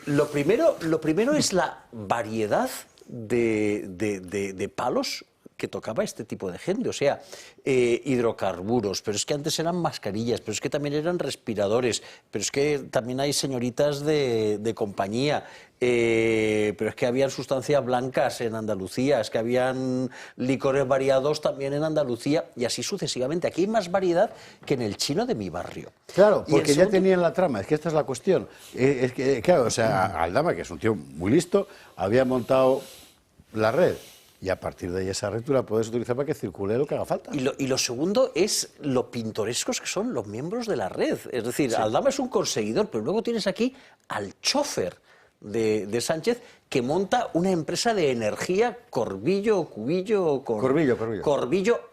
[SPEAKER 5] Lo primero es la variedad de palos que tocaba este tipo de gente, o sea, hidrocarburos, pero es que antes eran mascarillas, pero es que también eran respiradores, pero es que también hay señoritas de compañía, pero es que habían sustancias blancas en Andalucía, es que habían licores variados también en Andalucía y así sucesivamente. Aquí hay más variedad que en el chino de mi barrio.
[SPEAKER 1] Claro, porque ya tenían la trama, es que esta es la cuestión. Es que, claro, o sea, Aldama, que es un tío muy listo, había montado la red. Y a partir de ahí esa red tú la puedes utilizar para que circule lo que haga falta.
[SPEAKER 5] Y lo segundo es lo pintorescos que son los miembros de la red. Es decir, Aldama es un conseguidor, pero luego tienes aquí al chofer de Sánchez, que monta una empresa de energía, Corbillo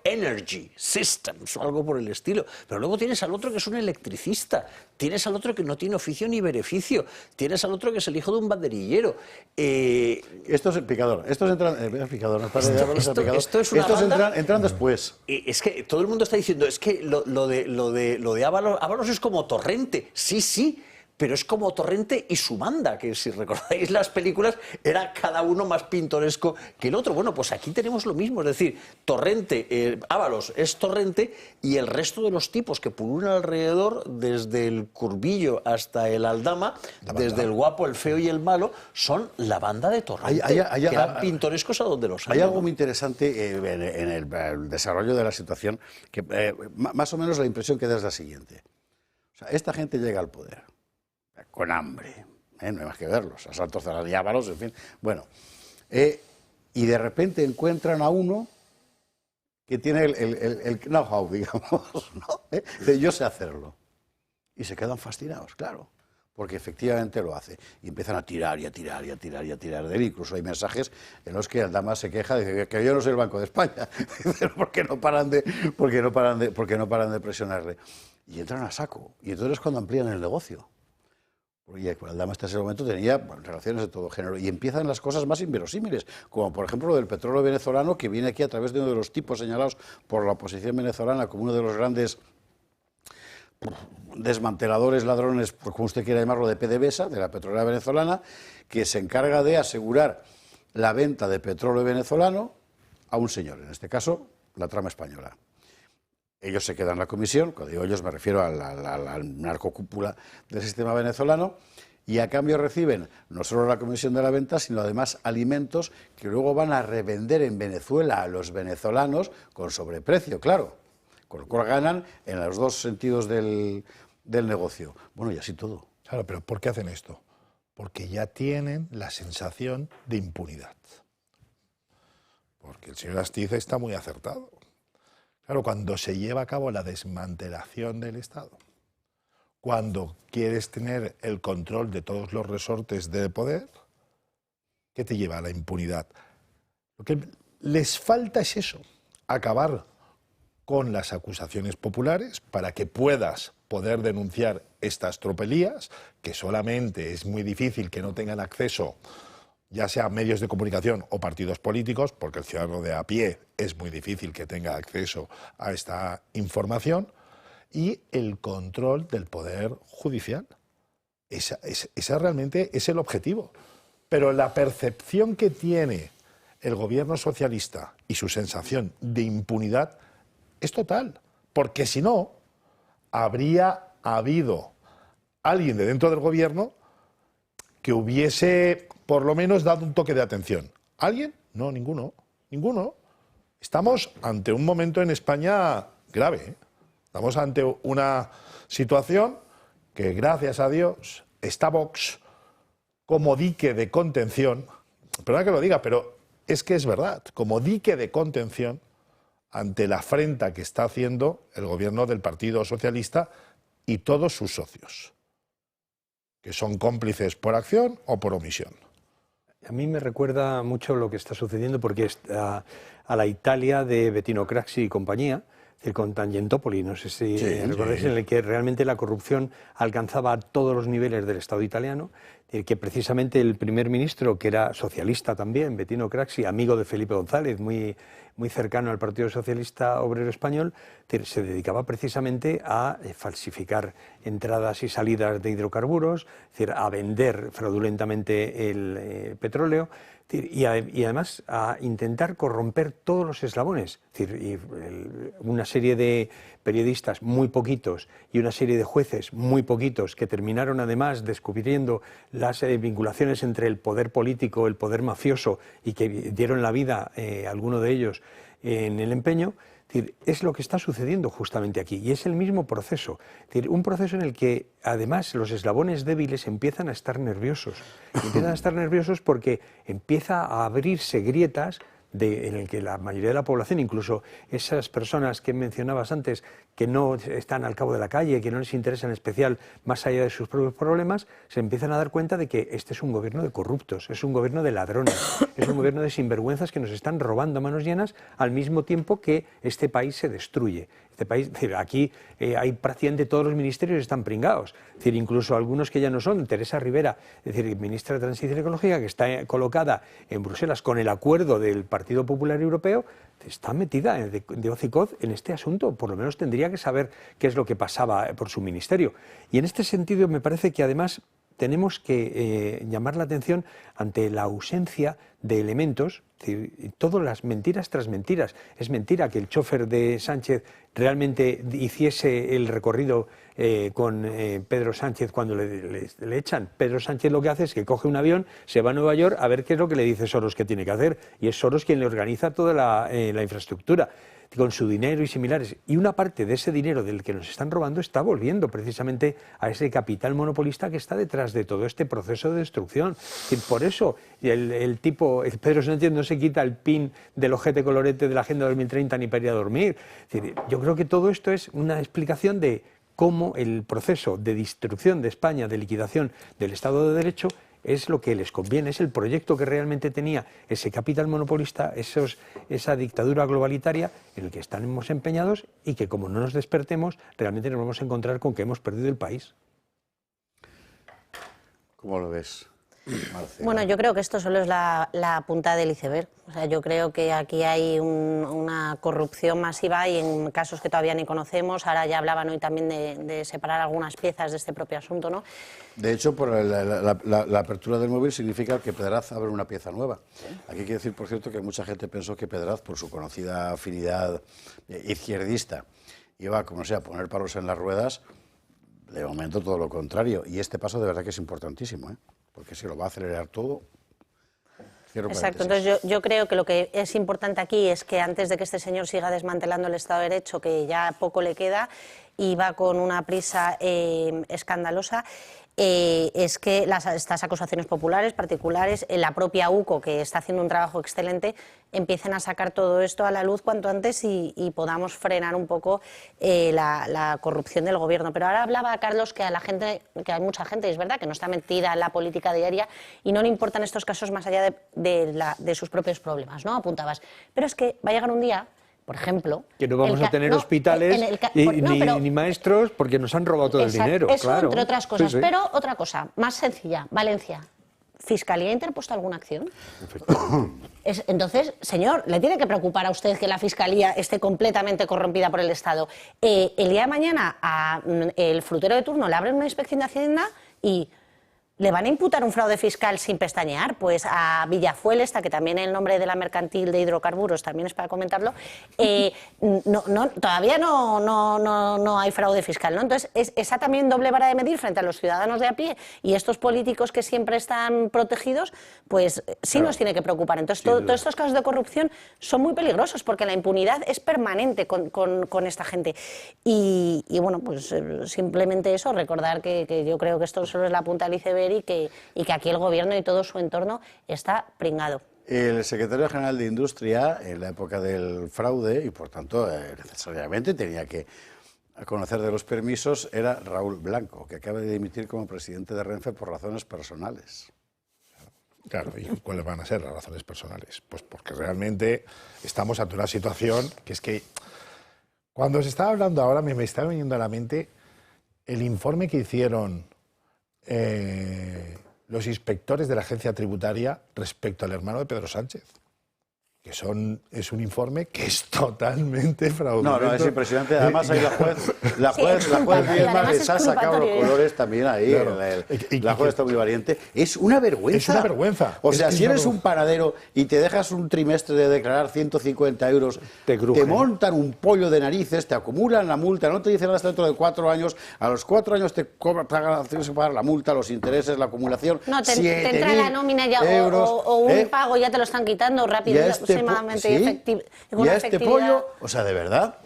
[SPEAKER 5] Energy Systems, o algo por el estilo. Pero luego tienes al otro que es un electricista, tienes al otro que no tiene oficio ni beneficio, tienes al otro que es el hijo de un banderillero.
[SPEAKER 1] Esto es el picador, estos entran... picador, no es
[SPEAKER 5] esto es una
[SPEAKER 1] estos
[SPEAKER 5] banda,
[SPEAKER 1] entran después.
[SPEAKER 5] Es que todo el mundo está diciendo, es que lo de Ábalos es como Torrente. Sí, pero es como Torrente y su banda, que si recordáis las películas, era cada uno más pintoresco que el otro. Bueno, pues aquí tenemos lo mismo, es decir, Torrente, Ábalos es Torrente y el resto de los tipos que pululan alrededor, desde el Curvillo hasta el Aldama, desde el guapo, el feo y el malo, son la banda de Torrente, que eran pintorescos a donde los hay.
[SPEAKER 1] Hay algo muy interesante en el desarrollo de la situación, que más o menos la impresión que da es la siguiente. O sea, esta gente llega al poder con hambre, no hay más que verlos, asaltos a los Ábalos, en fin. Bueno, y de repente encuentran a uno que tiene el know-how, digamos, ¿no? De yo sé hacerlo. Y se quedan fascinados, claro, porque efectivamente lo hace. Y empiezan a tirar y a tirar y a tirar y a tirar de él. Incluso hay mensajes en los que Aldama se queja de que yo no soy el Banco de España, porque no paran de presionarle. Y entran a saco. Y entonces es cuando amplían el negocio. Porque Aldama hasta ese momento tenía relaciones de todo género y empiezan las cosas más inverosímiles, como por ejemplo lo del petróleo venezolano, que viene aquí a través de uno de los tipos señalados por la oposición venezolana como uno de los grandes desmanteladores, ladrones, como usted quiera llamarlo, de PDVSA, de la petrolera venezolana, que se encarga de asegurar la venta de petróleo venezolano a un señor, en este caso la trama española. Ellos se quedan en la comisión, cuando digo ellos me refiero al narcocúpula del sistema venezolano, y a cambio reciben no solo la comisión de la venta, sino además alimentos que luego van a revender en Venezuela a los venezolanos con sobreprecio, claro, con lo cual ganan en los dos sentidos del negocio. Bueno, y así todo.
[SPEAKER 3] Claro, pero ¿por qué hacen esto? Porque ya tienen la sensación de impunidad. Porque el señor Astiz está muy acertado. Claro, cuando se lleva a cabo la desmantelación del Estado, cuando quieres tener el control de todos los resortes de poder, ¿qué te lleva a la impunidad? Lo que les falta es eso, acabar con las acusaciones populares para que puedas poder denunciar estas tropelías, que solamente es muy difícil que no tengan acceso ya sea medios de comunicación o partidos políticos, porque el ciudadano de a pie es muy difícil que tenga acceso a esta información, y el control del Poder Judicial. Esa realmente es el objetivo. Pero la percepción que tiene el gobierno socialista y su sensación de impunidad es total, porque si no, habría habido alguien de dentro del gobierno que hubiese por lo menos dado un toque de atención. ¿Alguien? No, ninguno. Estamos ante un momento en España grave, ¿eh? Estamos ante una situación que, gracias a Dios, está Vox como dique de contención. Perdona que lo diga, pero es que es verdad. Como dique de contención ante la afrenta que está haciendo el gobierno del Partido Socialista y todos sus socios, que son cómplices por acción o por omisión.
[SPEAKER 2] A mí me recuerda mucho lo que está sucediendo porque a la Italia de Bettino Craxi y compañía, con Tangentopoli, no sé si recordáis, en el que realmente la corrupción alcanzaba a todos los niveles del Estado italiano. que precisamente el primer ministro, que era socialista también, Bettino Craxi, amigo de Felipe González, muy cercano al Partido Socialista Obrero Español, se dedicaba precisamente a falsificar entradas y salidas de hidrocarburos, es decir, a vender fraudulentamente el petróleo, y además a intentar corromper todos los eslabones. Es decir, una serie de periodistas, muy poquitos, y una serie de jueces, muy poquitos, que terminaron además descubriendo las vinculaciones entre el poder político, el poder mafioso, y que dieron la vida, alguno de ellos, en el empeño. Es decir, es lo que está sucediendo justamente aquí, y es el mismo proceso. Es decir, un proceso en el que además los eslabones débiles empiezan a estar nerviosos. Empiezan a estar nerviosos porque empieza a abrirse grietas en el que la mayoría de la población, incluso esas personas que mencionabas antes, que no están al cabo de la calle, que no les interesa en especial más allá de sus propios problemas, se empiezan a dar cuenta de que este es un gobierno de corruptos, es un gobierno de ladrones, es un gobierno de sinvergüenzas que nos están robando a manos llenas al mismo tiempo que este país se destruye. Este país, es decir, aquí hay prácticamente todos los ministerios están pringados, es decir, incluso algunos que ya no son. Teresa Rivera, es decir, ministra de Transición Ecológica, que está colocada en Bruselas con el acuerdo del Partido Popular Europeo, está metida de hoz y coz en este asunto. Por lo menos tendría que saber qué es lo que pasaba por su ministerio. Y en este sentido me parece que además tenemos que llamar la atención ante la ausencia de elementos, todas las mentiras tras mentiras. Es mentira que el chofer de Sánchez realmente hiciese el recorrido con Pedro Sánchez cuando le echan. Pedro Sánchez lo que hace es que coge un avión, se va a Nueva York a ver qué es lo que le dice Soros que tiene que hacer, y es Soros quien le organiza toda la infraestructura, con su dinero y similares. Y una parte de ese dinero del que nos están robando está volviendo precisamente a ese capital monopolista que está detrás de todo este proceso de destrucción. Y por eso el Pedro Sánchez no se quita el pin del ojete colorete de la Agenda 2030 ni para ir a dormir. Es decir, yo creo que todo esto es una explicación de cómo el proceso de destrucción de España, de liquidación del Estado de Derecho, es lo que les conviene, es el proyecto que realmente tenía ese capital monopolista, esa dictadura globalitaria en el que estamos empeñados, y que como no nos despertemos realmente nos vamos a encontrar con que hemos perdido el país.
[SPEAKER 1] ¿Cómo lo ves, Marcela?
[SPEAKER 4] Bueno, yo creo que esto solo es la punta del iceberg. O sea, yo creo que aquí hay una corrupción masiva, y en casos que todavía ni conocemos. Ahora ya hablaban hoy también de separar algunas piezas de este propio asunto, ¿no?
[SPEAKER 1] De hecho, por la apertura del móvil significa que Pedraz abre una pieza nueva. ¿Sí? Aquí hay que decir, por cierto, que mucha gente pensó que Pedraz, por su conocida afinidad izquierdista, iba, como sea, a poner palos en las ruedas. De momento todo lo contrario. Y este paso de verdad que es importantísimo, ¿eh? Porque si lo va a acelerar todo.
[SPEAKER 4] Exacto, entonces yo creo que lo que es importante aquí es que antes de que este señor siga desmantelando el Estado de Derecho, que ya poco le queda y va con una prisa escandalosa, es que estas acusaciones populares, particulares, la propia UCO, que está haciendo un trabajo excelente, empiecen a sacar todo esto a la luz cuanto antes y podamos frenar un poco la corrupción del gobierno. Pero ahora hablaba Carlos que que hay mucha gente, y es verdad, que no está metida en la política diaria y no le importan estos casos más allá de sus propios problemas, ¿no? Apuntabas. Pero es que va a llegar un día, por ejemplo,
[SPEAKER 2] que no vamos a tener hospitales ni maestros, porque nos han robado todo el dinero.
[SPEAKER 4] Eso,
[SPEAKER 2] claro.
[SPEAKER 4] Entre otras cosas.
[SPEAKER 2] Sí, sí.
[SPEAKER 4] Pero otra cosa, más sencilla, Valencia. ¿Fiscalía ha interpuesto alguna acción? Entonces, señor, ¿le tiene que preocupar a usted que la Fiscalía esté completamente corrompida por el Estado? El día de mañana el frutero de turno le abren una inspección de Hacienda y ¿le van a imputar un fraude fiscal sin pestañear? Pues a Villafuel, que también el nombre de la mercantil de hidrocarburos también es para comentarlo, todavía no hay fraude fiscal, ¿no? Entonces, esa también doble vara de medir frente a los ciudadanos de a pie y estos políticos que siempre están protegidos, pues sí nos tiene que preocupar. Entonces, todos estos casos de corrupción son muy peligrosos porque la impunidad es permanente con esta gente. Y bueno, pues simplemente eso, recordar que yo creo que esto solo es la punta del iceberg y que aquí el gobierno y todo su entorno está pringado.
[SPEAKER 1] El secretario general de Industria, en la época del fraude, y por tanto necesariamente tenía que conocer de los permisos, era Raúl Blanco, que acaba de dimitir como presidente de Renfe por razones personales.
[SPEAKER 3] Claro, ¿y cuáles van a ser las razones personales? Pues porque realmente estamos ante una situación que es que cuando se estaba hablando ahora me está viniendo a la mente el informe que hicieron los inspectores de la agencia tributaria respecto al hermano de Pedro Sánchez. Que es un informe que es totalmente fraudulento.
[SPEAKER 1] No, es impresionante. Además, ahí la juez Vilma les ha sacado los colores también ahí. Claro. La juez está muy valiente. Es una vergüenza.
[SPEAKER 3] Es una vergüenza.
[SPEAKER 1] O sea, si eres un panadero y te dejas un trimestre de declarar 150 euros, te montan un pollo de narices, te acumulan la multa, no te dicen hasta dentro de 4 años, a los 4 años tienes que pagar la multa, los intereses, la acumulación.
[SPEAKER 4] No, te entra la nómina ya o un pago ya te lo están quitando rápido.
[SPEAKER 1] ¿Y a este pollo? O sea, ¿de verdad?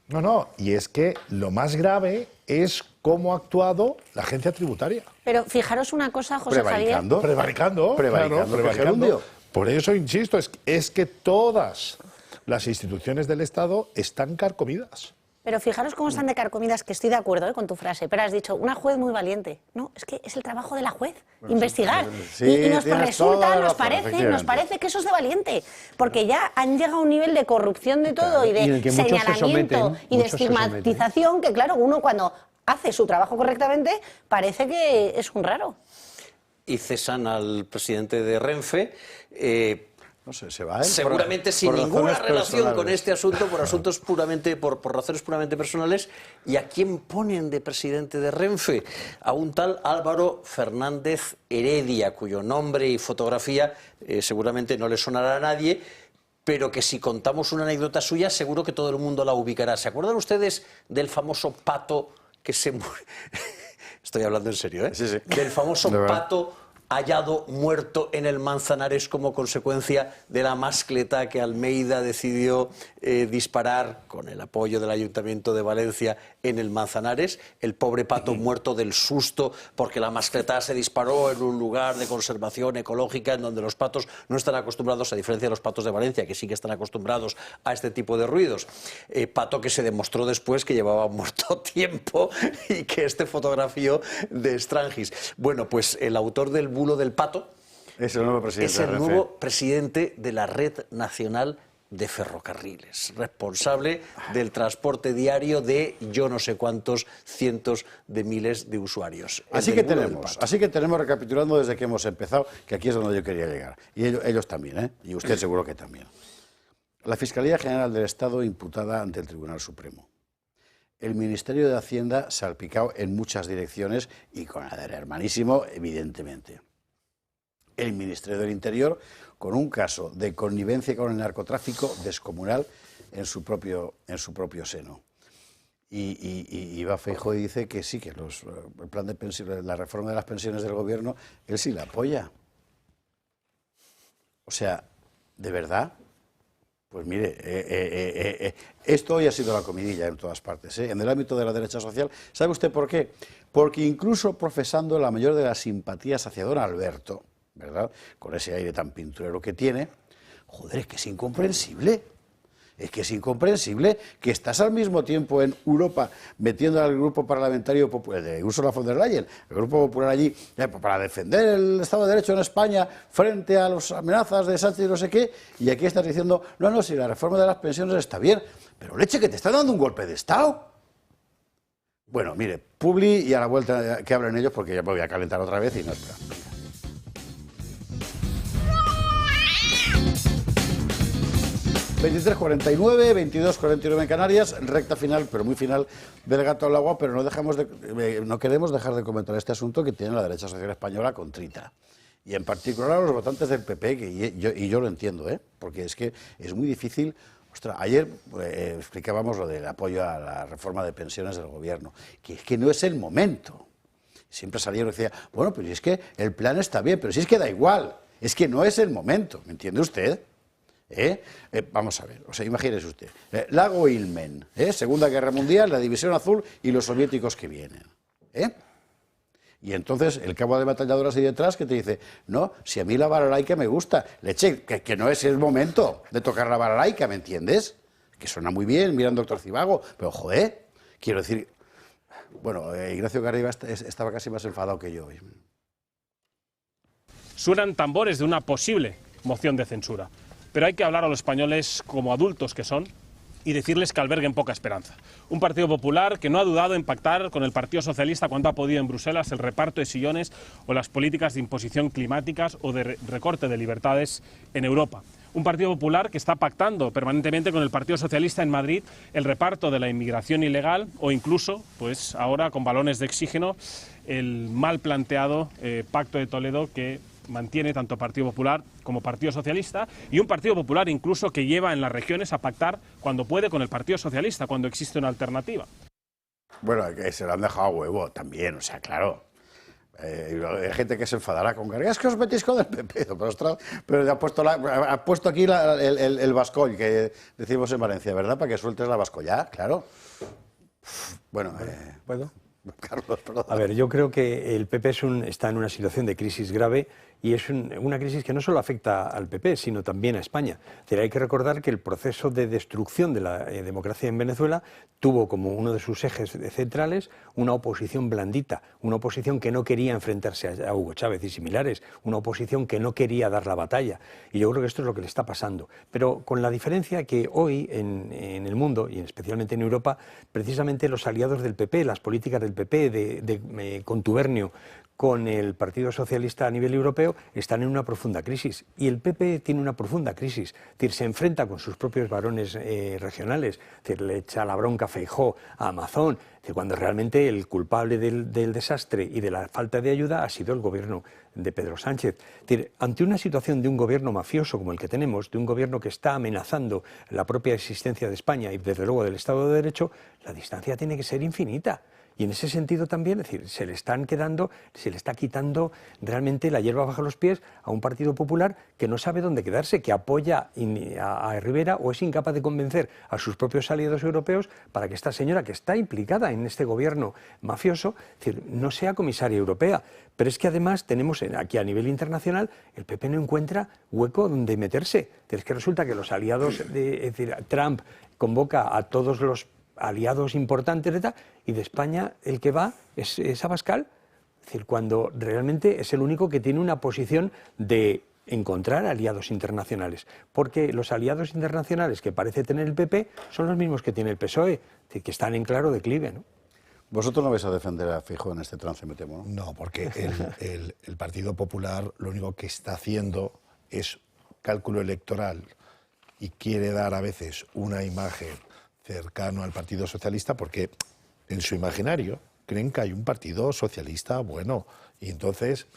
[SPEAKER 3] No, y es que lo más grave es cómo ha actuado la agencia tributaria.
[SPEAKER 4] Pero fijaros una cosa, José Javier.
[SPEAKER 3] Prevaricando. Por eso insisto, es que todas las instituciones del Estado están carcomidas.
[SPEAKER 4] Pero fijaros cómo están de carcomidas, que estoy de acuerdo con tu frase, pero has dicho, una juez muy valiente. No, es que es el trabajo de la juez, investigar. Y nos resulta, nos parece que eso es de valiente, porque ya han llegado a un nivel de corrupción de todo y de señalamiento y de estigmatización que, claro, uno cuando hace su trabajo correctamente parece que es un raro.
[SPEAKER 5] Y cesan al presidente de Renfe.
[SPEAKER 1] No sé, se va él
[SPEAKER 5] seguramente sin ninguna relación con este asunto, por asuntos puramente, por razones puramente personales. ¿Y a quién ponen de presidente de Renfe? A un tal Álvaro Fernández Heredia, cuyo nombre y fotografía seguramente no le sonará a nadie, pero que si contamos una anécdota suya, seguro que todo el mundo la ubicará. ¿Se acuerdan ustedes del famoso pato que se murió? Estoy hablando en serio, ¿eh?
[SPEAKER 1] Sí.
[SPEAKER 5] Del famoso pato hallado muerto en el Manzanares como consecuencia de la mascleta que Almeida decidió disparar con el apoyo del Ayuntamiento de Valencia en el Manzanares. El pobre pato muerto del susto porque la mascleta se disparó en un lugar de conservación ecológica en donde los patos no están acostumbrados, a diferencia de los patos de Valencia, que sí que están acostumbrados a este tipo de ruidos. Pato que se demostró después que llevaba muerto tiempo y que fotografió de Strangis. Bueno, pues el autor del bulo del pato
[SPEAKER 1] es el
[SPEAKER 5] nuevo presidente de la Red Nacional de Ferrocarriles, responsable del transporte diario de yo no sé cuántos cientos de miles de usuarios.
[SPEAKER 1] Así que tenemos, recapitulando desde que hemos empezado, que aquí es donde yo quería llegar. Y ellos también, ¿eh? Y usted seguro que también. La Fiscalía General del Estado imputada ante el Tribunal Supremo. El Ministerio de Hacienda salpicado en muchas direcciones y con el hermanísimo, evidentemente. El Ministerio del Interior con un caso de connivencia con el narcotráfico descomunal en su propio seno. Y va Feijóo y dice que sí, que el plan de pensiones, la reforma de las pensiones del gobierno, él sí la apoya. O sea, ¿de verdad? Pues mire, esto hoy ha sido la comidilla en todas partes, ¿eh? En el ámbito de la derecha social. ¿Sabe usted por qué? Porque incluso profesando la mayor de las simpatías hacia don Alberto, ¿verdad?, con ese aire tan pinturero que tiene, joder, es que es incomprensible. Es que es incomprensible que estás al mismo tiempo en Europa metiendo al grupo parlamentario popular de Ursula von der Leyen, el grupo popular allí, para defender el Estado de Derecho en España frente a las amenazas de Sánchez y no sé qué, y aquí estás diciendo, no, si la reforma de las pensiones está bien, pero leche, que te está dando un golpe de Estado. Bueno, mire, Publi y a la vuelta que hablen ellos, porque ya me voy a calentar otra vez y no espera. 23:49, 22:49 en Canarias, recta final, pero muy final, del gato al agua, pero no queremos dejar de comentar este asunto que tiene la derecha social española contrita. Y en particular a los votantes del PP, y yo lo entiendo, porque es que es muy difícil. Ostras, ayer explicábamos lo del apoyo a la reforma de pensiones del gobierno, que es que no es el momento. Siempre salía y decía, bueno, pero es que el plan está bien, pero si es que da igual, es que no es el momento, ¿me entiende usted? Vamos a ver, o sea, imagínese usted, Lago Ilmen, Segunda Guerra Mundial, la División Azul y los soviéticos que vienen. Y entonces el cabo de ametralladoras ahí detrás que te dice, no, si a mí la balalaica me gusta, leche, que no es el momento de tocar la balalaica, ¿me entiendes? Que suena muy bien, mira al doctor Cibago, pero joder, quiero decir, bueno, Ignacio Garriga estaba casi más enfadado que yo hoy.
[SPEAKER 19] Suenan tambores de una posible moción de censura. Pero hay que hablar a los españoles como adultos que son y decirles que alberguen poca esperanza. Un Partido Popular que no ha dudado en pactar con el Partido Socialista cuando ha podido en Bruselas el reparto de sillones o las políticas de imposición climáticas o de recorte de libertades en Europa. Un Partido Popular que está pactando permanentemente con el Partido Socialista en Madrid el reparto de la inmigración ilegal o incluso, pues ahora con balones de oxígeno, el mal planteado Pacto de Toledo que mantiene tanto Partido Popular como Partido Socialista, y un Partido Popular incluso que lleva en las regiones a pactar cuando puede con el Partido Socialista, cuando existe una alternativa.
[SPEAKER 1] Bueno, que se lo han dejado a huevo también, o sea, claro. Hay gente que se enfadará con Garriga, es que os metéis con el PP, pero ha puesto aquí el vascoll que decimos en Valencia, ¿verdad? Para que sueltes la vascolla, claro. Bueno,
[SPEAKER 2] ¿puedo?
[SPEAKER 1] Carlos, perdón.
[SPEAKER 2] A ver, yo creo que el PP está en una situación de crisis grave y es una crisis que no solo afecta al PP, sino también a España. Hay que recordar que el proceso de destrucción de la democracia en Venezuela tuvo como uno de sus ejes centrales una oposición blandita, una oposición que no quería enfrentarse a Hugo Chávez y similares, una oposición que no quería dar la batalla. Y yo creo que esto es lo que le está pasando. Pero con la diferencia que hoy en el mundo, y especialmente en Europa, precisamente los aliados del PP, las políticas del PP de contubernio con el Partido Socialista a nivel europeo están en una profunda crisis. Y el PP tiene una profunda crisis. Es decir, se enfrenta con sus propios varones regionales. Es decir, le echa la bronca a Feijóo, a Amazon, cuando realmente el culpable del desastre y de la falta de ayuda ha sido el gobierno de Pedro Sánchez. Es decir, ante una situación de un gobierno mafioso como el que tenemos, de un gobierno que está amenazando la propia existencia de España y desde luego del Estado de Derecho, la distancia tiene que ser infinita. Y en ese sentido también, es decir, se le está quitando realmente la hierba bajo los pies a un Partido Popular que no sabe dónde quedarse, que apoya a Rivera o es incapaz de convencer a sus propios aliados europeos para que esta señora, que está implicada en este gobierno mafioso, es decir, no sea comisaria europea. Pero es que además tenemos aquí a nivel internacional, el PP no encuentra hueco donde meterse. Es que resulta que los aliados, es decir, Trump convoca a todos los aliados importantes y de España el que va es Abascal, es decir, cuando realmente es el único que tiene una posición de encontrar aliados internacionales, porque los aliados internacionales que parece tener el PP son los mismos que tiene el PSOE, es decir, que están en claro declive, ¿no?
[SPEAKER 1] Vosotros no vais a defender a Feijóo en este trance, me temo, ¿no?
[SPEAKER 3] No, porque el Partido Popular lo único que está haciendo es cálculo electoral y quiere dar a veces una imagen cercano al Partido Socialista porque en su imaginario creen que hay un Partido Socialista bueno y entonces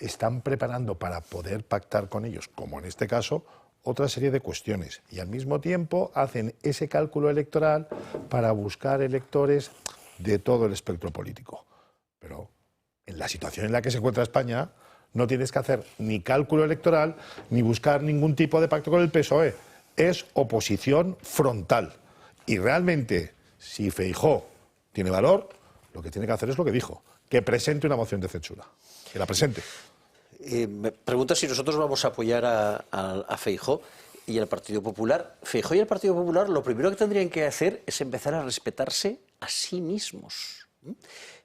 [SPEAKER 3] están preparando para poder pactar con ellos, como en este caso, otra serie de cuestiones y al mismo tiempo hacen ese cálculo electoral para buscar electores de todo el espectro político. Pero en la situación en la que se encuentra España no tienes que hacer ni cálculo electoral ni buscar ningún tipo de pacto con el PSOE. Es oposición frontal. Y realmente, si Feijóo tiene valor, lo que tiene que hacer es lo que dijo, que presente una moción de censura, que la presente.
[SPEAKER 5] Me pregunta si nosotros vamos a apoyar a Feijóo y al Partido Popular. Feijóo y el Partido Popular lo primero que tendrían que hacer es empezar a respetarse a sí mismos.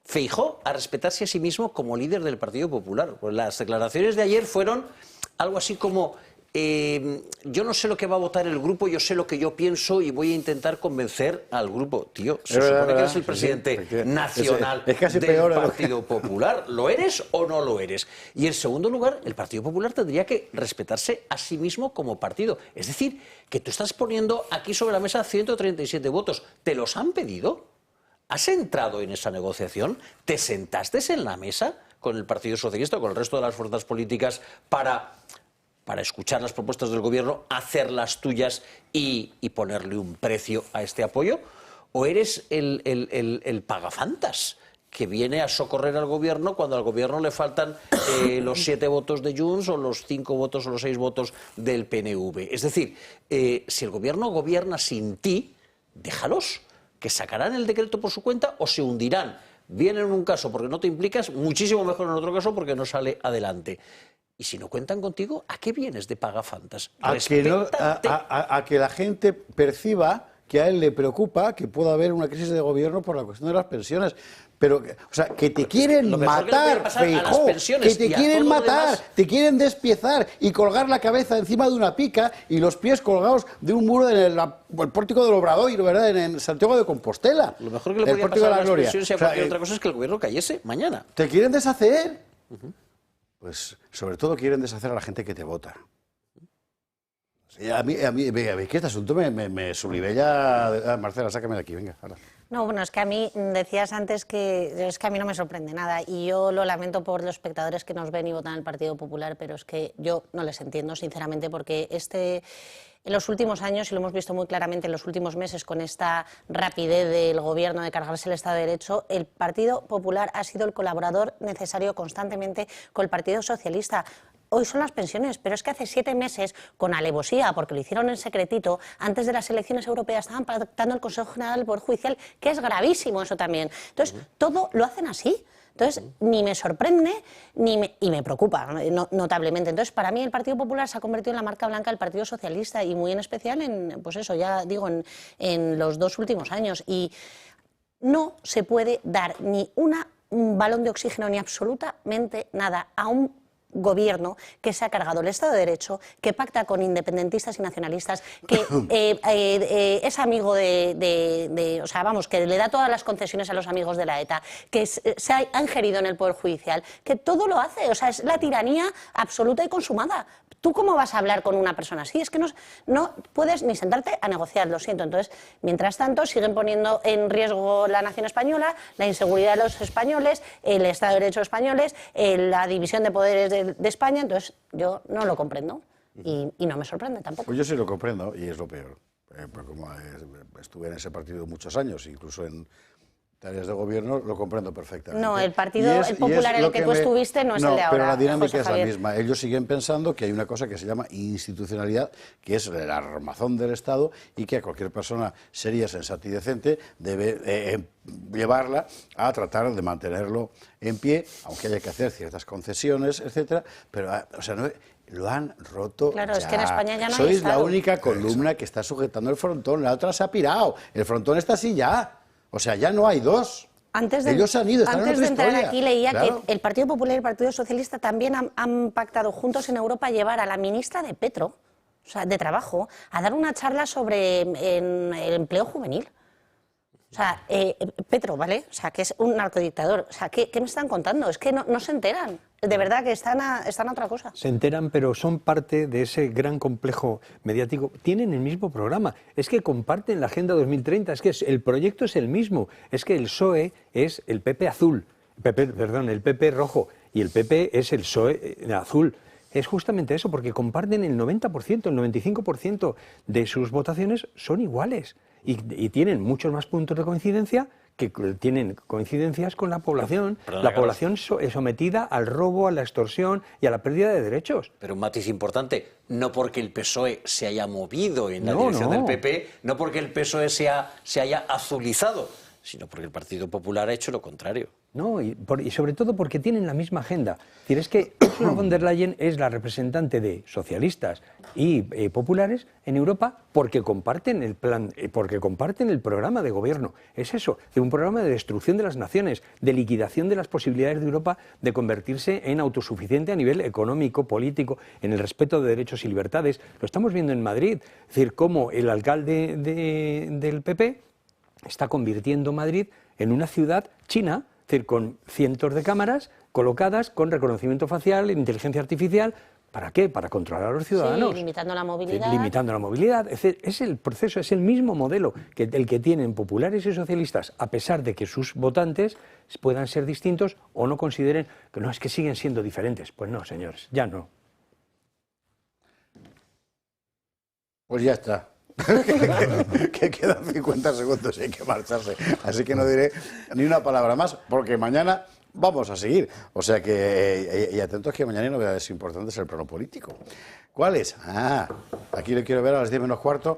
[SPEAKER 5] Feijóo a respetarse a sí mismo como líder del Partido Popular. Pues las declaraciones de ayer fueron algo así como yo no sé lo que va a votar el grupo, yo sé lo que yo pienso y voy a intentar convencer al grupo. Tío, se supone que eres el presidente nacional del Partido Popular. ¿Lo eres o no lo eres? Y en segundo lugar, el Partido Popular tendría que respetarse a sí mismo como partido. Es decir, que tú estás poniendo aquí sobre la mesa 137 votos. ¿Te los han pedido? ¿Has entrado en esa negociación? ¿Te sentaste en la mesa con el Partido Socialista o con el resto de las fuerzas políticas para escuchar las propuestas del gobierno, hacerlas tuyas y ponerle un precio a este apoyo? ¿O eres el pagafantas que viene a socorrer al gobierno cuando al gobierno le faltan los 7 votos de Junts o los 5 votos o los 6 votos del PNV? Es decir, si el gobierno gobierna sin ti, déjalos, que sacarán el decreto por su cuenta o se hundirán. Bien en un caso porque no te implicas, muchísimo mejor en otro caso porque no sale adelante. Y si no cuentan contigo, ¿a qué vienes de pagafantas?
[SPEAKER 1] A que la gente perciba que a él le preocupa que pueda haber una crisis de gobierno por la cuestión de las pensiones. Pero, o sea, que te quieren matar, Feijóo, que te quieren matar, te quieren despiezar y colgar la cabeza encima de una pica y los pies colgados de un muro en el pórtico del Obradoiro, ¿verdad? En Santiago de Compostela.
[SPEAKER 5] Lo mejor que le podría pasar a las pensiones y a cualquier otra cosa es que el gobierno cayese mañana.
[SPEAKER 1] ¿Te quieren deshacer? Pues sobre todo quieren deshacer a la gente que te vota. A mí que este asunto me solivella. Marcela, sácame de aquí, venga, ahora.
[SPEAKER 4] No, bueno, es que a mí, decías antes que es que a mí no me sorprende nada y yo lo lamento por los espectadores que nos ven y votan al Partido Popular, pero es que yo no les entiendo, sinceramente, porque en los últimos años, y lo hemos visto muy claramente en los últimos meses con esta rapidez del gobierno de cargarse el Estado de Derecho, el Partido Popular ha sido el colaborador necesario constantemente con el Partido Socialista. Hoy son las pensiones, pero es que hace 7 meses, con alevosía, porque lo hicieron en secretito, antes de las elecciones europeas estaban pactando el Consejo General del Poder Judicial, que es gravísimo eso también. Entonces, todo lo hacen así. Entonces, ni me sorprende y me preocupa notablemente. Entonces, para mí el Partido Popular se ha convertido en la marca blanca del Partido Socialista y muy en especial en, pues eso, ya digo, en los 2 últimos años. Y no se puede dar ni un balón de oxígeno ni absolutamente nada a un gobierno que se ha cargado el Estado de Derecho, que pacta con independentistas y nacionalistas, que es amigo o sea, vamos, que le da todas las concesiones a los amigos de la ETA, que se ha ingerido en el Poder Judicial, que todo lo hace, o sea, es la tiranía absoluta y consumada. ¿Tú cómo vas a hablar con una persona así? Es que no puedes ni sentarte a negociar, lo siento. Entonces, mientras tanto, siguen poniendo en riesgo la nación española, la inseguridad de los españoles, el Estado de Derecho españoles, la división de poderes de España. Entonces, yo no lo comprendo y no me sorprende tampoco.
[SPEAKER 1] Pues yo sí lo comprendo y es lo peor. Pues como estuve en ese partido muchos años, incluso en tareas de gobierno, lo comprendo perfectamente.
[SPEAKER 4] No, el partido popular en el que tú estuviste no es el de ahora.
[SPEAKER 1] Pero la dinámica
[SPEAKER 4] José Javier
[SPEAKER 1] es la misma. Ellos siguen pensando que hay una cosa que se llama institucionalidad, que es el armazón del Estado y que a cualquier persona seria, sensata y decente debe llevarla a tratar de mantenerlo en pie, aunque haya que hacer ciertas concesiones, etcétera. Pero, o sea, lo han roto.
[SPEAKER 4] Claro,
[SPEAKER 1] ya.
[SPEAKER 4] Es que en España ya no hay
[SPEAKER 1] Sois
[SPEAKER 4] Estado.
[SPEAKER 1] la única columna que está sujetando el frontón, la otra se ha pirado. El frontón está así ya. O sea, ya no hay dos.
[SPEAKER 4] Ellos
[SPEAKER 1] han ido, están
[SPEAKER 4] antes
[SPEAKER 1] en
[SPEAKER 4] de
[SPEAKER 1] otra
[SPEAKER 4] entrar
[SPEAKER 1] historia.
[SPEAKER 4] aquí leía
[SPEAKER 1] Claro.
[SPEAKER 4] que el Partido Popular y el Partido Socialista también han pactado juntos en Europa llevar a la ministra de Petro, o sea, de Trabajo, a dar una charla sobre el empleo juvenil. O sea, Petro, ¿vale? O sea, que es un narcodictador. O sea, ¿qué me están contando? Es que no se enteran. De verdad que están a otra cosa.
[SPEAKER 2] Se enteran, pero son parte de ese gran complejo mediático. Tienen el mismo programa. Es que comparten la Agenda 2030. Es que el proyecto es el mismo. Es que el PSOE es el PP azul. El PP rojo. Y el PP es el PSOE azul. Es justamente eso, porque comparten el 90%, el 95% de sus votaciones son iguales. Y tienen muchos más puntos de coincidencia que tienen coincidencias con la población.
[SPEAKER 5] Perdona,
[SPEAKER 2] la población es sometida al robo, a la extorsión y a la pérdida de derechos.
[SPEAKER 5] Pero un matiz importante, no porque el PSOE se haya movido en la dirección del PP, no porque el PSOE se haya azulizado, sino porque el Partido Popular ha hecho lo contrario.
[SPEAKER 2] No, y sobre todo porque tienen la misma agenda. Es decir, es que Ursula von der Leyen es la representante de socialistas y populares en Europa porque comparten el plan, porque comparten el programa de gobierno. Es eso, de un programa de destrucción de las naciones, de liquidación de las posibilidades de Europa de convertirse en autosuficiente a nivel económico, político, en el respeto de derechos y libertades. Lo estamos viendo en Madrid, es decir, cómo el alcalde del PP está convirtiendo Madrid en una ciudad china, es decir, con cientos de cámaras colocadas con reconocimiento facial, inteligencia artificial. ¿Para qué? Para controlar a los ciudadanos.
[SPEAKER 4] Sí, limitando la movilidad.
[SPEAKER 2] Limitando la movilidad. Es el proceso, es el mismo modelo que el que tienen populares y socialistas, a pesar de que sus votantes puedan ser distintos o no consideren que no, es que siguen siendo diferentes. Pues no, señores, ya no.
[SPEAKER 1] Pues ya está. Que quedan 50 segundos y hay que marcharse. Así que no diré ni una palabra más, porque mañana vamos a seguir. O sea que, y atentos que mañana hay novedades importantes en el plano político. ¿Cuáles? Aquí le quiero ver a las 10 menos cuarto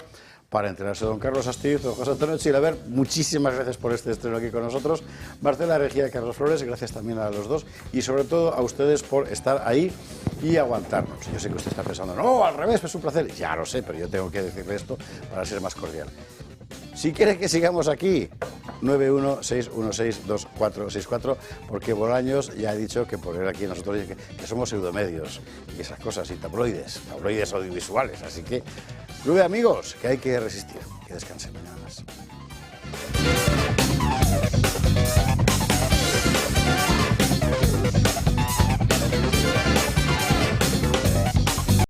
[SPEAKER 1] para enterarse don Carlos Astiz, don José Antonio Chilaver. Muchísimas gracias por este estreno aquí con nosotros. Marcela Regía y Carlos Flores, gracias también a los dos. Y sobre todo a ustedes por estar ahí y aguantarnos. Yo sé que usted está pensando, no, al revés, es un placer. Ya lo sé, pero yo tengo que decirle esto para ser más cordial. Si quieres que sigamos aquí, 916162464, porque Bolaños ya ha dicho que por él aquí nosotros que somos pseudomedios y esas cosas, y tabloides audiovisuales. Así que, club de amigos, que hay que resistir. Que descansen, nada más.